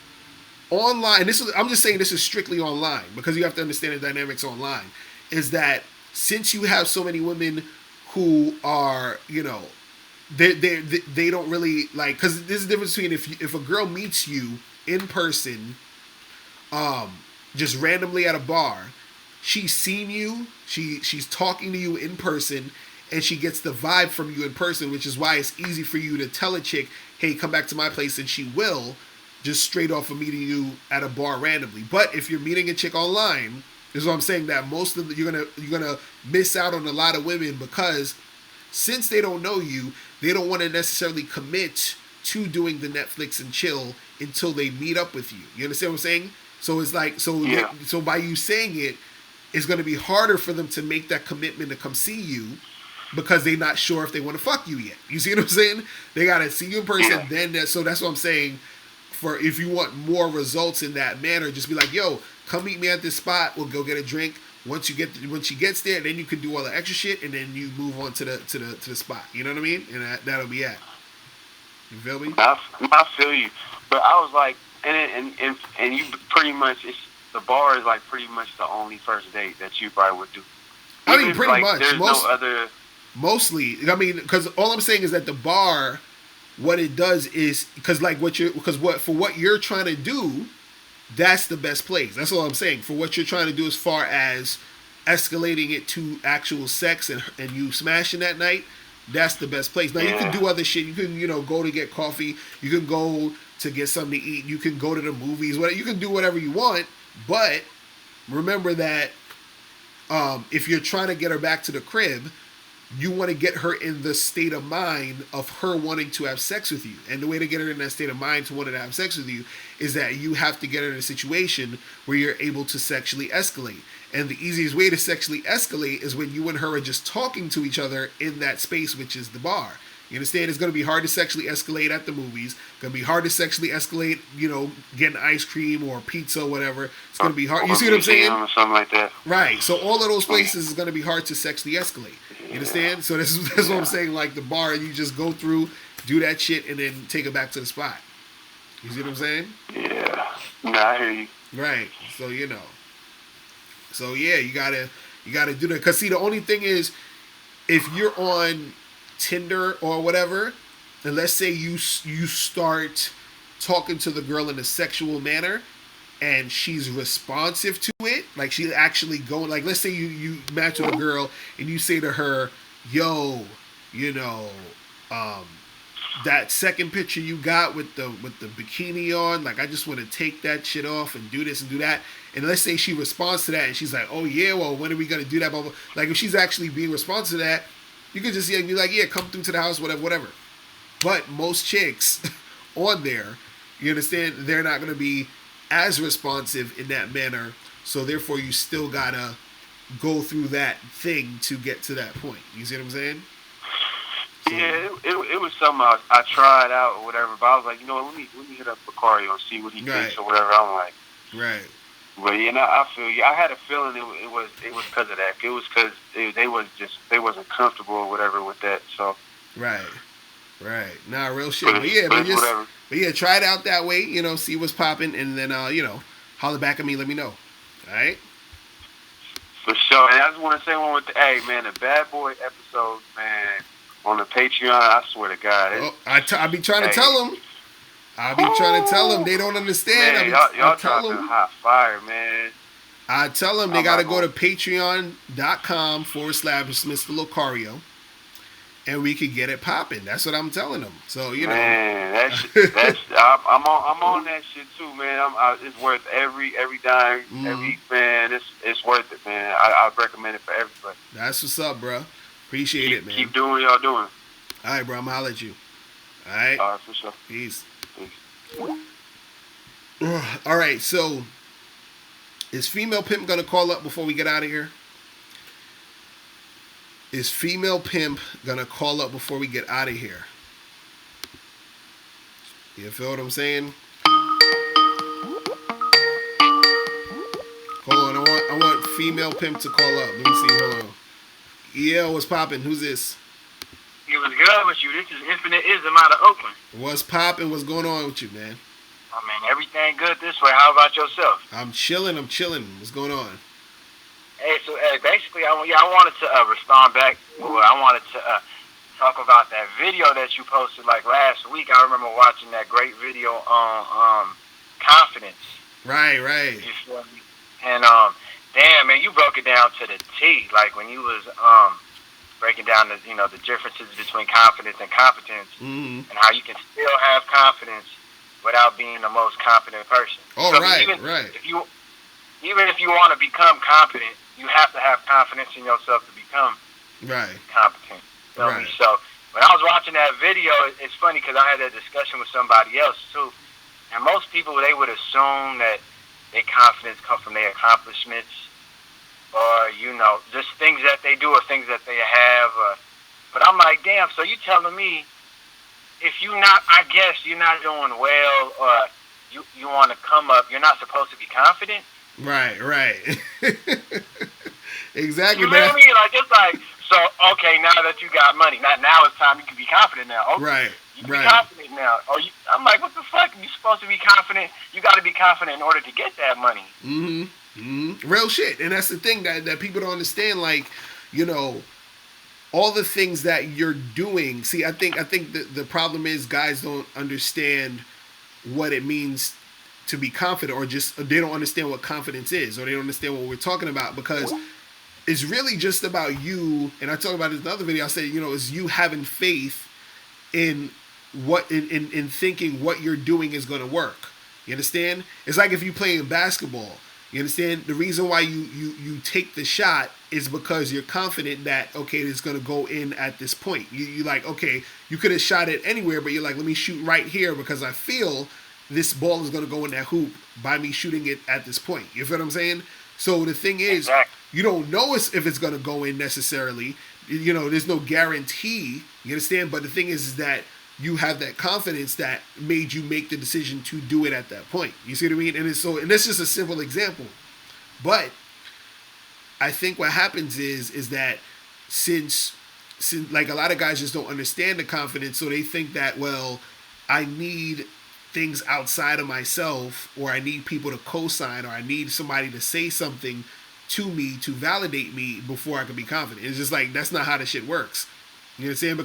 online. I'm just saying this is strictly online, because you have to understand the dynamics online. Is that since you have so many women who are, they don't really like, because there's a difference between if a girl meets you in person, just randomly at a bar, she's seen you, she's talking to you in person, and she gets the vibe from you in person, which is why it's easy for you to tell a chick, hey, come back to my place, and she will, just straight off of meeting you at a bar randomly. But if you're meeting a chick online Is what I'm saying, that most of the, you're gonna miss out on a lot of women because since they don't know you, they don't want to necessarily commit to doing the Netflix and chill until they meet up with you. You understand what I'm saying? So it's like so by you saying it, it's going to be harder for them to make that commitment to come see you because they're not sure if they want to fuck you yet. You see what I'm saying? They got to see you in person. So that's what I'm saying. For if you want more results in that manner, just be like, yo, come meet me at this spot. We'll go get a drink. When she gets there, then you can do all the extra shit, and then you move on to the spot. You know what I mean? And that'll be it. You feel me? I feel you, but I was like, and you pretty much, the bar is like pretty much the only first date that you probably would do. I mean, pretty much. There's no other. Mostly, I mean, because all I'm saying is that the bar, what it does is because what you're trying to do, that's the best place. That's all I'm saying. For what you're trying to do as far as escalating it to actual sex and you smashing that night, that's the best place. Now you can do other shit. You can go to get coffee. You can go to get something to eat. You can go to the movies. Whatever. You can do whatever you want. But remember that if you're trying to get her back to the crib, you want to get her in the state of mind of her wanting to have sex with you. And the way to get her in that state of mind to want to have sex with you is that you have to get her in a situation where you're able to sexually escalate. And the easiest way to sexually escalate is when you and her are just talking to each other in that space, which is the bar. You understand? It's going to be hard to sexually escalate at the movies. It's going to be hard to sexually escalate, getting ice cream or pizza or whatever. It's going to be hard. You see what I'm saying? Or something like that. Right. So all of those places is going to be hard to sexually escalate. You understand? So that's what I'm saying. Like the bar, you just go through, do that shit, and then take it back to the spot. You see what I'm saying? Yeah. Nah, I hear you. Right. So So yeah, you gotta do that. Cause see, the only thing is, if you're on Tinder or whatever, and let's say you start talking to the girl in a sexual manner, and she's responsive to it, like she's actually going, like let's say you match with a girl and you say to her, yo, that second picture you got with the bikini on, like I just want to take that shit off and do this and do that. And let's say she responds to that and she's like, oh yeah, well, when are we gonna do that? Blah, blah. Like if she's actually being responsive to that, you could just be like, yeah, come through to the house, whatever. But most chicks on there, you understand, they're not gonna be as responsive in that manner. So therefore you still gotta go through that thing to get to that point. You see what I'm saying? So, yeah, it was something I tried out or whatever, but I was like, let me hit up Locario and see what he thinks or whatever. I'm like, right. But I feel you. I had a feeling it was because of that. It was because they wasn't comfortable or whatever with that. So right. Nah, real shit. But yeah, try it out that way. See what's popping, and then holler back at me. Let me know. All right. For sure. And I just want to say one with the Bad Boy episode, man, on the Patreon. I swear to God. I be trying to tell them. Trying to tell them. They don't understand. Man, y'all talking hot fire, man. I tell them they got to go to patreon.com/Mr. Locario, and we could get it popping. That's what I'm telling them. So man, that's I'm on that shit too, man. It's worth every dime, every man. It's worth it, man. I recommend it for everybody. That's what's up, bro. Appreciate it, man. Keep doing what y'all doing. All right, bro. I'm gonna holler at you. All right. All right, for sure. Peace. All right, so is Female Pimp gonna call up before we get out of here? Is Female Pimp gonna call up before we get out of here? You feel what I'm saying? Hold on, I want Female Pimp to call up. Let me see. Hold on. Yeah, what's poppin'? Who's this? It was good with you. This is Infinite Ism out of Oakland. What's poppin'? What's going on with you, man? I mean, everything good this way. How about yourself? I'm chilling. What's going on? Hey, so basically, I wanted to respond back. I wanted to talk about that video that you posted like last week. I remember watching that great video on confidence. Right. You feel me? And damn, man, you broke it down to the T. Like when you was breaking down the differences between confidence and competence, and how you can still have confidence without being the most confident person. Oh, so right. even if you want to become competent, you have to have confidence in yourself to become Right. competent. You know Right. me? So when I was watching that video, it's funny because I had that discussion with somebody else too, and most people they would assume that their confidence come from their accomplishments, or just things that they do or things that they have. But I'm like, damn. So you telling me if you not, I guess you're not doing well, or you want to come up, you're not supposed to be confident. Right. Right. Exactly. You feel me? Like it's like, so okay, now that you got money, now it's time you can be confident now. Okay, Right. you can Right. be confident now. I'm like, what the fuck? You supposed to be confident? You got to be confident in order to get that money. Real shit. And that's the thing that people don't understand. Like, all the things that you're doing. See, I think the problem is guys don't understand what it means to be confident, or just they don't understand what confidence is, or they don't understand what we're talking about, because it's really just about you. And I talked about it in another video. I said, it's you having faith in what in thinking what you're doing is going to work. You understand? It's like if you play in basketball. You understand? The reason why you take the shot is because you're confident that, okay, it's going to go in at this point. You like, okay, you could have shot it anywhere, but you're like, let me shoot right here because I feel this ball is going to go in that hoop by me shooting it at this point. You feel what I'm saying? So the thing is, you don't know if it's going to go in necessarily. There's no guarantee. You understand? But the thing is that you have that confidence that made you make the decision to do it at that point. You see what I mean? And that's just a simple example. But I think what happens is that since like a lot of guys just don't understand the confidence, so they think that, well, I need things outside of myself, or I need people to co-sign, or I need somebody to say something to me to validate me before I can be confident. It's just like, that's not how the shit works. You know what I'm saying?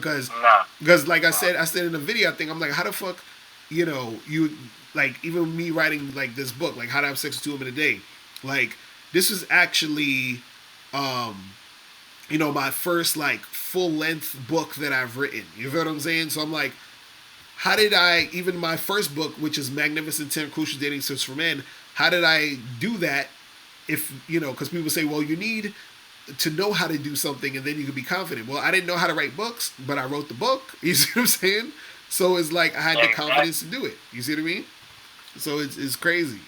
Because like I said in the video, I think I'm like, how the fuck, you like, even me writing like this book, like How to Have Sex with 2 Women a Day, like this was actually, my first like full length book that I've written. You feel what I'm saying? So I'm like, how did I, even my first book, which is Magnificent 10 Crucial Dating Tips for Men, how did I do that? If, because people say, well, you need to know how to do something and then you can be confident. Well, I didn't know how to write books, but I wrote the book. You see what I'm saying? So it's like I had the confidence to do it. You see what I mean? So it's crazy.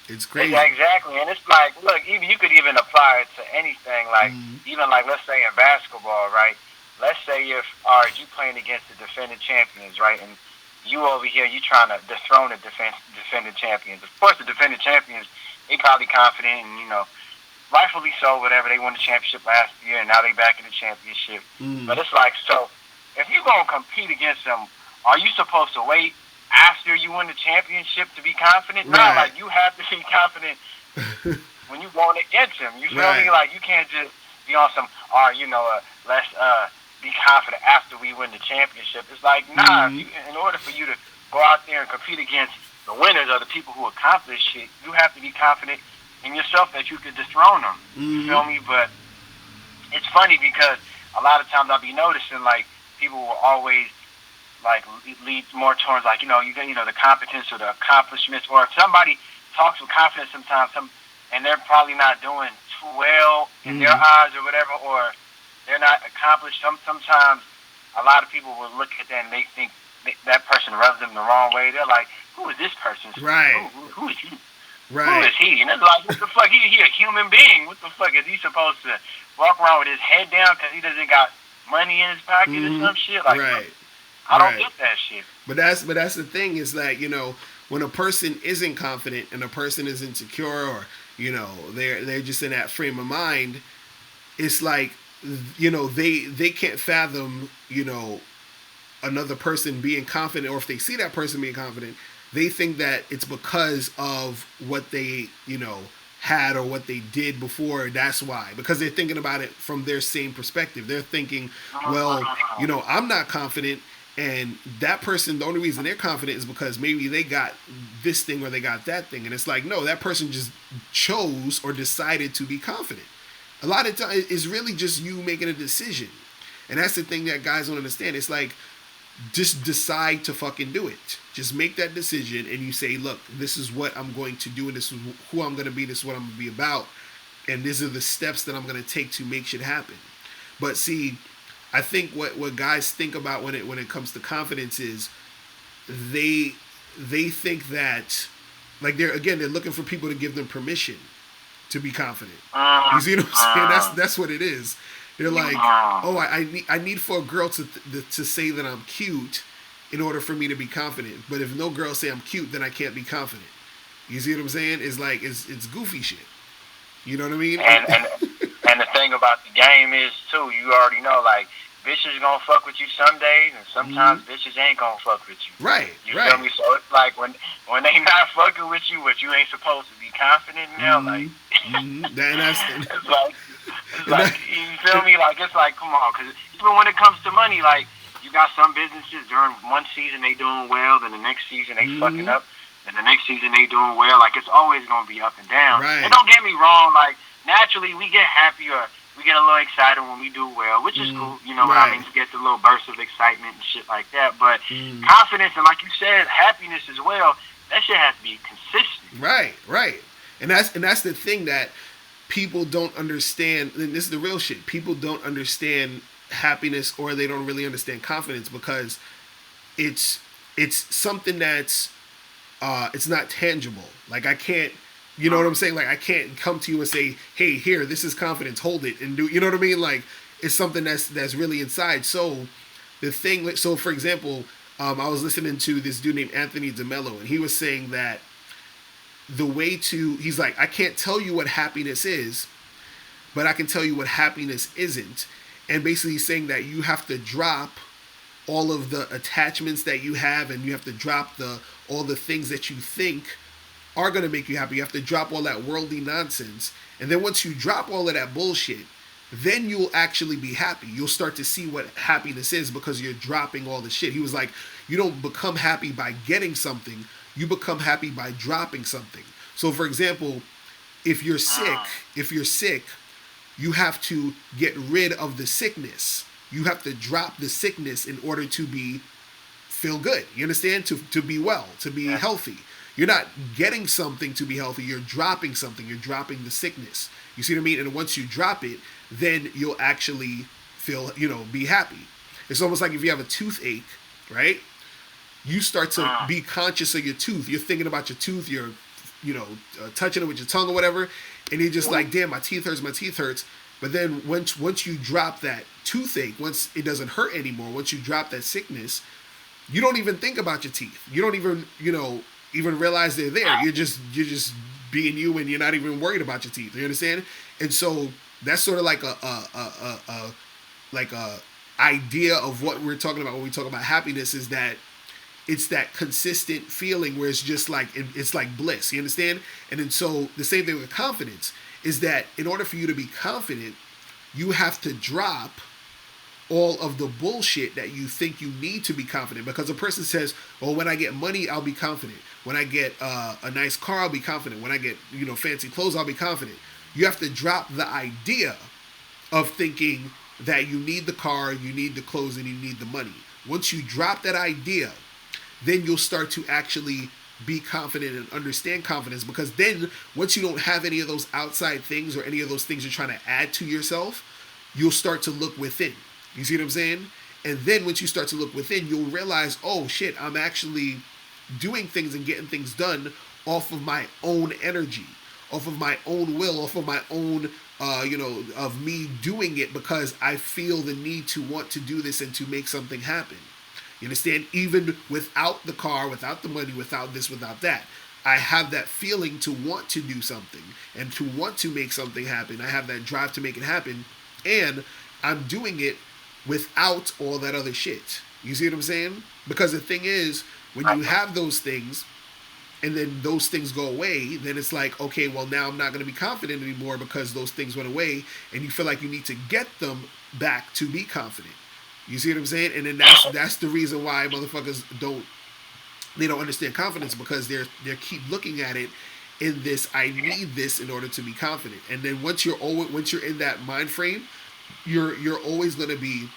It's crazy. Yeah, exactly. And it's like, look, you could even apply it to anything. Like, even like, let's say in basketball, right? Let's say you playing against the defending champions, right? And you over here, you trying to dethrone the defending champions. Of course, the defending champions, they probably confident and, rightfully so, whatever. They won the championship last year, and now they back in the championship. But it's like, so if you're going to compete against them, are you supposed to wait after you win the championship to be confident? Right. No, like, you have to be confident when you're going against them. You feel me? Like, you can't just be on some, let's be confident after we win the championship. It's like, nah, in order for you to go out there and compete against the winners or the people who accomplish shit, you have to be confident in yourself that you could dethrone them. You feel me? But it's funny because a lot of times I'll be noticing, like, people will always, like, lead more towards, like, the competence or the accomplishments, or if somebody talks with confidence sometimes, and they're probably not doing too well in their eyes or whatever, or they're not accomplished. Sometimes a lot of people will look at that and they think that person rubs them the wrong way. They're like, who is this person? Right. Who is he? Right. Who is he? And it's like, what the fuck? He a human being. What the fuck? Is he supposed to walk around with his head down because he doesn't got money in his pocket or some shit? Like, right. I don't get that shit. But that's the thing is that, when a person isn't confident and a person is insecure, or, they're just in that frame of mind, it's like, they can't fathom, another person being confident, or if they see that person being confident, they think that it's because of what they, had or what they did before. That's why, because they're thinking about it from their same perspective. They're thinking, well, I'm not confident, and that person, the only reason they're confident is because maybe they got this thing or they got that thing. And it's like, no, that person just chose or decided to be confident. A lot of times it's really just you making a decision. And that's the thing that guys don't understand. It's like, just decide to fucking do it. Just make that decision and you say, look, this is what I'm going to do and this is who I'm going to be, this is what I'm going to be about, and these are the steps that I'm going to take to make shit happen. But see, I think what guys think about when it comes to confidence is they think that, like, they're looking for people to give them permission to be confident. You see what I'm saying? That's what it is. They're like, oh, I need for a girl to say that I'm cute in order for me to be confident. But if no girl say I'm cute, then I can't be confident. You see what I'm saying? It's like it's goofy shit. You know what I mean? And the thing about the game is too, you already know, like, bitches gonna fuck with you some days, and sometimes bitches ain't gonna fuck with you. Right. You feel me? So it's like when they not fucking with you, but you ain't supposed to be confident in them, like. It's like, you feel me? Like, it's like, come on, because even when it comes to money, like, you got some businesses during one season they doing well, then the next season they fucking up, then the next season they doing well. Like, it's always gonna be up and down. Right. And don't get me wrong, like, naturally we get happier. We get a little excited when we do well, which is cool. You know what I mean? You get the little burst of excitement and shit like that. But confidence and, like you said, happiness as well, that shit has to be consistent. Right. And that's the thing that people don't understand. And this is the real shit. People don't understand happiness, or they don't really understand confidence, because it's something that's it's not tangible. Like, I can't, you know what I'm saying? Like, I can't come to you and say, hey, here, this is confidence, hold it and do, you know what I mean? Like, it's something that's really inside. So the thing, so for example, I was listening to this dude named Anthony DeMello, and he was saying that the way to, he's like, I can't tell you what happiness is, but I can tell you what happiness isn't. And basically saying that you have to drop all of the attachments that you have, and you have to drop all the things that you think are going to make you happy. You have to drop all that worldly nonsense. And then once you drop all of that bullshit, then you'll actually be happy. You'll start to see what happiness is, because you're dropping all the shit. He was like, you don't become happy by getting something. You become happy by dropping something. So for example, if you're sick, you have to get rid of the sickness. You have to drop the sickness in order to feel good. You understand? To be well, to be healthy. You're not getting something to be healthy. You're dropping something. You're dropping the sickness. You see what I mean? And once you drop it, then you'll actually feel, be happy. It's almost like if you have a toothache, right? You start to be conscious of your tooth. You're thinking about your tooth. You're, touching it with your tongue or whatever. And you're just like, damn, my teeth hurts. But then once you drop that toothache, once it doesn't hurt anymore, once you drop that sickness, you don't even think about your teeth. You don't even, even realize they're there. You're just being you, and you're not even worried about your teeth. You understand? And so that's sort of like a idea of what we're talking about when we talk about happiness, is that it's that consistent feeling where it's just like, it's like bliss. You understand? And then so the same thing with confidence is that in order for you to be confident, you have to drop all of the bullshit that you think you need to be confident. Because a person says, well, when I get money, I'll be confident. When I get a nice car, I'll be confident. When I get, fancy clothes, I'll be confident. You have to drop the idea of thinking that you need the car, you need the clothes, and you need the money. Once you drop that idea, then you'll start to actually be confident and understand confidence. Because then once you don't have any of those outside things or any of those things you're trying to add to yourself, you'll start to look within. You see what I'm saying? And then once you start to look within, you'll realize, oh shit, I'm actually doing things and getting things done off of my own energy, off of my own will, off of my own, of me doing it because I feel the need to want to do this and to make something happen. You understand? Even without the car, without the money, without this, without that, I have that feeling to want to do something and to want to make something happen. I have that drive to make it happen, and I'm doing it without all that other shit. You see what I'm saying? Because the thing is, when you have those things and then those things go away, then it's like, okay, well, now I'm not going to be confident anymore because those things went away, and you feel like you need to get them back to be confident. You see what I'm saying? And then that's the reason why motherfuckers don't understand confidence, because they keep looking at it in this, I need this in order to be confident. And then once you're in that mind frame, you're always going to be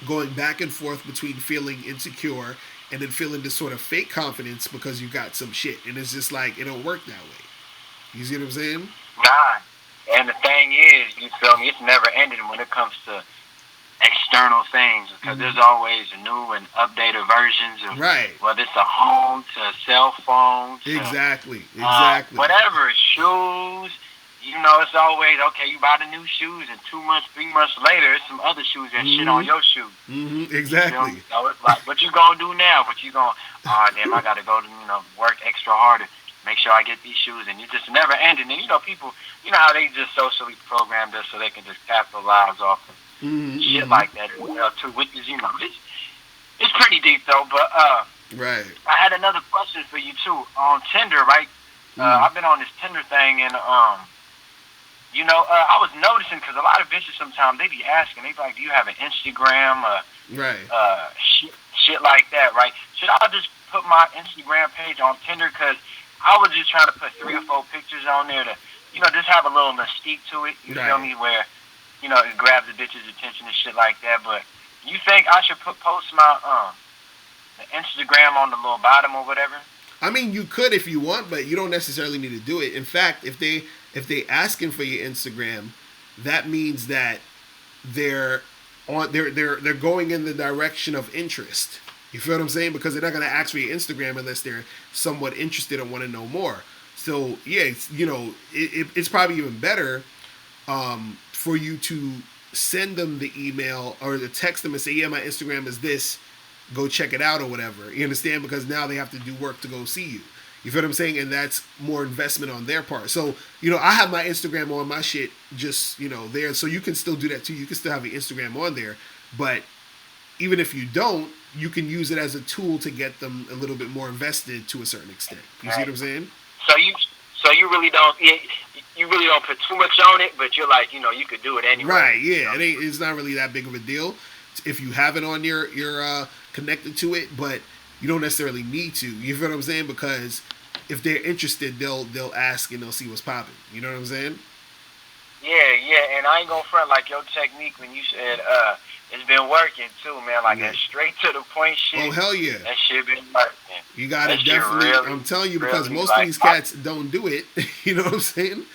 going back and forth between feeling insecure and then feeling this sort of fake confidence because you got some shit, and it's just like it don't work that way. You see what I'm saying? Nah. And the thing is, you feel me, it's never ending when it comes to external things, because there's always new and updated versions of Right. whether it's a home to a cell phone to Exactly. whatever, shoes. You know, it's always okay. You buy the new shoes, and 2 months, 3 months later, it's some other shoes that shit on your shoes. Exactly. So it's like, what you gonna do now? What you gonna? Oh damn, I gotta go to work extra harder, make sure I get these shoes, and you just never ending. And people, you know how they just socially programmed us so they can just capitalize off of shit like that as well too. Which is it's pretty deep though. But right. I had another question for you too on Tinder, right? I've been on this Tinder thing, and I was noticing because a lot of bitches sometimes they be asking, they be like, "Do you have an Instagram?" Right. Shit like that, right? Should I just put my Instagram page on Tinder? Because I was just trying to put 3 or 4 pictures on there to, just have a little mystique to it. You feel me? Where, it grabs the bitch's attention and shit like that. But you think I should post my the Instagram on the little bottom or whatever? I mean, you could if you want, but you don't necessarily need to do it. In fact, if they asking for your Instagram, that means that they're going in the direction of interest. You feel what I'm saying? Because they're not gonna ask for your Instagram unless they're somewhat interested and want to know more. So yeah, it's probably even better for you to send them the email or to text them and say, yeah, my Instagram is this. Go check it out or whatever. You understand? Because now they have to do work to go see you. You feel what I'm saying? And that's more investment on their part. So, I have my Instagram on my shit just, there. So you can still do that too. You can still have your Instagram on there. But even if you don't, you can use it as a tool to get them a little bit more invested to a certain extent. You see what I'm saying? So you really don't put too much on it, but you're like, you could do it anyway. Right, yeah. It's not really that big of a deal if you have it on your connected to it, but you don't necessarily need to. You feel what I'm saying? Because if they're interested, they'll ask and they'll see what's popping. You know what I'm saying? Yeah, and I ain't gonna front like your technique when you said it's been working too, man. Like that straight to the point shit. Oh hell yeah, that shit been working. You gotta definitely. Really, I'm telling you because most of these cats don't do it. You know what I'm saying?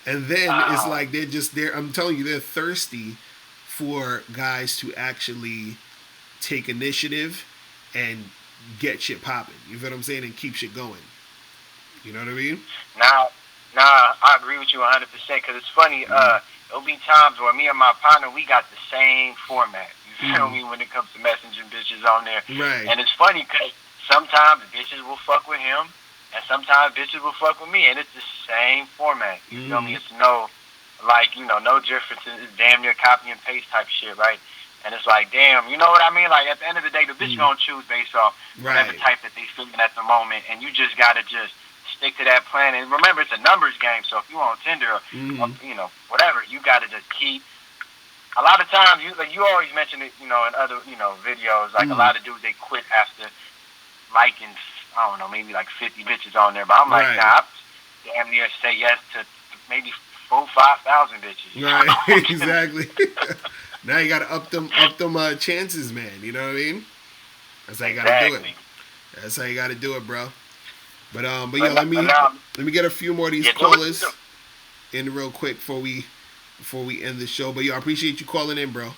And then it's like they're. I'm telling you, they're thirsty for guys to actually take initiative and get shit popping. You feel what I'm saying? And keep shit going. You know what I mean? Nah, I agree with you 100% because it's funny. There'll be times where me and my partner, we got the same format. You feel me? When it comes to messaging bitches on there. Right. And it's funny because sometimes bitches will fuck with him and sometimes bitches will fuck with me. And it's the same format. You feel me? It's no difference. It's damn near copy and paste type shit, right? And it's like, damn, you know what I mean? Like, at the end of the day, the bitch gonna choose based off whatever type that they feeling at the moment. And you just gotta just stick to that plan. And remember, it's a numbers game. So if you on Tinder or, whatever, you gotta just keep. A lot of times, you always mention it, in other, videos. Like, a lot of dudes, they quit after liking, I don't know, maybe like 50 bitches on there. But I'm like, nah, I damn near say yes to maybe 4,000-5,000 bitches. Right, exactly. Now you gotta up them chances, man. You know what I mean? That's how you gotta do it. That's how you gotta do it, bro. But yeah, let me get a few more of these callers in real quick before we end the show. But yo, I appreciate you calling in, bro.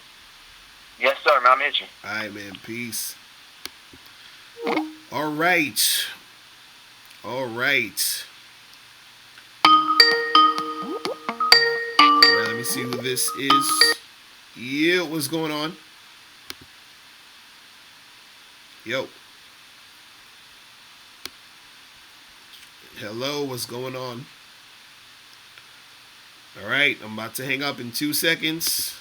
Yes, sir, man. I'm itching. All right, man. Peace. All right. Let me see who this is. Yeah, what's going on? Yo. Hello, what's going on? All right, I'm about to hang up in 2 seconds.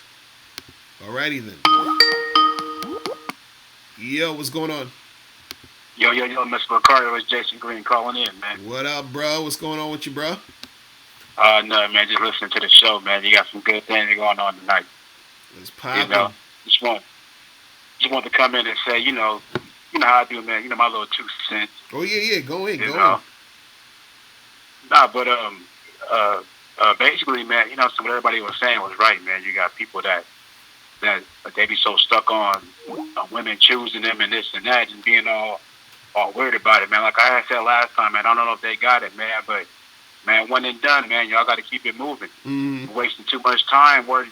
Alrighty then. Yo, what's going on? Yo, Mr. Locario, it's Jason Green calling in, man. What up, bro? What's going on with you, bro? No, man, just listening to the show, man. You got some good things going on tonight. It's popping. Just want to come in and say, you know how I do, man. My little 2 cents. Oh yeah, go in. Nah, but basically, man, so what everybody was saying was right, man. You got people that that they be so stuck on women choosing them and this and that and being all weird about it, man. Like I had said last time, man, I don't know if they got it, man, but man, one and done, man. Y'all got to keep it moving. Mm-hmm. You're wasting too much time. You're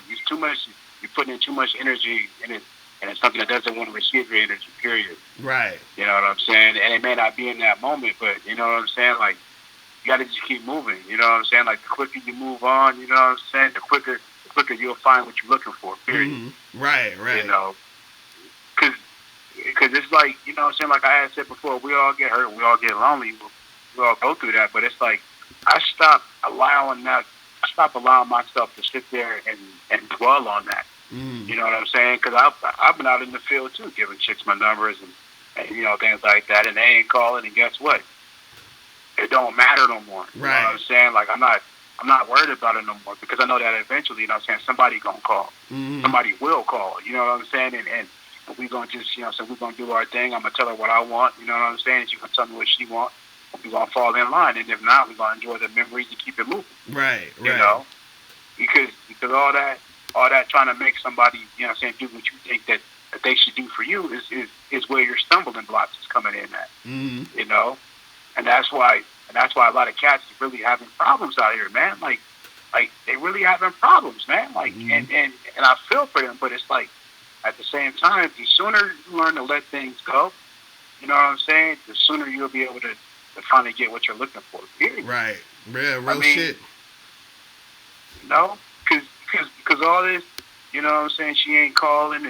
putting in too much energy in it, and it's something that doesn't want to receive your energy. Period. Right. You know what I'm saying? And it may not be in that moment, but you know what I'm saying? Like you got to just keep moving. You know what I'm saying? Like the quicker you move on, you know what I'm saying? The quicker you'll find what you're looking for. Period. Mm-hmm. Right. You know, because it's like, you know what I'm saying? Like I had said before, we all get hurt, we all get lonely, we all go through that. But it's like I stopped allowing myself to sit there and dwell on that. Mm. You know what I'm saying? Because I've been out in the field too, giving chicks my numbers and you know things like that, and they ain't calling. And guess what? It don't matter no more. You know what I'm saying? Like I'm not worried about it no more because I know that eventually, you know what I'm saying, somebody gonna call. Mm-hmm. Somebody will call. You know what I'm saying? And we gonna just, you know, so we're gonna do our thing. I'm gonna tell her what I want. You know what I'm saying? She gonna tell me what she wants. We're gonna fall in line, and if not, we're gonna enjoy the memories and keep it moving. Right. You know, because all that trying to make somebody, you know what I'm saying, do what you think that they should do for you is where your stumbling blocks is coming in at. Mm-hmm. You know, and that's why a lot of cats are really having problems out here, man. Like they really having problems, man. Like and I feel for them, but it's like at the same time, the sooner you learn to let things go, you know what I'm saying, the sooner you'll be able to finally get what you're looking for. Period. Right. Real shit. You know, because all this, you know what I'm saying, she ain't calling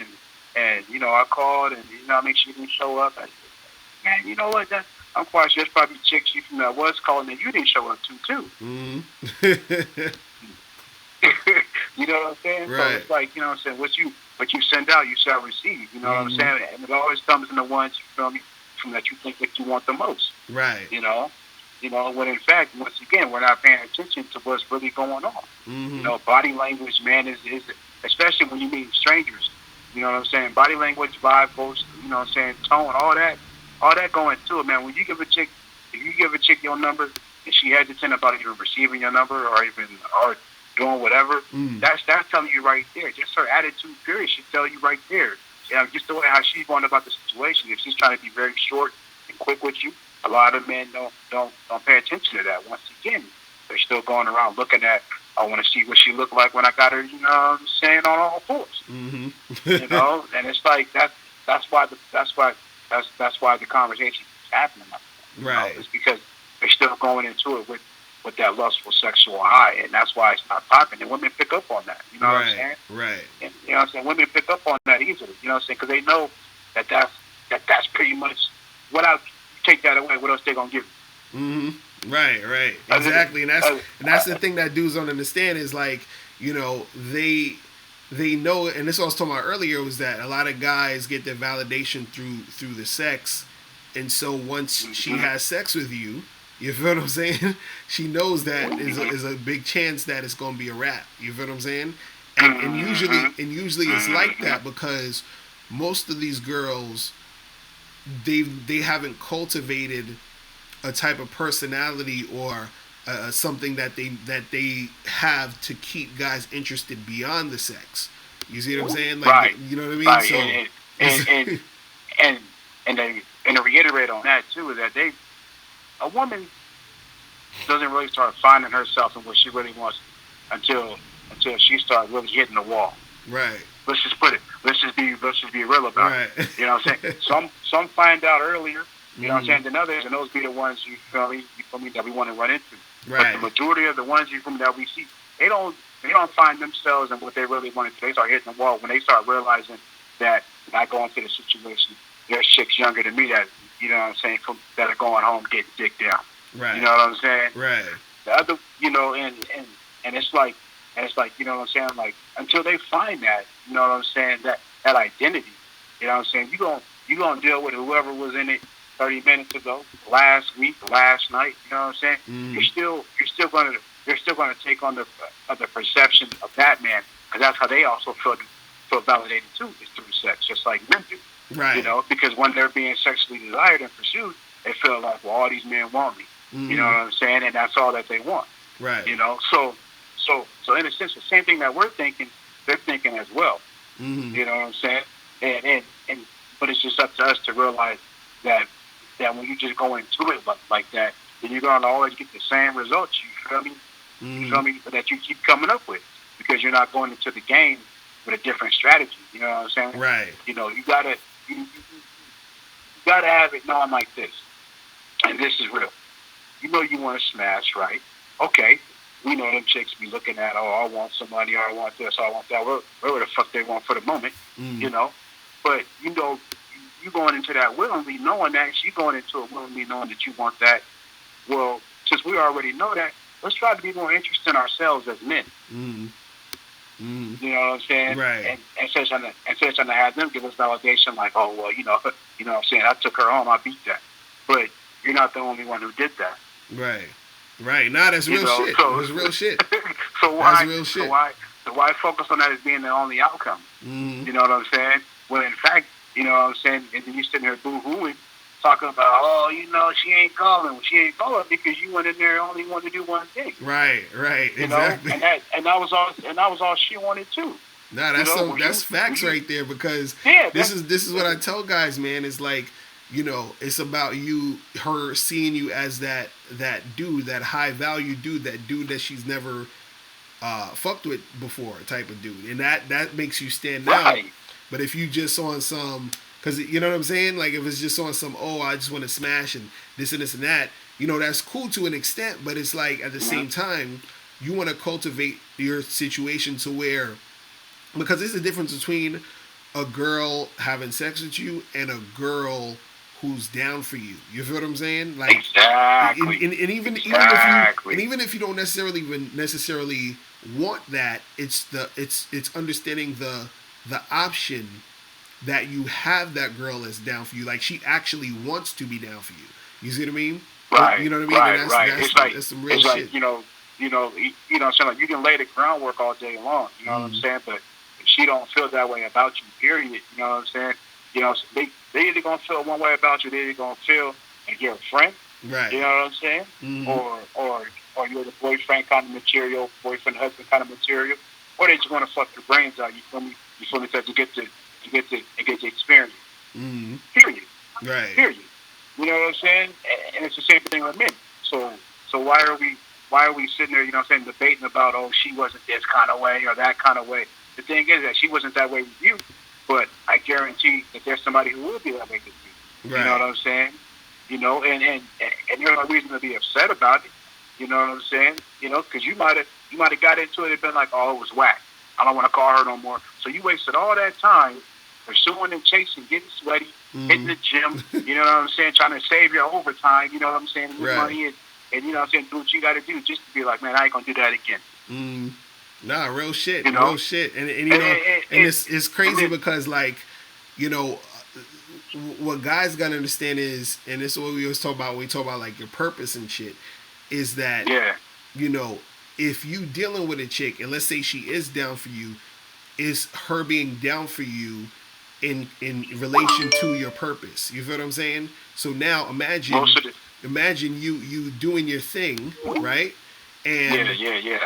and you know, I called and, you know what I mean, she didn't show up. I said, man, you know what, I'm quite sure there's probably chicks you from that was calling and you didn't show up to, too. Mm-hmm. You know what I'm saying? Right. So it's like, you know what I'm saying, what you send out, you shall receive. You know what I'm saying? And it always comes in the ones, you feel me, from that you think that you want the most. Right. You know, when in fact, once again, we're not paying attention to what's really going on. Mm-hmm. You know, body language, man, is especially when you meet strangers. You know what I'm saying? Body language, vibe, voice, you know what I'm saying, tone, all that going into it, man. When you give a chick, if you give a chick your number and she hesitant about even receiving your number or doing whatever, that's telling you right there. Just her attitude, period, should tell you right there. You know, just the way how she's going about the situation. If she's trying to be very short and quick with you, a lot of men don't pay attention to that. Once again, they're still going around looking at, I want to see what she looked like when I got her, you know what I'm saying, on all fours. Mm-hmm. You know, and it's like that's why the conversation is happening. Right. You know? It's because they're still going into it with that lustful sexual high, and that's why it's not popping. And women pick up on that. You know what I'm saying? Right. And, you know what I'm saying? Women pick up on that easily. You know what I'm saying? Because they know that's pretty much what I take that away. What else they gonna give you? Mm-hmm. Right. Exactly. And that's the thing that dudes don't understand is like, you know, they know, and this I was talking about earlier, was that a lot of guys get their validation through the sex, and so once she has sex with you, you feel what I'm saying? She knows that is a big chance that it's gonna be a wrap. You feel what I'm saying? And usually it's like that because most of these girls, they haven't cultivated a type of personality or something that they have to keep guys interested beyond the sex. You see what I'm saying? Like, right. You know what I mean? Right. So and to reiterate on that too is that a woman doesn't really start finding herself and what she really wants until she starts really hitting the wall. Right. Let's just be real about it. You know what I'm saying? Some find out earlier, you know what I'm saying, than others, and those be the ones you feel me that we want to run into. Right. But the majority of the ones that we see, they don't find themselves and what they really want to do. They start hitting the wall when they start realizing that when I go into the situation, there's chicks younger than me that, you know what I'm saying, that are going home getting dick down. Right. You know what I'm saying? Right. The other, you know, and it's like, you know what I'm saying, like until they find that, you know what I'm saying, that identity, you know what I'm saying, you gonna deal with whoever was in it 30 minutes ago, last week, last night, you know what I'm saying? You're still gonna take on the perception of that man, because that's how they also feel validated too, is through sex, just like men do. Right. You know, because when they're being sexually desired and pursued, they feel like, well, all these men want me. You know what I'm saying? And that's all that they want. Right. You know, so in a sense, the same thing that we're thinking, they're thinking as well. Mm-hmm. You know what I'm saying? And but it's just up to us to realize that when you just go into it like that, then you're gonna always get the same results. You feel me? Mm-hmm. You feel me? That you keep coming up with because you're not going into the game with a different strategy. You know what I'm saying? Right. You know, you gotta have it knowing like this, and this is real. You know you want to smash, right? Okay. We know them chicks be looking at, oh, I want some money, or I want this, or I want that. Whatever the fuck they want for the moment, Mm-hmm. you know. But you know, you going into that willingly knowing that, you going into it willingly knowing that you want that. Well, since we already know that, let's try to be more interested in ourselves as men. Mm-hmm. Mm-hmm. You know what I'm saying? Right. And instead of trying to have them give us validation, like, oh, well, you know what I'm saying? I took her home, I beat that. But you're not the only one who did that. Right. Right. Nah, that's real shit. So, That's real shit. so That's real shit. So why focus on that as being the only outcome? Mm-hmm. You know what I'm saying? Well, in fact, you know what I'm saying? And then you sitting there boo-hooing, talking about, oh, you know, she ain't calling. She ain't calling because you went in there and only wanted to do one thing. Right. Right. You Exactly. know? And that was all she wanted too. Nah, that's You know, that's facts right there because Yeah, this is what I tell guys, man. It's like, you know, it's about her seeing you as that dude, that high value dude, that dude that she's never fucked with before type of dude, and that makes you stand out. Right. But if you just on some, because you know what I'm saying, like if it's just on some, oh, I just want to smash and this and that, you know, that's cool to an extent, but it's like at the same time, you want to cultivate your situation to where, because there's a difference between a girl having sex with you and a girl who's down for you. You feel what I'm saying? Like exactly. And even if you don't necessarily want that, it's understanding the option that you have that girl that's down for you. Like she actually wants to be down for you. You see what I mean? Right. You know what I mean? Right. And Right. That's some real it's shit. like, you know, what I'm saying? Like you can lay the groundwork all day long. You know what I'm saying? But if she don't feel that way about you, period. You know what I'm saying? You know, they either gonna feel one way about you, they either gonna feel and you're a friend. Right. You know what I'm saying? Mm-hmm. Or you're the boyfriend kind of material, boyfriend husband kind of material, or they just want to fuck your brains out. You feel me? You feel me? So to get the experience. Mm-hmm. Period. Right. Period. You know what I'm saying? And it's the same thing with men. So why are we sitting there? You know what I'm saying? Debating about, oh, she wasn't this kind of way or that kind of way. The thing is that she wasn't that way with you, but I guarantee that there's somebody who will be that way with you. Right. You know what I'm saying? You know, and there's no reason to be upset about it. You know what I'm saying? You know, because you might have got into it and been like, oh, it was whack. I don't want to call her no more. So you wasted all that time pursuing and chasing, getting sweaty, hitting the gym. You know what I'm saying? Trying to save your overtime. You know what I'm saying? With money and you know what I'm saying? Do what you got to do just to be like, man, I ain't gonna do that again. Nah, real shit, you know? real shit, and you know, and it's crazy because like, you know, what guys gotta understand is, and this is what we always talk about when we talk about like your purpose and shit, is that you know, if you dealing with a chick and let's say she is down for you, is her being down for you in relation to your purpose. You feel what I'm saying? So now imagine you doing your thing, right? And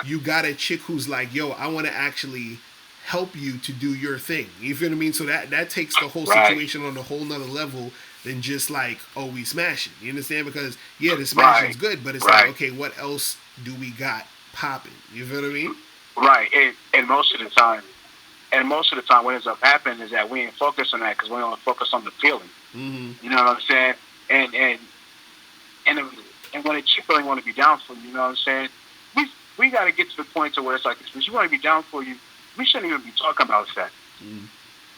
you got a chick who's like, yo, I want to actually help you to do your thing. You feel what I mean? So that takes the whole situation on a whole nother level than just like, oh, we smashing. You understand? Because the smashing's good, but it's like, okay, what else do we got popping? You feel what I mean? Right. And most of the time what ends up happening is that we ain't focused on that because we don't focus on the feeling. Mm-hmm. You know what I'm saying? And when a chick really want to be down for you, you know what I'm saying? We got to get to the point to where it's like, if she want to be down for you, we shouldn't even be talking about sex. Mm-hmm.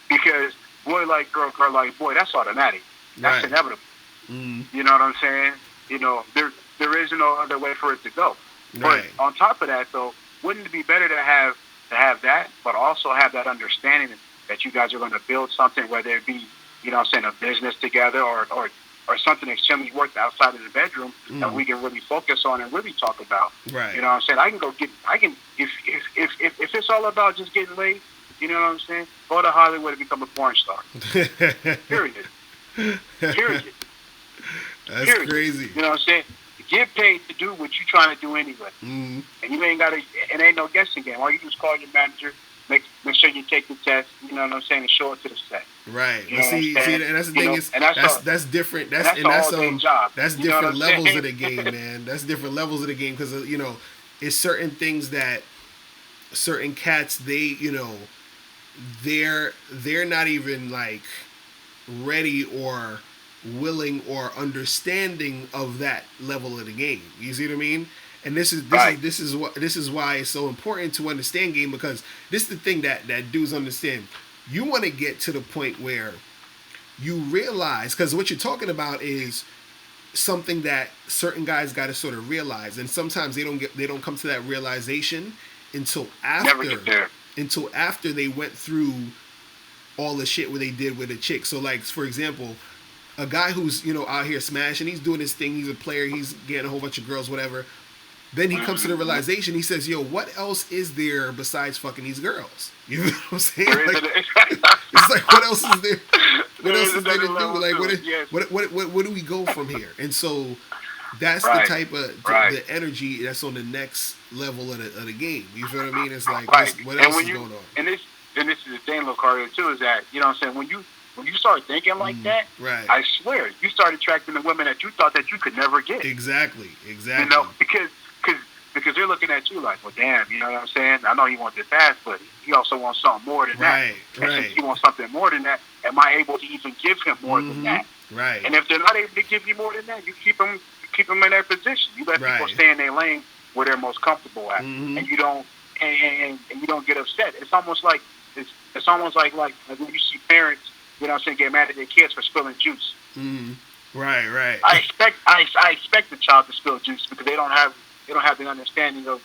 Because boy like girl like boy, that's automatic. That's inevitable. Mm-hmm. You know what I'm saying? You know, there is no other way for it to go. Right. But on top of that, though, wouldn't it be better to have that, but also have that understanding that you guys are going to build something, whether it be, you know what I'm saying, a business together or something extremely worked outside of the bedroom that we can really focus on and really talk about. Right. You know what I'm saying? If it's all about just getting laid, you know what I'm saying? Go to Hollywood and become a porn star. Period. Period. That's crazy. You know what I'm saying? Get paid to do what you're trying to do anyway. Mm-hmm. And you ain't got to, it ain't no guessing game. All you do is call your manager, make sure you take the test. You know what I'm saying, and show it to the set. Right. You But know what I'm see, saying? and that's the You thing know, is and that's different. That's an all-day job. that's You know what different I'm levels saying? of the game, man. That's different levels of the game because you know, it's certain things that certain cats they're not even like ready or willing or understanding of that level of the game. You see what I mean? And Right. this is why it's so important to understand game because this is the thing that dudes understand. You want to get to the point where you realize because what you're talking about is something that certain guys got to sort of realize, and sometimes they don't come to that realization until Never get there. after they went through all the shit where they did with a chick. So like for example, a guy who's out here smashing, he's doing his thing, he's a player, he's getting a whole bunch of girls, whatever. Then he comes to the realization, he says, yo, what else is there besides fucking these girls? You know what I'm saying? Like, it's like, what else is there? What else is there to do? Like, what do we go from here? And so that's the type of the energy that's on the next level of the game. You feel what I mean? It's like, what else is going on? And this is the thing, Locario, too, is that, you know what I'm saying, when you start thinking like that, right. I swear, you start attracting the women that you thought that you could never get. Exactly. You know, because they're looking at you like, well, damn, you know what I'm saying? I know he wants this ass, but he also wants something more than that. And since he wants something more than that, am I able to even give him more than that? Right. And if they're not able to give you more than that, you keep them in their position. You let people stay in their lane where they're most comfortable at, and you don't and you don't get upset. It's almost like it's almost like when you see parents, you know what I'm saying, get mad at their kids for spilling juice. Right. I expect the child to spill juice because they don't have the understanding of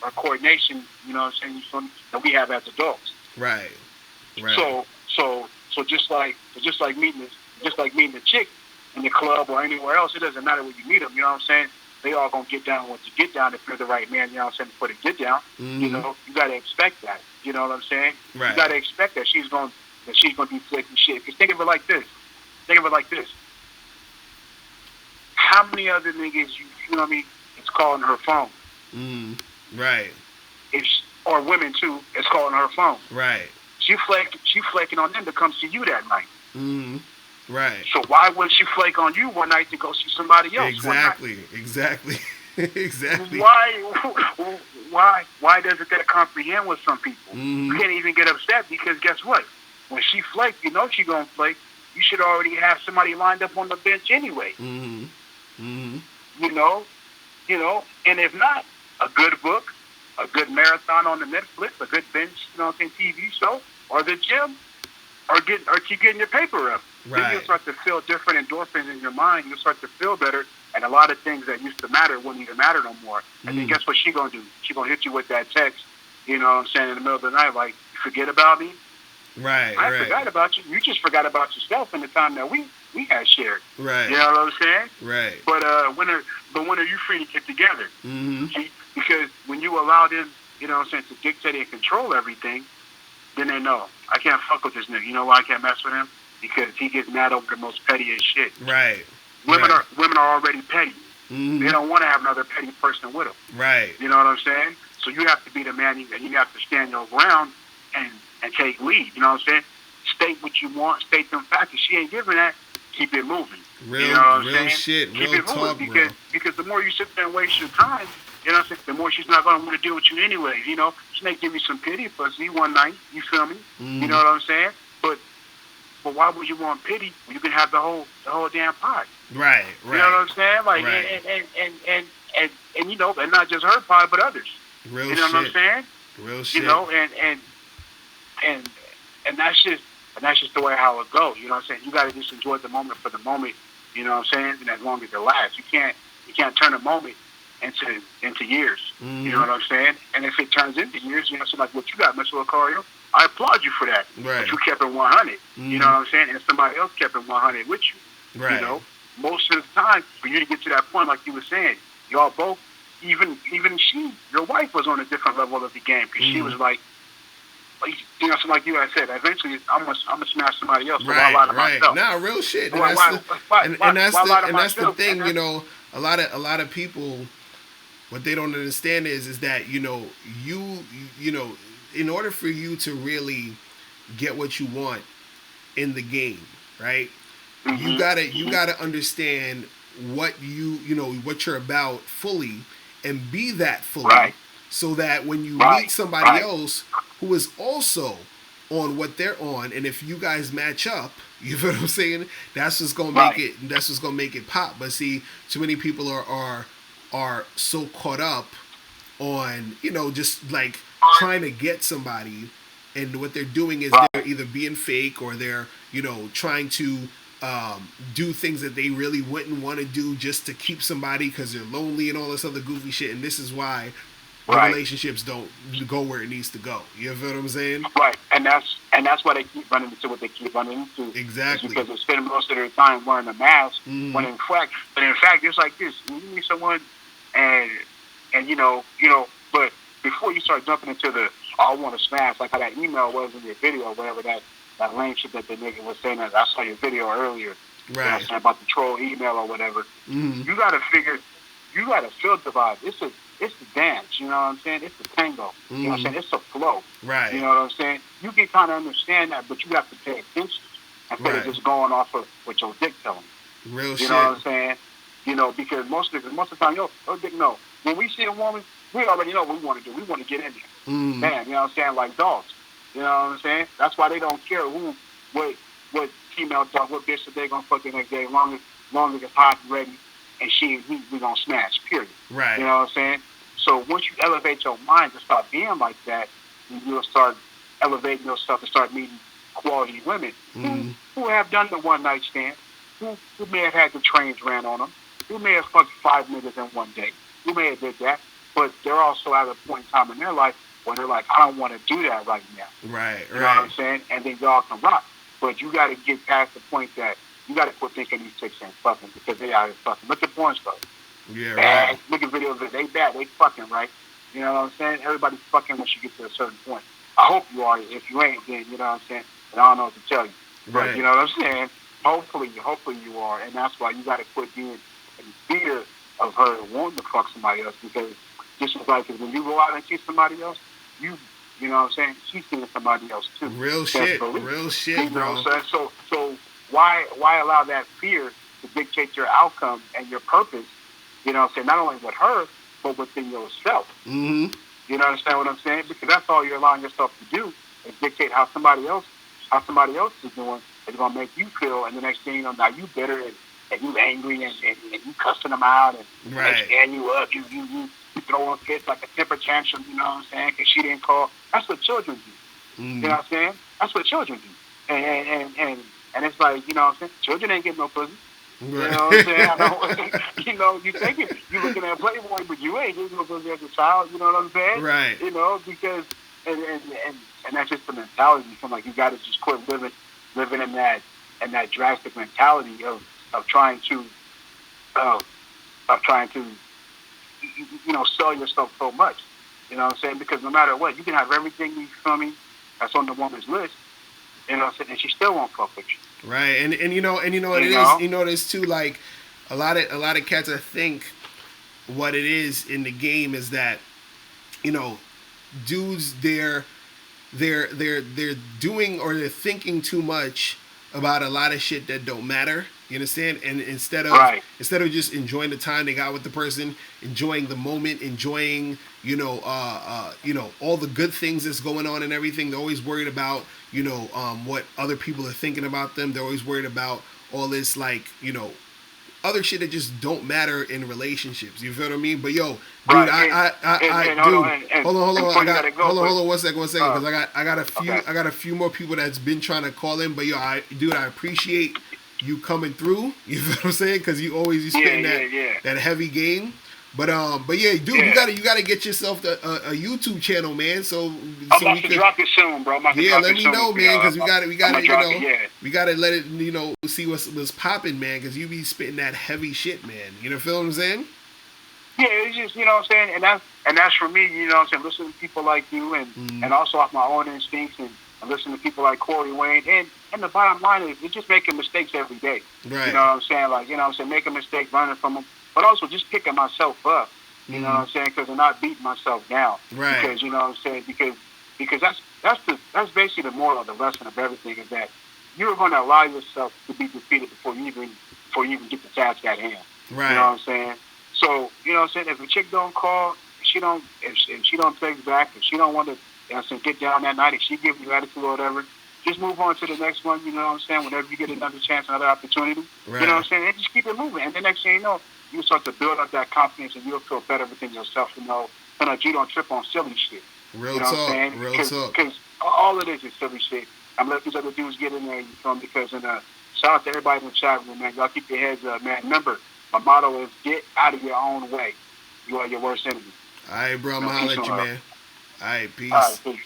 our coordination, you know what I'm saying, that we have as adults. Right. So just like meeting the chick in the club or anywhere else, it doesn't matter where you meet them, you know what I'm saying? They all gonna get down what you get down if you're the right man, you know what I'm saying, for the get down. You know, you gotta expect that. You know what I'm saying? Right. You gotta expect that she's gonna be flicking shit. Because think of it like this. How many other niggas you know what I mean, it's calling her phone? Right. Or women too, it's calling her phone. Right. She flaking on them to come see you that night. Right. So why wouldn't she flake on you one night to go see somebody else? Exactly. Why doesn't that comprehend with some people? You can't even get upset because guess what? When she flaked, you know she gonna flake. You should already have somebody lined up on the bench anyway. You know, and if not, a good book, a good marathon on the Netflix, a good bench, you know what I'm saying, TV show, or the gym, or keep getting your paper up. Right. Then you'll start to feel different endorphins in your mind. You'll start to feel better, and a lot of things that used to matter wouldn't even matter no more. And then guess what she gonna do? She gonna hit you with that text, you know what I'm saying, in the middle of the night, like, you forget about me? Right. I forgot about you. You just forgot about yourself in the time that we had shared. Right. You know what I'm saying? Right. But when are you free to get together? See? Because when you allow them, you know what I'm saying, to dictate and control everything, then they know, I can't fuck with this nigga. You know why I can't mess with him? Because he gets mad over the most pettiest shit. Right. Women are already petty. They don't want to have another petty person with them. Right. You know what I'm saying? So you have to be the man, and you have to stand your ground and take lead. You know what I'm saying? State what you want, state them facts. If she ain't giving that, keep it moving. Real, you know what I'm real saying? shit, keep real it talk, moving bro. because the more you sit there and waste your time, you know what I'm saying, the more she's not going to want to deal with you anyways. You know, she may give you some pity pussy one night. You feel me? You know what I'm saying? But why would you want pity when you can have the whole damn pie? Right. You know what I'm saying? Like, and you know, and not just her pie, but others. Real you know shit. what I'm saying? Real shit. You know, and that's just the way how it goes. You know what I'm saying? You got to just enjoy the moment for the moment. You know what I'm saying? And as long as it lasts, you can't turn a moment into years. You know what I'm saying? And if it turns into years, you know, so like what you got, Mr. Locario, I applaud you for that. Right. But you kept it 100. You know what I'm saying? And somebody else kept it 100 with you. Right. You know, most of the time, for you to get to that point, like you were saying, y'all both, even your wife was on a different level of the game because she was like, you know, so like you had said, eventually I'm gonna smash somebody else. So why lie to myself? Nah, real shit. And Why that's the thing. And you know, a lot of people, what they don't understand is that you know in order for you to really get what you want in the game, right? You gotta understand what you know what you're about fully, and be that fully, Right. so that when you Right. meet somebody Right. else who is also on what they're on, and if you guys match up, you know what I'm saying? That's what's gonna make Right. it. That's what's gonna make it pop. But see, too many people are so caught up on, just like trying to get somebody, and what they're doing is Right. they're either being fake, or they're trying to do things that they really wouldn't want to do just to keep somebody because they're lonely and all this other goofy shit. And this is why the Right. relationships don't go where it needs to go. You feel what I'm saying? Right, and that's why they keep running into what they keep running into. Exactly. Is because they spend most of their time wearing a mask. Mhm. When in fact, it's like this: when you meet someone, and but before you start jumping into the I want to smash, like how that email was in your video, or whatever that lame shit that the nigga was saying. That I saw your video earlier. Right. About the troll email or whatever. Mhm. You got to feel the vibe. It's the dance, you know what I'm saying? It's the tango. You know what I'm saying? It's a flow. Right. You know what I'm saying? You can kind of understand that, but you have to pay attention instead Right. of just going off of what your dick telling you. Real You shit. know what I'm saying? Because most of the time, your dick know. When we see a woman, we already know what we want to do. We want to get in there. Mhm. Man, you know what I'm saying? Like dogs. You know what I'm saying? That's why they don't care what female dog, what bitch that they gonna fuck the next day, long as it's hot and ready, and we gonna smash. Period. Right. You know what I'm saying? So once you elevate your mind to start being like that, you'll start elevating yourself and start meeting quality women who have done the one night stand, who may have had the trains ran on them, who may have fucked 5 niggas in one day, who may have did that, but they're also at a point in time in their life where they're like, I don't want to do that right now. Right. You know what I'm saying? And then y'all can rock. But you got to get past the point that you got to quit thinking these chicks ain't fucking because they out here fucking. Look at porn stars. Yeah. Bad. Right. Look at videos of they bad. They fucking, right? You know what I'm saying? Everybody's fucking once you get to a certain point. I hope you are. If you ain't, then you know what I'm saying? And I don't know what to tell you. But Right. you know what I'm saying? Hopefully you are. And that's why you got to quit being in fear of her wanting to fuck somebody else, because just as like when you go out and see somebody else, you know what I'm saying? She's seeing somebody else too. Real shit. Real shit, You know bro. what I'm saying? So why allow that fear to dictate your outcome and your purpose? You know what I'm saying? Not only with her, but within yourself. Mhm. You know understand what I'm saying? Because that's all you're allowing yourself to do is dictate how somebody else is doing. It's gonna make you feel, and the next thing you know, now you bitter and you angry and you cussing them out and Right. they stand you up. You throwing fits like a temper tantrum. You know what I'm saying? Because she didn't call. That's what children do. Mhm. You know what I'm saying? That's what children do. And it's like, you know what I'm saying? Children ain't getting no pussy. You know what I'm saying? I don't, you think you looking at Playboy, but you ain't getting no pussy as a child. You know what I'm saying? Right. You know, because and that's just the mentality. So like you got to just quit living in that drastic mentality of trying to sell yourself so much. You know what I'm saying? Because no matter what, you can have everything, you feel me, that's on the woman's list. You know what I'm saying? And she still won't fuck with you. Right. And you know what it is. You know it is too. Like a lot of cats, I think what it is in the game is that, dudes they're doing, or they're thinking too much about a lot of shit that don't matter. You understand? And instead of just enjoying the time they got with the person, enjoying the moment, enjoying all the good things that's going on and everything, they're always worried about what other people are thinking about them. They're always worried about all this other shit that just don't matter in relationships. You feel what I mean? But yo, dude, Right. hold on. Hold on 1 second, because I got a few more people that's been trying to call in. But yo, I appreciate you coming through. You feel what I'm saying? Because you spitting that heavy game. But yeah, dude, you gotta get yourself a YouTube channel, man. So I'm about to drop it soon, bro. Let me know, man, because we gotta let it, see what's popping, man, because you be spitting that heavy shit, man. You know, feel what I'm saying? Yeah, it's just, you know what I'm saying, and that's for me, you know what I'm saying, listen to people like you and also off my own instincts and listen to people like Corey Wayne, and the bottom line is you're just making mistakes every day. Right. You know what I'm saying? Like, you know what I'm saying, making mistakes, learning from them, but also just picking myself up. You know what I'm saying? Because I'm not beating myself down. Right. Because, you know what I'm saying, because because that's basically the moral of the lesson of everything is that you're going to allow yourself to be defeated before you even get the task at hand. Right. You know what I'm saying? So you know what I'm saying. If a chick don't call, if she don't text back, if she don't want to, you know what I'm saying, get down that night, if she gives you attitude or whatever, just move on to the next one. You know what I'm saying? Whenever you get another chance, another opportunity, right. You know what I'm saying? And just keep it moving. And the next thing you know, you start to build up that confidence, and you'll feel better within yourself to know that you don't trip on silly shit. Real you know talk. What I'm saying? Real talk. Because all it is silly shit. I'm letting these other dudes get in there, you feel me? Because shout out to everybody in the chat room, man. Y'all keep your heads up, man. Remember, my motto is get out of your own way. You are your worst enemy. All right, bro. I'm going to holler at you, man. All right, peace. All right, peace.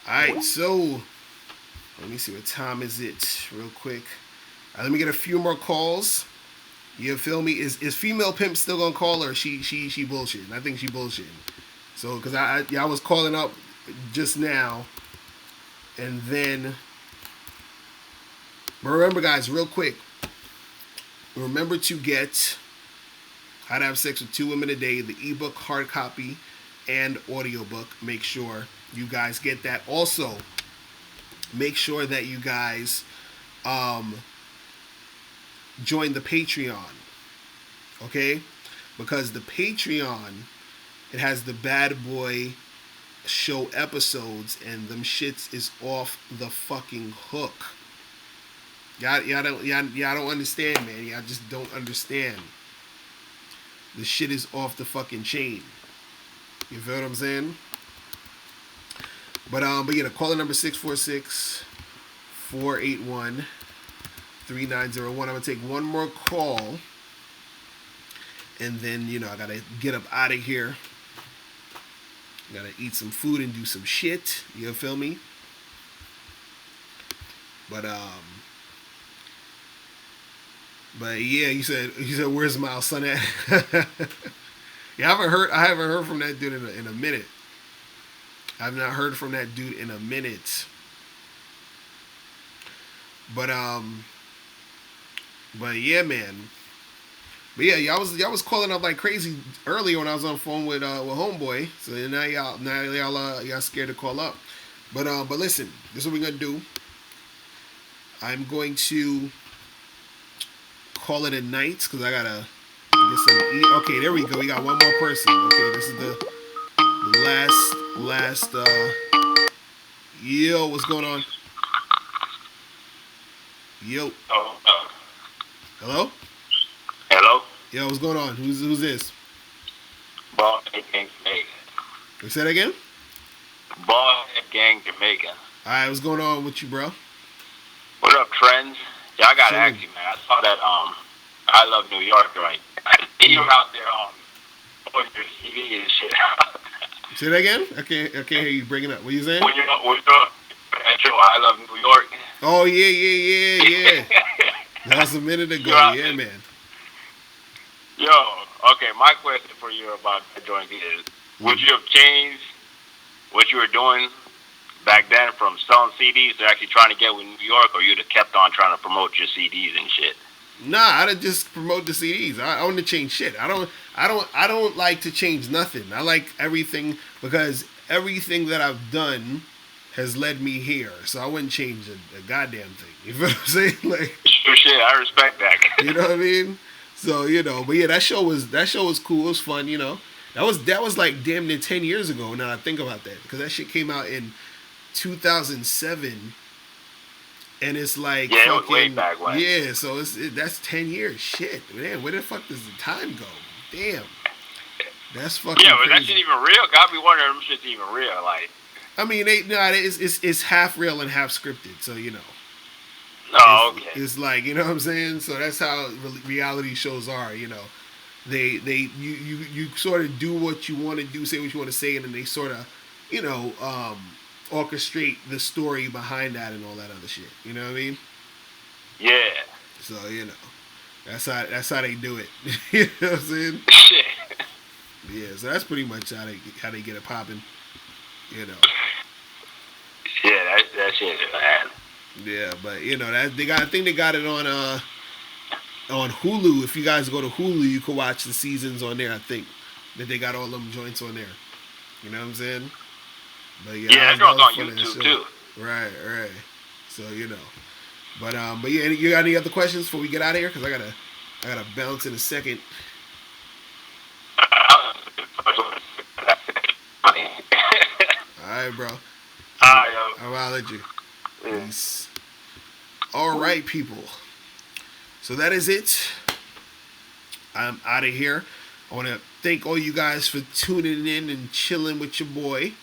All right, so let me see, what time is it real quick. All right, let me get a few more calls. You feel me? Is female pimp still gonna call, or she bullshitting? I think she bullshitting. So because I was calling up just now, and then, but remember, guys, real quick, remember to get How to Have Sex with 2 Women a Day, the ebook, hard copy, and audiobook. Make sure you guys get that. Also, make sure that you guys join the Patreon, okay? Because the Patreon, it has the Bad Boy Show episodes, and them shits is off the fucking hook. Y'all don't understand, man. Y'all just don't understand. The shit is off the fucking chain. You feel what I'm saying? But yeah, the caller number 646-481-3901. I'm gonna take one more call, and then I gotta get up out of here. Gotta eat some food and do some shit. You feel me? But yeah, you said where's Miles' son at? Yeah, I haven't heard from that dude in a minute. I've not heard from that dude in a minute. But yeah, man. But yeah, y'all was calling up like crazy earlier when I was on the phone with homeboy. So now y'all scared to call up. But listen, this is what we're gonna do. I'm going to call it a night because I gotta get some. Okay, there we go. We got one more person. Okay, this is the last. Yo, what's going on? Yo. Hello. Hello. Yo, what's going on? Who's this? Ball Gang Jamaican. You say that again? Ball Gang Jamaican. All right, what's going on with you, bro? What up, Trends? Yeah, I gotta ask you, man. I saw that I Love New York, right? I see you out there on your TV and shit. Say that again? I can't hear you breaking up. What you saying? When you're at your I Love New York. Oh yeah. That was a minute ago. Yeah, man. Yo, okay. My question for you about that joint is: would you have changed what you were doing back then from selling CDs to actually trying to get with New York, or you'd have kept on trying to promote your CDs and shit? Nah, I'd have just promote the CDs. I wouldn't change shit. I don't like to change nothing. I like everything because everything that I've done has led me here. So I wouldn't change a goddamn thing. You feel what I'm saying? Like, sure shit, I respect that. You know what I mean? So, but yeah, that show was cool. It was fun, That was like damn near 10 years ago now I think about that. Because that shit came out in 2007. And it's like, yeah, it was way back when. Yeah, so that's 10 years. Shit, man, where the fuck does the time go? Damn, that's fucking. Yeah, but crazy. that shit even real? Gotta be wondering if them shit's even real. Like, I mean, it's half real and half scripted. So Oh, okay. It's like, you know what I'm saying? So that's how reality shows are. You sort of do what you want to do, say what you want to say, and then they sort of, orchestrate the story behind that and all that other shit. You know what I mean? Yeah. So that's how they do it. You know what I'm saying? Shit. Yeah. So that's pretty much how they get it popping. Yeah, that shit is bad. Yeah, but I think they got it on Hulu. If you guys go to Hulu, you can watch the seasons on there. I think that they got all them joints on there. You know what I'm saying? But Yeah, that that girl's was on funny as YouTube shit. too. Right. So but yeah, you got any other questions before we get out of here? Because I gotta bounce in a second. All right, bro. I'll let you. Peace. All right, people. So that is it. I'm out of here. I want to thank all you guys for tuning in and chilling with your boy.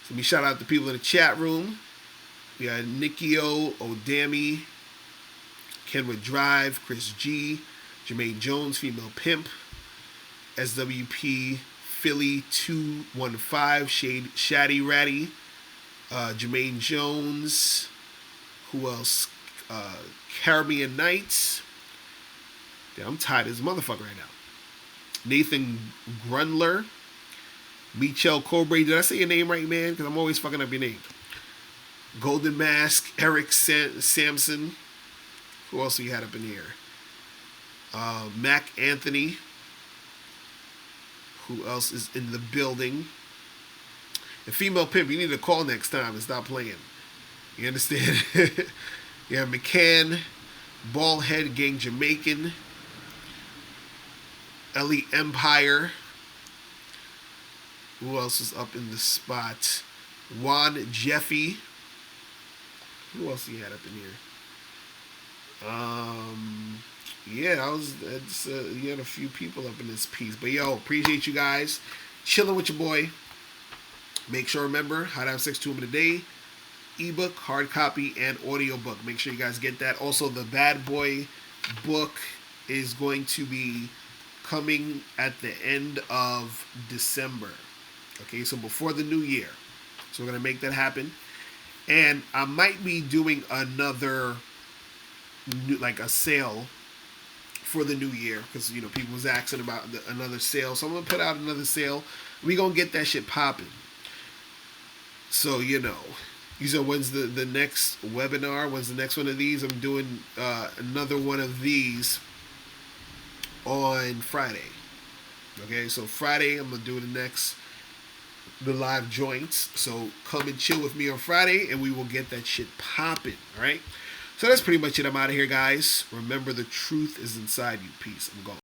So let me shout out the people in the chat room. We got Nikio, Odami, Kenwood Drive, Chris G, Jermaine Jones, Female Pimp, SWP, Philly 215, Shaddy Ratty, Jermaine Jones, who else? Caribbean Nights. Yeah, I'm tired as a motherfucker right now. Nathan Grunler, Michel Cobre. Did I say your name right, man? Because I'm always fucking up your name. Golden Mask, Eric Sampson. Who else we had up in here? Mac Anthony. Who else is in the building? And Female Pimp, you need to call next time and stop playing. You understand? Yeah, McCann, Ballhead Gang Jamaican, Ellie Empire. Who else is up in the spot? Juan Jeffy. Who else he had up in here? Yeah, you had a few people up in this piece. But yo, appreciate you guys chilling with your boy. Make sure, remember, how to have sex 2 women a day. Ebook, hard copy, and audio book. Make sure you guys get that. Also, the Bad Boy book is going to be coming at the end of December. Okay, so before the new year. So we're going to make that happen. And I might be doing another, like a sale for the new year. Because, people was asking about another sale. So I'm going to put out another sale. We're going to get that shit popping. So, you said when's the next webinar? When's the next one of these? I'm doing another one of these on Friday. Okay, so Friday I'm going to do the live joints. So come and chill with me on Friday and we will get that shit popping. All right? So that's pretty much it. I'm out of here, guys. Remember, the truth is inside you. Peace. I'm gone.